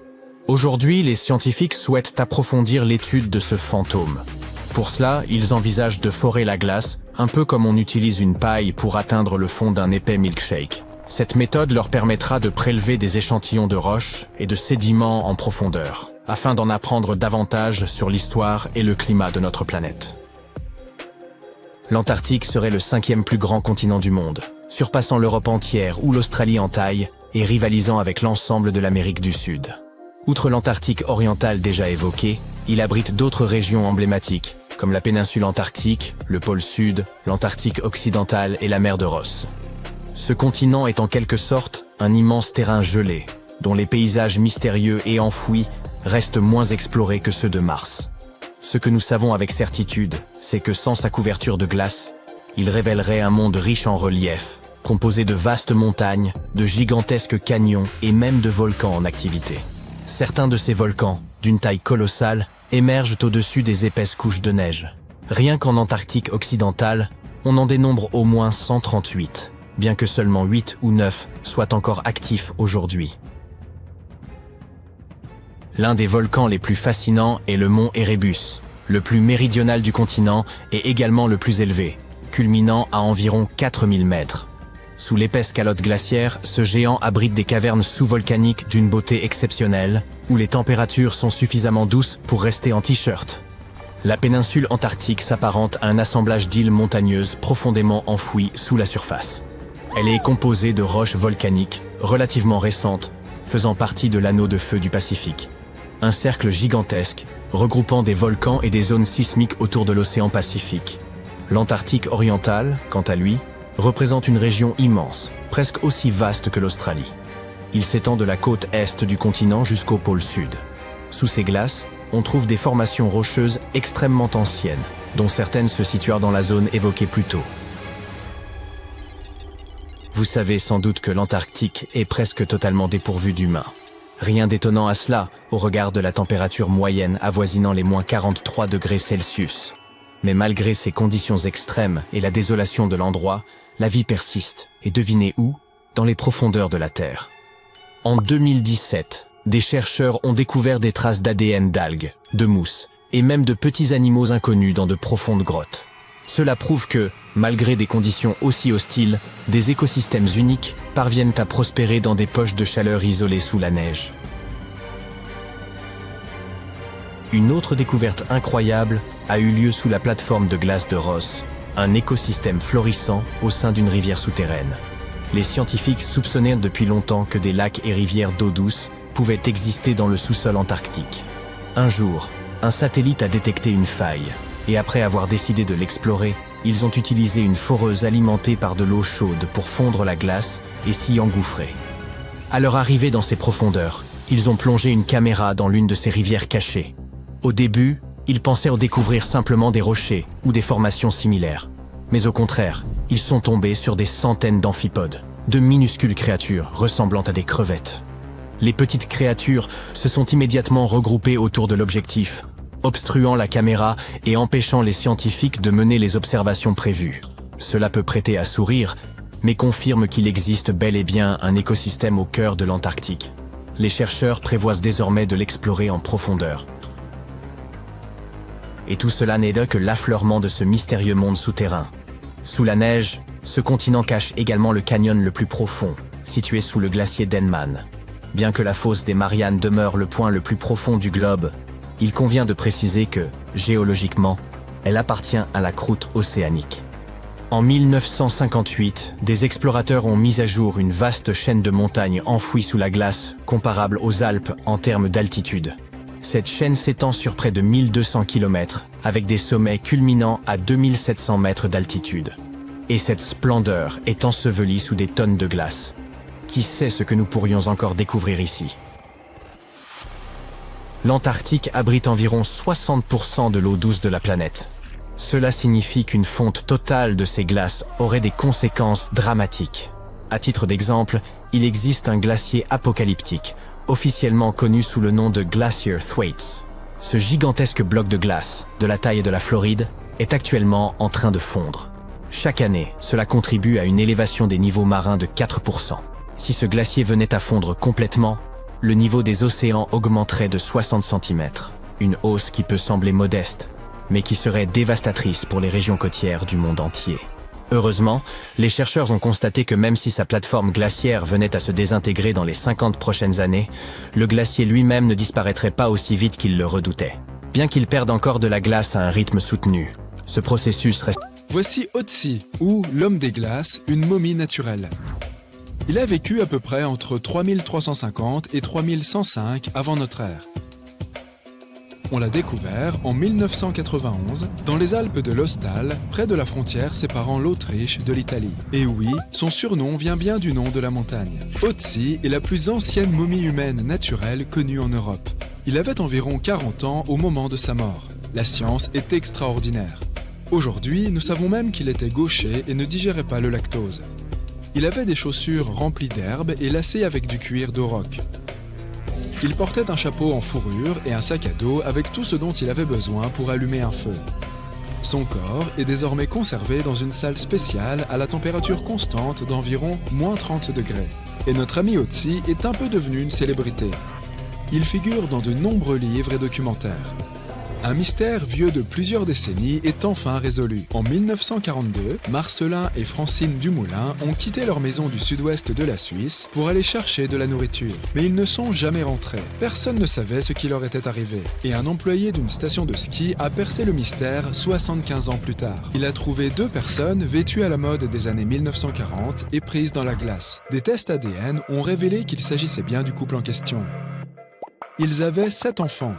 B: Aujourd'hui, les scientifiques souhaitent approfondir l'étude de ce fantôme. Pour cela, ils envisagent de forer la glace, un peu comme on utilise une paille pour atteindre le fond d'un épais milkshake. Cette méthode leur permettra de prélever des échantillons de roches et de sédiments en profondeur, afin d'en apprendre davantage sur l'histoire et le climat de notre planète. L'Antarctique serait le 5e plus grand continent du monde, surpassant l'Europe entière ou l'Australie en taille et rivalisant avec l'ensemble de l'Amérique du Sud. Outre l'Antarctique orientale déjà évoquée, il abrite d'autres régions emblématiques, comme la péninsule antarctique, le pôle Sud, l'Antarctique occidentale et la mer de Ross. Ce continent est en quelque sorte un immense terrain gelé, dont les paysages mystérieux et enfouis restent moins explorés que ceux de Mars. Ce que nous savons avec certitude, c'est que sans sa couverture de glace, il révélerait un monde riche en relief, composé de vastes montagnes, de gigantesques canyons et même de volcans en activité. Certains de ces volcans, d'une taille colossale, émergent au-dessus des épaisses couches de neige. Rien qu'en Antarctique occidentale, on en dénombre au moins 138, bien que seulement 8 ou 9 soient encore actifs aujourd'hui. L'un des volcans les plus fascinants est le mont Erebus, le plus méridional du continent et également le plus élevé, culminant à environ 4000 mètres. Sous l'épaisse calotte glaciaire, ce géant abrite des cavernes sous-volcaniques d'une beauté exceptionnelle, où les températures sont suffisamment douces pour rester en t-shirt. La péninsule antarctique s'apparente à un assemblage d'îles montagneuses profondément enfouies sous la surface. Elle est composée de roches volcaniques, relativement récentes, faisant partie de l'anneau de feu du Pacifique. Un cercle gigantesque, regroupant des volcans et des zones sismiques autour de l'océan Pacifique. L'Antarctique oriental, quant à lui, représente une région immense, presque aussi vaste que l'Australie. Il s'étend de la côte est du continent jusqu'au pôle sud. Sous ces glaces, on trouve des formations rocheuses extrêmement anciennes, dont certaines se situent dans la zone évoquée plus tôt. Vous savez sans doute que l'Antarctique est presque totalement dépourvu d'humains. Rien d'étonnant à cela, au regard de la température moyenne avoisinant les moins 43 degrés Celsius. Mais malgré ces conditions extrêmes et la désolation de l'endroit, la vie persiste, et devinez où? Dans les profondeurs de la Terre. En 2017, des chercheurs ont découvert des traces d'ADN d'algues, de mousses, et même de petits animaux inconnus dans de profondes grottes. Cela prouve que, malgré des conditions aussi hostiles, des écosystèmes uniques parviennent à prospérer dans des poches de chaleur isolées sous la neige. Une autre découverte incroyable a eu lieu sous la plateforme de glace de Ross, un écosystème florissant au sein d'une rivière souterraine. Les scientifiques soupçonnaient depuis longtemps que des lacs et rivières d'eau douce pouvaient exister dans le sous-sol antarctique. Un jour, un satellite a détecté une faille, et après avoir décidé de l'explorer, ils ont utilisé une foreuse alimentée par de l'eau chaude pour fondre la glace et s'y engouffrer. À leur arrivée dans ces profondeurs, ils ont plongé une caméra dans l'une de ces rivières cachées. Au début, ils pensaient découvrir simplement des rochers ou des formations similaires. Mais au contraire, ils sont tombés sur des centaines d'amphipodes, de minuscules créatures ressemblant à des crevettes. Les petites créatures se sont immédiatement regroupées autour de l'objectif, obstruant la caméra et empêchant les scientifiques de mener les observations prévues. Cela peut prêter à sourire, mais confirme qu'il existe bel et bien un écosystème au cœur de l'Antarctique. Les chercheurs prévoient désormais de l'explorer en profondeur. Et tout cela n'est là que l'affleurement de ce mystérieux monde souterrain. Sous la neige, ce continent cache également le canyon le plus profond, situé sous le glacier Denman. Bien que la fosse des Mariannes demeure le point le plus profond du globe, il convient de préciser que, géologiquement, elle appartient à la croûte océanique. En 1958, des explorateurs ont mis à jour une vaste chaîne de montagnes enfouies sous la glace, comparable aux Alpes en termes d'altitude. Cette chaîne s'étend sur près de 1200 km, avec des sommets culminant à 2700 mètres d'altitude. Et cette splendeur est ensevelie sous des tonnes de glace. Qui sait ce que nous pourrions encore découvrir ici? L'Antarctique abrite environ 60% de l'eau douce de la planète. Cela signifie qu'une fonte totale de ces glaces aurait des conséquences dramatiques. À titre d'exemple, il existe un glacier apocalyptique, officiellement connu sous le nom de Glacier Thwaites. Ce gigantesque bloc de glace, de la taille de la Floride, est actuellement en train de fondre. Chaque année, cela contribue à une élévation des niveaux marins de 4%. Si ce glacier venait à fondre complètement, le niveau des océans augmenterait de 60 cm. Une hausse qui peut sembler modeste, mais qui serait dévastatrice pour les régions côtières du monde entier. Heureusement, les chercheurs ont constaté que même si sa plateforme glaciaire venait à se désintégrer dans les 50 prochaines années, le glacier lui-même ne disparaîtrait pas aussi vite qu'il le redoutait. Bien qu'il perde encore de la glace à un rythme soutenu, ce processus reste...
E: Voici Otzi, ou l'homme des glaces, une momie naturelle. Il a vécu à peu près entre 3350 et 3105 avant notre ère. On l'a découvert en 1991 dans les Alpes de l'Ostal, près de la frontière séparant l'Autriche de l'Italie. Et oui, son surnom vient bien du nom de la montagne. Otzi est la plus ancienne momie humaine naturelle connue en Europe. Il avait environ 40 ans au moment de sa mort. La science est extraordinaire. Aujourd'hui, nous savons même qu'il était gaucher et ne digérait pas le lactose. Il avait des chaussures remplies d'herbe et lacées avec du cuir d'auroch. Il portait un chapeau en fourrure et un sac à dos avec tout ce dont il avait besoin pour allumer un feu. Son corps est désormais conservé dans une salle spéciale à la température constante d'environ -30 degrés. Et notre ami Otzi est un peu devenu une célébrité. Il figure dans de nombreux livres et documentaires. Un mystère vieux de plusieurs décennies est enfin résolu. En 1942, Marcelin et Francine Dumoulin ont quitté leur maison du sud-ouest de la Suisse pour aller chercher de la nourriture. Mais ils ne sont jamais rentrés. Personne ne savait ce qui leur était arrivé. Et un employé d'une station de ski a percé le mystère 75 ans plus tard. Il a trouvé 2 personnes vêtues à la mode des années 1940 et prises dans la glace. Des tests ADN ont révélé qu'il s'agissait bien du couple en question. Ils avaient 7 enfants.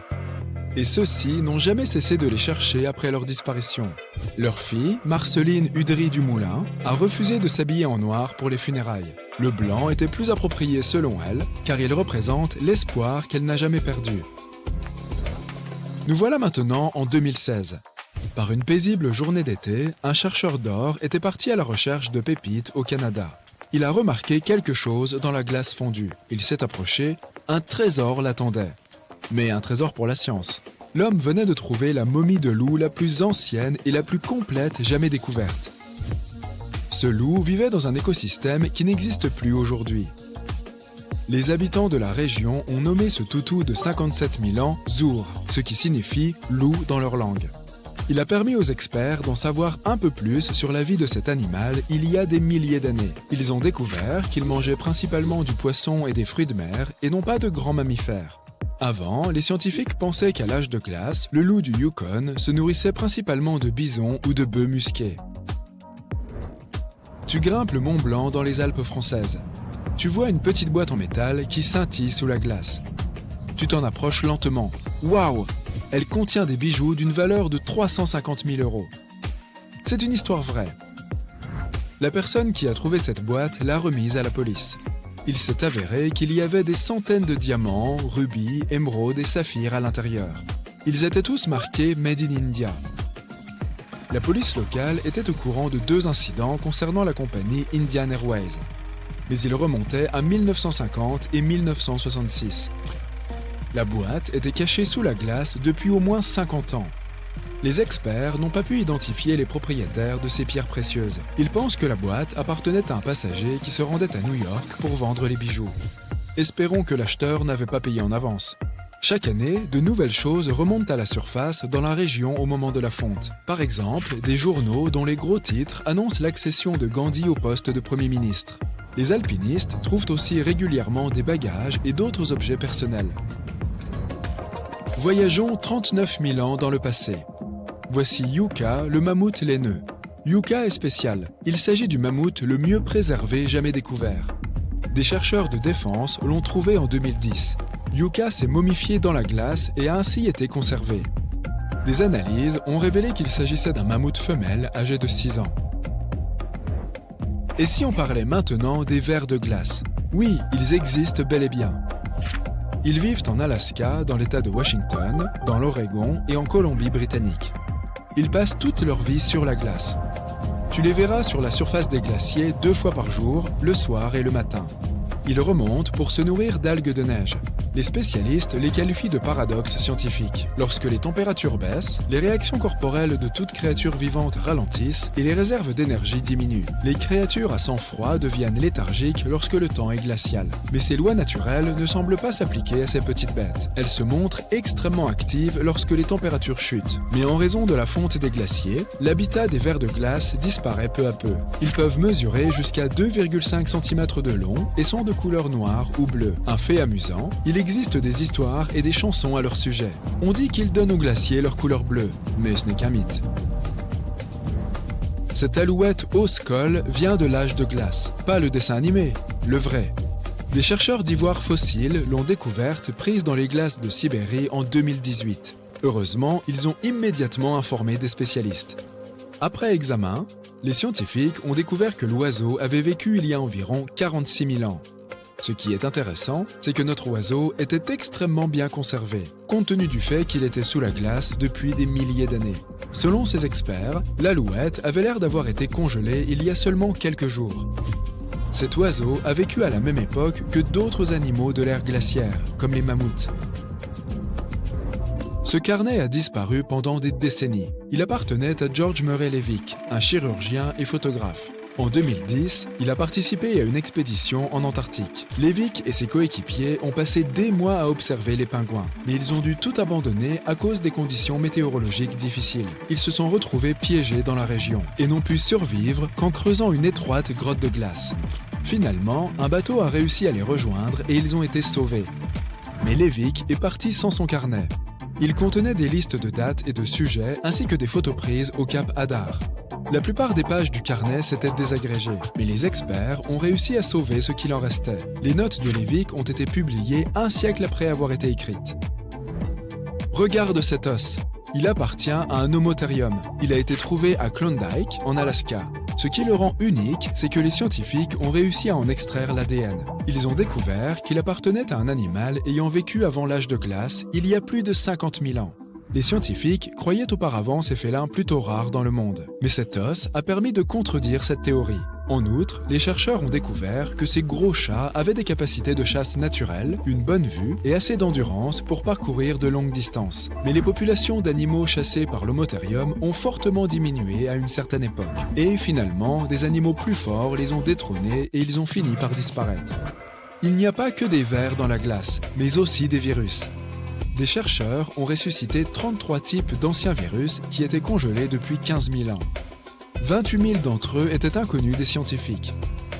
E: Et ceux-ci n'ont jamais cessé de les chercher après leur disparition. Leur fille, Marceline Udry Dumoulin, a refusé de s'habiller en noir pour les funérailles. Le blanc était plus approprié selon elle, car il représente l'espoir qu'elle n'a jamais perdu. Nous voilà maintenant en 2016. Par une paisible journée d'été, un chercheur d'or était parti à la recherche de pépites au Canada. Il a remarqué quelque chose dans la glace fondue. Il s'est approché, un trésor l'attendait. Mais un trésor pour la science. L'homme venait de trouver la momie de loup la plus ancienne et la plus complète jamais découverte. Ce loup vivait dans un écosystème qui n'existe plus aujourd'hui. Les habitants de la région ont nommé ce toutou de 57 000 ans Zour, ce qui signifie loup dans leur langue. Il a permis aux experts d'en savoir un peu plus sur la vie de cet animal il y a des milliers d'années. Ils ont découvert qu'il mangeait principalement du poisson et des fruits de mer et non pas de grands mammifères. Avant, les scientifiques pensaient qu'à l'âge de glace, le loup du Yukon se nourrissait principalement de bisons ou de bœufs musqués. Tu grimpes le Mont Blanc dans les Alpes françaises. Tu vois une petite boîte en métal qui scintille sous la glace. Tu t'en approches lentement. Waouh! Elle contient des bijoux d'une valeur de 350 000 €. C'est une histoire vraie. La personne qui a trouvé cette boîte l'a remise à la police. Il s'est avéré qu'il y avait des centaines de diamants, rubis, émeraudes et saphirs à l'intérieur. Ils étaient tous marqués « Made in India ». La police locale était au courant de 2 incidents concernant la compagnie Indian Airways. mais il remontait à 1950 et 1966. La boîte était cachée sous la glace depuis au moins 50 ans. Les experts n'ont pas pu identifier les propriétaires de ces pierres précieuses. Ils pensent que la boîte appartenait à un passager qui se rendait à New York pour vendre les bijoux. Espérons que l'acheteur n'avait pas payé en avance. Chaque année, de nouvelles choses remontent à la surface dans la région au moment de la fonte. Par exemple, des journaux dont les gros titres annoncent l'accession de Gandhi au poste de Premier ministre. Les alpinistes trouvent aussi régulièrement des bagages et d'autres objets personnels. Voyageons 39 000 ans dans le passé. Voici Yucca, le mammouth laineux. Yucca est spécial. Il s'agit du mammouth le mieux préservé jamais découvert. Des chercheurs de défense l'ont trouvé en 2010. Yucca s'est momifié dans la glace et a ainsi été conservé. Des analyses ont révélé qu'il s'agissait d'un mammouth femelle âgé de 6 ans. Et si on parlait maintenant des vers de glace? Oui, ils existent bel et bien. Ils vivent en Alaska, dans l'État de Washington, dans l'Oregon et en Colombie-Britannique. Ils passent toute leur vie sur la glace. Tu les verras sur la surface des glaciers 2 fois par jour, le soir et le matin. Ils remontent pour se nourrir d'algues de neige. Les spécialistes les qualifient de paradoxe scientifique. Lorsque les températures baissent, les réactions corporelles de toute créature vivante ralentissent et les réserves d'énergie diminuent. Les créatures à sang froid deviennent léthargiques lorsque le temps est glacial. Mais ces lois naturelles ne semblent pas s'appliquer à ces petites bêtes. Elles se montrent extrêmement actives lorsque les températures chutent. Mais en raison de la fonte des glaciers, l'habitat des vers de glace disparaît peu à peu. Ils peuvent mesurer jusqu'à 2,5 cm de long et sont de couleur noire ou bleue. Un fait amusant, il existe des histoires et des chansons à leur sujet. On dit qu'ils donnent aux glaciers leur couleur bleue, mais ce n'est qu'un mythe. Cette alouette hausse-col vient de l'âge de glace, pas le dessin animé, le vrai. Des chercheurs d'ivoire fossile l'ont découverte prise dans les glaces de Sibérie en 2018. Heureusement, ils ont immédiatement informé des spécialistes. Après examen, les scientifiques ont découvert que l'oiseau avait vécu il y a environ 46 000 ans. Ce qui est intéressant, c'est que notre oiseau était extrêmement bien conservé, compte tenu du fait qu'il était sous la glace depuis des milliers d'années. Selon ces experts, l'alouette avait l'air d'avoir été congelée il y a seulement quelques jours. Cet oiseau a vécu à la même époque que d'autres animaux de l'ère glaciaire, comme les mammouths. Ce carnet a disparu pendant des décennies. Il appartenait à George Murray Levick, un chirurgien et photographe. En 2010, il a participé à une expédition en Antarctique. Levick et ses coéquipiers ont passé des mois à observer les pingouins, mais ils ont dû tout abandonner à cause des conditions météorologiques difficiles. Ils se sont retrouvés piégés dans la région et n'ont pu survivre qu'en creusant une étroite grotte de glace. Finalement, un bateau a réussi à les rejoindre et ils ont été sauvés. Mais Levick est parti sans son carnet. Il contenait des listes de dates et de sujets ainsi que des photos prises au cap Hadar. La plupart des pages du carnet s'étaient désagrégées, mais les experts ont réussi à sauver ce qu'il en restait. Les notes de Levick ont été publiées 1 siècle après avoir été écrites. Regarde cet os. Il appartient à un homotherium. Il a été trouvé à Klondike, en Alaska. Ce qui le rend unique, c'est que les scientifiques ont réussi à en extraire l'ADN. Ils ont découvert qu'il appartenait à un animal ayant vécu avant l'âge de glace, il y a plus de 50 000 ans. Les scientifiques croyaient auparavant ces félins plutôt rares dans le monde, mais cet os a permis de contredire cette théorie. En outre, les chercheurs ont découvert que ces gros chats avaient des capacités de chasse naturelles, une bonne vue et assez d'endurance pour parcourir de longues distances. Mais les populations d'animaux chassés par l'homotherium ont fortement diminué à une certaine époque. Et finalement, des animaux plus forts les ont détrônés et ils ont fini par disparaître. Il n'y a pas que des vers dans la glace, mais aussi des virus. Des chercheurs ont ressuscité 33 types d'anciens virus qui étaient congelés depuis 15 000 ans. 28 000 d'entre eux étaient inconnus des scientifiques.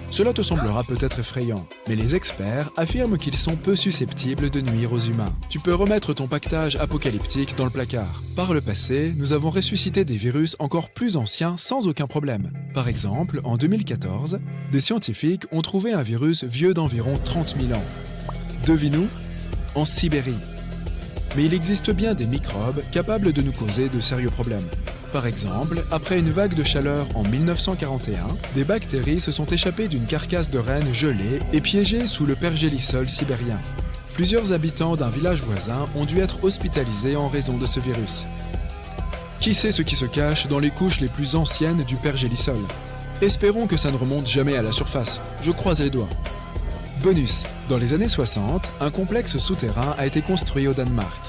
E: Cela te semblera peut-être effrayant, mais les experts affirment qu'ils sont peu susceptibles de nuire aux humains. Tu peux remettre ton pactage apocalyptique dans le placard. Par le passé, nous avons ressuscité des virus encore plus anciens sans aucun problème. Par exemple, en 2014, des scientifiques ont trouvé un virus vieux d'environ 30 000 ans. Devine où ? En Sibérie. Mais il existe bien des microbes capables de nous causer de sérieux problèmes. Par exemple, après une vague de chaleur en 1941, des bactéries se sont échappées d'une carcasse de renne gelée et piégées sous le pergélisol sibérien. Plusieurs habitants d'un village voisin ont dû être hospitalisés en raison de ce virus. Qui sait ce qui se cache dans les couches les plus anciennes du pergélisol ? Espérons que ça ne remonte jamais à la surface. Je croise les doigts. Bonus. Dans les années 60, un complexe souterrain a été construit au Danemark.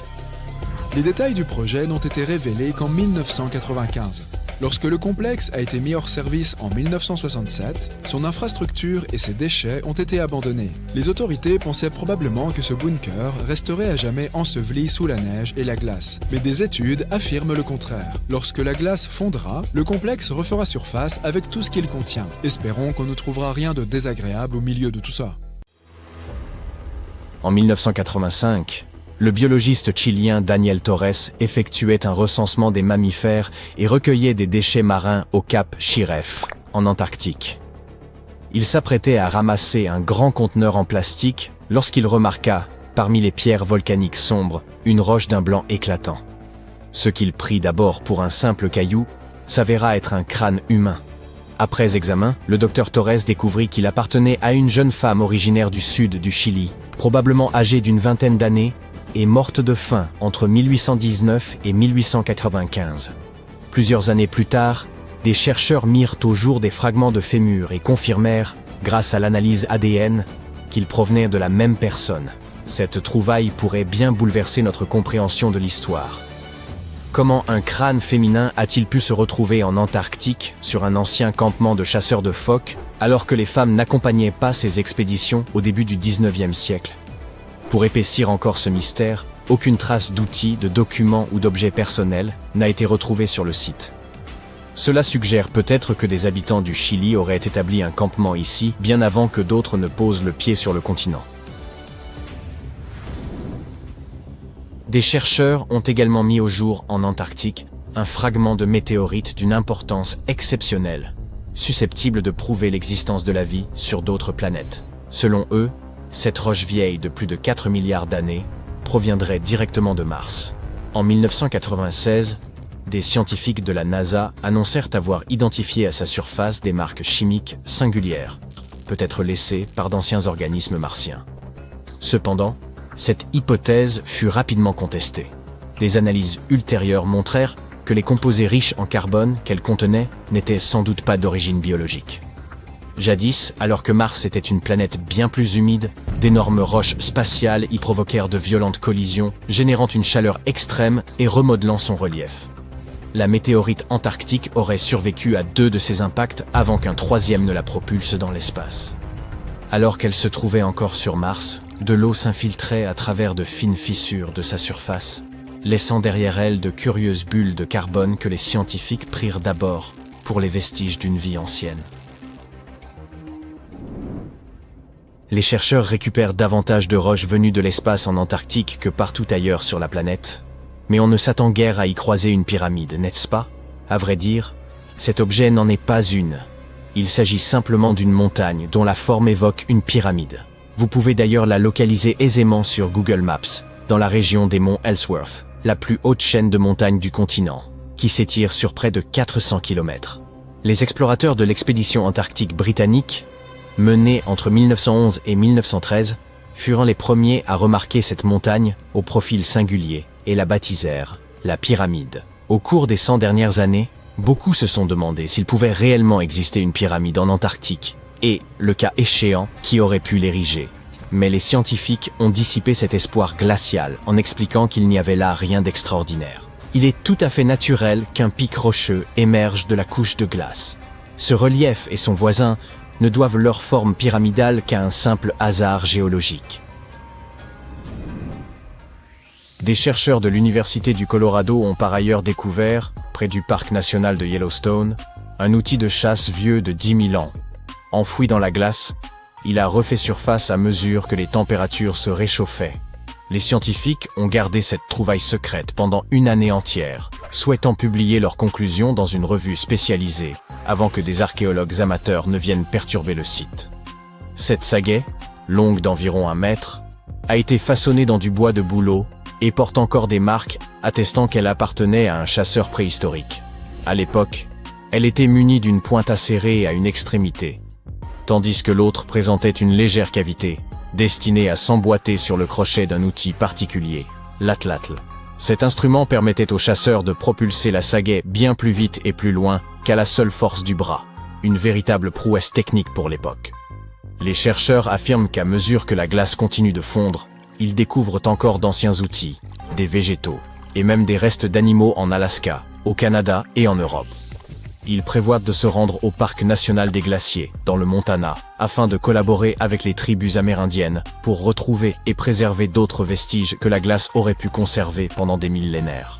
E: Les détails du projet n'ont été révélés qu'en 1995. Lorsque le complexe a été mis hors service en 1967, son infrastructure et ses déchets ont été abandonnés. Les autorités pensaient probablement que ce bunker resterait à jamais enseveli sous la neige et la glace. Mais des études affirment le contraire. Lorsque la glace fondra, le complexe refera surface avec tout ce qu'il contient. Espérons qu'on ne trouvera rien de désagréable au milieu de tout ça.
B: En 1985, le biologiste chilien Daniel Torres effectuait un recensement des mammifères et recueillait des déchets marins au cap Shiref, en Antarctique. Il s'apprêtait à ramasser un grand conteneur en plastique lorsqu'il remarqua, parmi les pierres volcaniques sombres, une roche d'un blanc éclatant. Ce qu'il prit d'abord pour un simple caillou s'avéra être un crâne humain. Après examen, le docteur Torres découvrit qu'il appartenait à une jeune femme originaire du sud du Chili, probablement âgée d'une vingtaine d'années, et morte de faim entre 1819 et 1895. Plusieurs années plus tard, des chercheurs mirent au jour des fragments de fémur et confirmèrent, grâce à l'analyse ADN, qu'ils provenaient de la même personne. Cette trouvaille pourrait bien bouleverser notre compréhension de l'histoire. Comment un crâne féminin a-t-il pu se retrouver en Antarctique, sur un ancien campement de chasseurs de phoques, alors que les femmes n'accompagnaient pas ces expéditions au début du XIXe siècle ? Pour épaissir encore ce mystère, aucune trace d'outils, de documents ou d'objets personnels n'a été retrouvée sur le site. Cela suggère peut-être que des habitants du Chili auraient établi un campement ici, bien avant que d'autres ne posent le pied sur le continent. Des chercheurs ont également mis au jour en Antarctique un fragment de météorite d'une importance exceptionnelle, susceptible de prouver l'existence de la vie sur d'autres planètes. Selon eux, cette roche vieille de plus de 4 milliards d'années proviendrait directement de Mars. En 1996, des scientifiques de la NASA annoncèrent avoir identifié à sa surface des marques chimiques singulières, peut-être laissées par d'anciens organismes martiens. Cependant, cette hypothèse fut rapidement contestée. Des analyses ultérieures montrèrent que les composés riches en carbone qu'elle contenait n'étaient sans doute pas d'origine biologique. Jadis, alors que Mars était une planète bien plus humide, d'énormes roches spatiales y provoquèrent de violentes collisions, générant une chaleur extrême et remodelant son relief. La météorite antarctique aurait survécu à 2 de ces impacts avant qu'un troisième ne la propulse dans l'espace. Alors qu'elle se trouvait encore sur Mars, de l'eau s'infiltrait à travers de fines fissures de sa surface, laissant derrière elle de curieuses bulles de carbone que les scientifiques prirent d'abord pour les vestiges d'une vie ancienne. Les chercheurs récupèrent davantage de roches venues de l'espace en Antarctique que partout ailleurs sur la planète, mais on ne s'attend guère à y croiser une pyramide, n'est-ce pas? À vrai dire, cet objet n'en est pas une. Il s'agit simplement d'une montagne dont la forme évoque une pyramide. Vous pouvez d'ailleurs la localiser aisément sur Google Maps, dans la région des monts Ellsworth, la plus haute chaîne de montagnes du continent, qui s'étire sur près de 400 km. Les explorateurs de l'expédition antarctique britannique, menée entre 1911 et 1913, furent les premiers à remarquer cette montagne au profil singulier et la baptisèrent la pyramide. Au cours des 100 dernières années, beaucoup se sont demandé s'il pouvait réellement exister une pyramide en Antarctique et, le cas échéant, qui aurait pu l'ériger. Mais les scientifiques ont dissipé cet espoir glacial en expliquant qu'il n'y avait là rien d'extraordinaire. Il est tout à fait naturel qu'un pic rocheux émerge de la couche de glace. Ce relief et son voisin ne doivent leur forme pyramidale qu'à un simple hasard géologique. Des chercheurs de l'Université du Colorado ont par ailleurs découvert, près du parc national de Yellowstone, un outil de chasse vieux de 10 000 ans. Enfoui dans la glace, il a refait surface à mesure que les températures se réchauffaient. Les scientifiques ont gardé cette trouvaille secrète pendant une année entière, souhaitant publier leurs conclusions dans une revue spécialisée, avant que des archéologues amateurs ne viennent perturber le site. Cette sagaie, longue d'environ 1 mètre, a été façonnée dans du bois de bouleau et porte encore des marques attestant qu'elle appartenait à un chasseur préhistorique. À l'époque, elle était munie d'une pointe acérée à une extrémité, tandis que l'autre présentait une légère cavité, destinée à s'emboîter sur le crochet d'un outil particulier, l'atlatl. Cet instrument permettait aux chasseurs de propulser la sagaie bien plus vite et plus loin qu'à la seule force du bras. une véritable prouesse technique pour l'époque. Les chercheurs affirment qu'à mesure que la glace continue de fondre, ils découvrent encore d'anciens outils, des végétaux, et même des restes d'animaux en Alaska, au Canada et en Europe. Ils prévoient de se rendre au Parc national des glaciers, dans le Montana, afin de collaborer avec les tribus amérindiennes pour retrouver et préserver d'autres vestiges que la glace aurait pu conserver pendant des millénaires.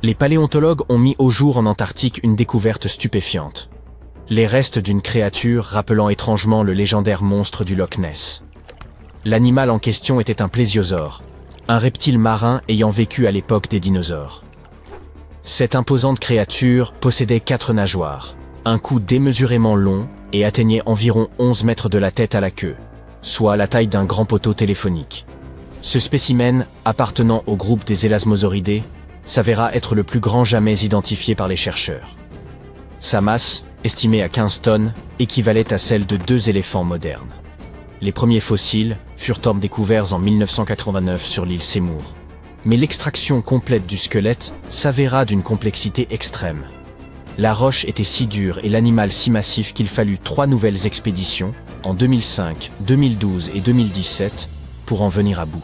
B: Les paléontologues ont mis au jour en Antarctique une découverte stupéfiante. Les restes d'une créature rappelant étrangement le légendaire monstre du Loch Ness. L'animal en question était un plésiosaure, un reptile marin ayant vécu à l'époque des dinosaures. Cette imposante créature possédait 4 nageoires, un cou démesurément long et atteignait environ 11 mètres de la tête à la queue, soit la taille d'un grand poteau téléphonique. Ce spécimen, appartenant au groupe des Elasmosauridés, s'avéra être le plus grand jamais identifié par les chercheurs. Sa masse, estimée à 15 tonnes, équivalait à celle de 2 éléphants modernes. Les premiers fossiles furent découverts en 1989 sur l'île Seymour. Mais l'extraction complète du squelette s'avéra d'une complexité extrême. La roche était si dure et l'animal si massif qu'il fallut 3 nouvelles expéditions, en 2005, 2012 et 2017, pour en venir à bout.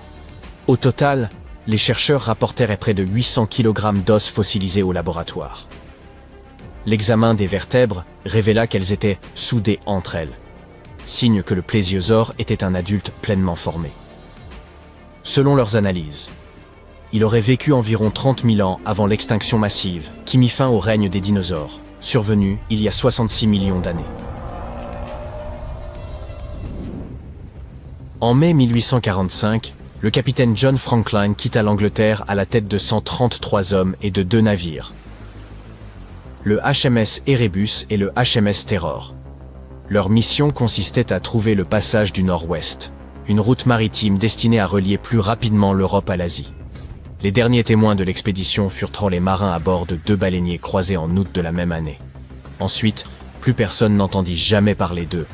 B: Au total, les chercheurs rapportèrent près de 800 kg d'os fossilisés au laboratoire. L'examen des vertèbres révéla qu'elles étaient soudées entre elles, signe que le plésiosaure était un adulte pleinement formé. Selon leurs analyses, il aurait vécu environ 30 000 ans avant l'extinction massive, qui mit fin au règne des dinosaures, survenu il y a 66 millions d'années. En mai 1845, le capitaine John Franklin quitta l'Angleterre à la tête de 133 hommes et de 2 navires, le HMS Erebus et le HMS Terror. Leur mission consistait à trouver le passage du Nord-Ouest, une route maritime destinée à relier plus rapidement l'Europe à l'Asie. Les derniers témoins de l'expédition furent les marins à bord de 2 baleiniers croisés en août de la même année. Ensuite, plus personne n'entendit jamais parler d'eux,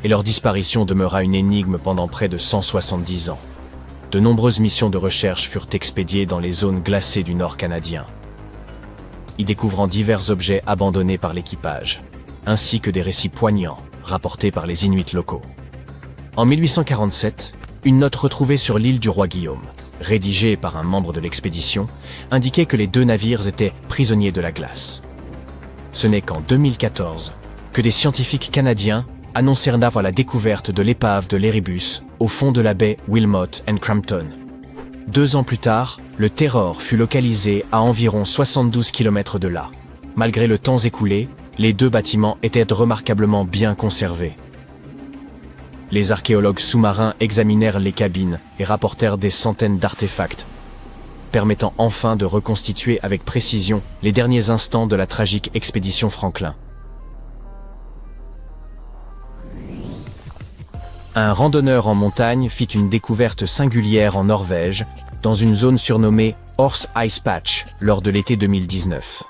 B: et leur disparition demeura une énigme pendant près de 170 ans. De nombreuses missions de recherche furent expédiées dans les zones glacées du Nord canadien, y découvrant divers objets abandonnés par l'équipage, ainsi que des récits poignants rapportés par les Inuits locaux. En 1847, une note retrouvée sur l'île du Roi Guillaume, rédigée par un membre de l'expédition, indiquait que les 2 navires étaient prisonniers de la glace. Ce n'est qu'en 2014 que des scientifiques canadiens annoncèrent la découverte de l'épave de l'Erebus au fond de la baie Wilmot and Crampton. 2 ans plus tard, le Terror fut localisé à environ 72 km de là. Malgré le temps écoulé, les 2 bâtiments étaient remarquablement bien conservés. Les archéologues sous-marins examinèrent les cabines et rapportèrent des centaines d'artefacts, permettant enfin de reconstituer avec précision les derniers instants de la tragique expédition Franklin. Un randonneur en montagne fit une découverte singulière en Norvège, dans une zone surnommée Horse Ice Patch, lors de l'été 2019.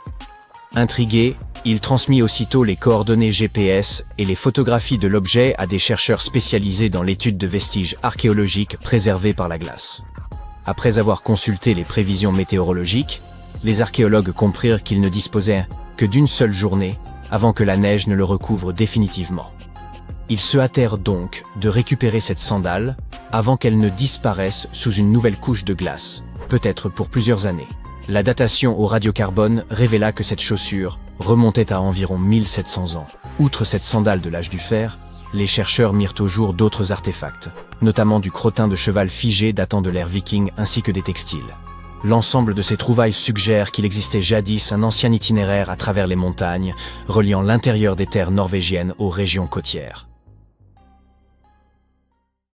B: Intrigué, il transmit aussitôt les coordonnées GPS et les photographies de l'objet à des chercheurs spécialisés dans l'étude de vestiges archéologiques préservés par la glace. Après avoir consulté les prévisions météorologiques, les archéologues comprirent qu'ils ne disposaient que d'une seule journée avant que la neige ne le recouvre définitivement. Ils se hâtèrent donc de récupérer cette sandale avant qu'elle ne disparaisse sous une nouvelle couche de glace, peut-être pour plusieurs années. La datation au radiocarbone révéla que cette chaussure remontait à environ 1700 ans. Outre cette sandale de l'âge du fer, les chercheurs mirent au jour d'autres artefacts, notamment du crottin de cheval figé datant de l'ère viking ainsi que des textiles. L'ensemble de ces trouvailles suggère qu'il existait jadis un ancien itinéraire à travers les montagnes, reliant l'intérieur des terres norvégiennes aux régions côtières.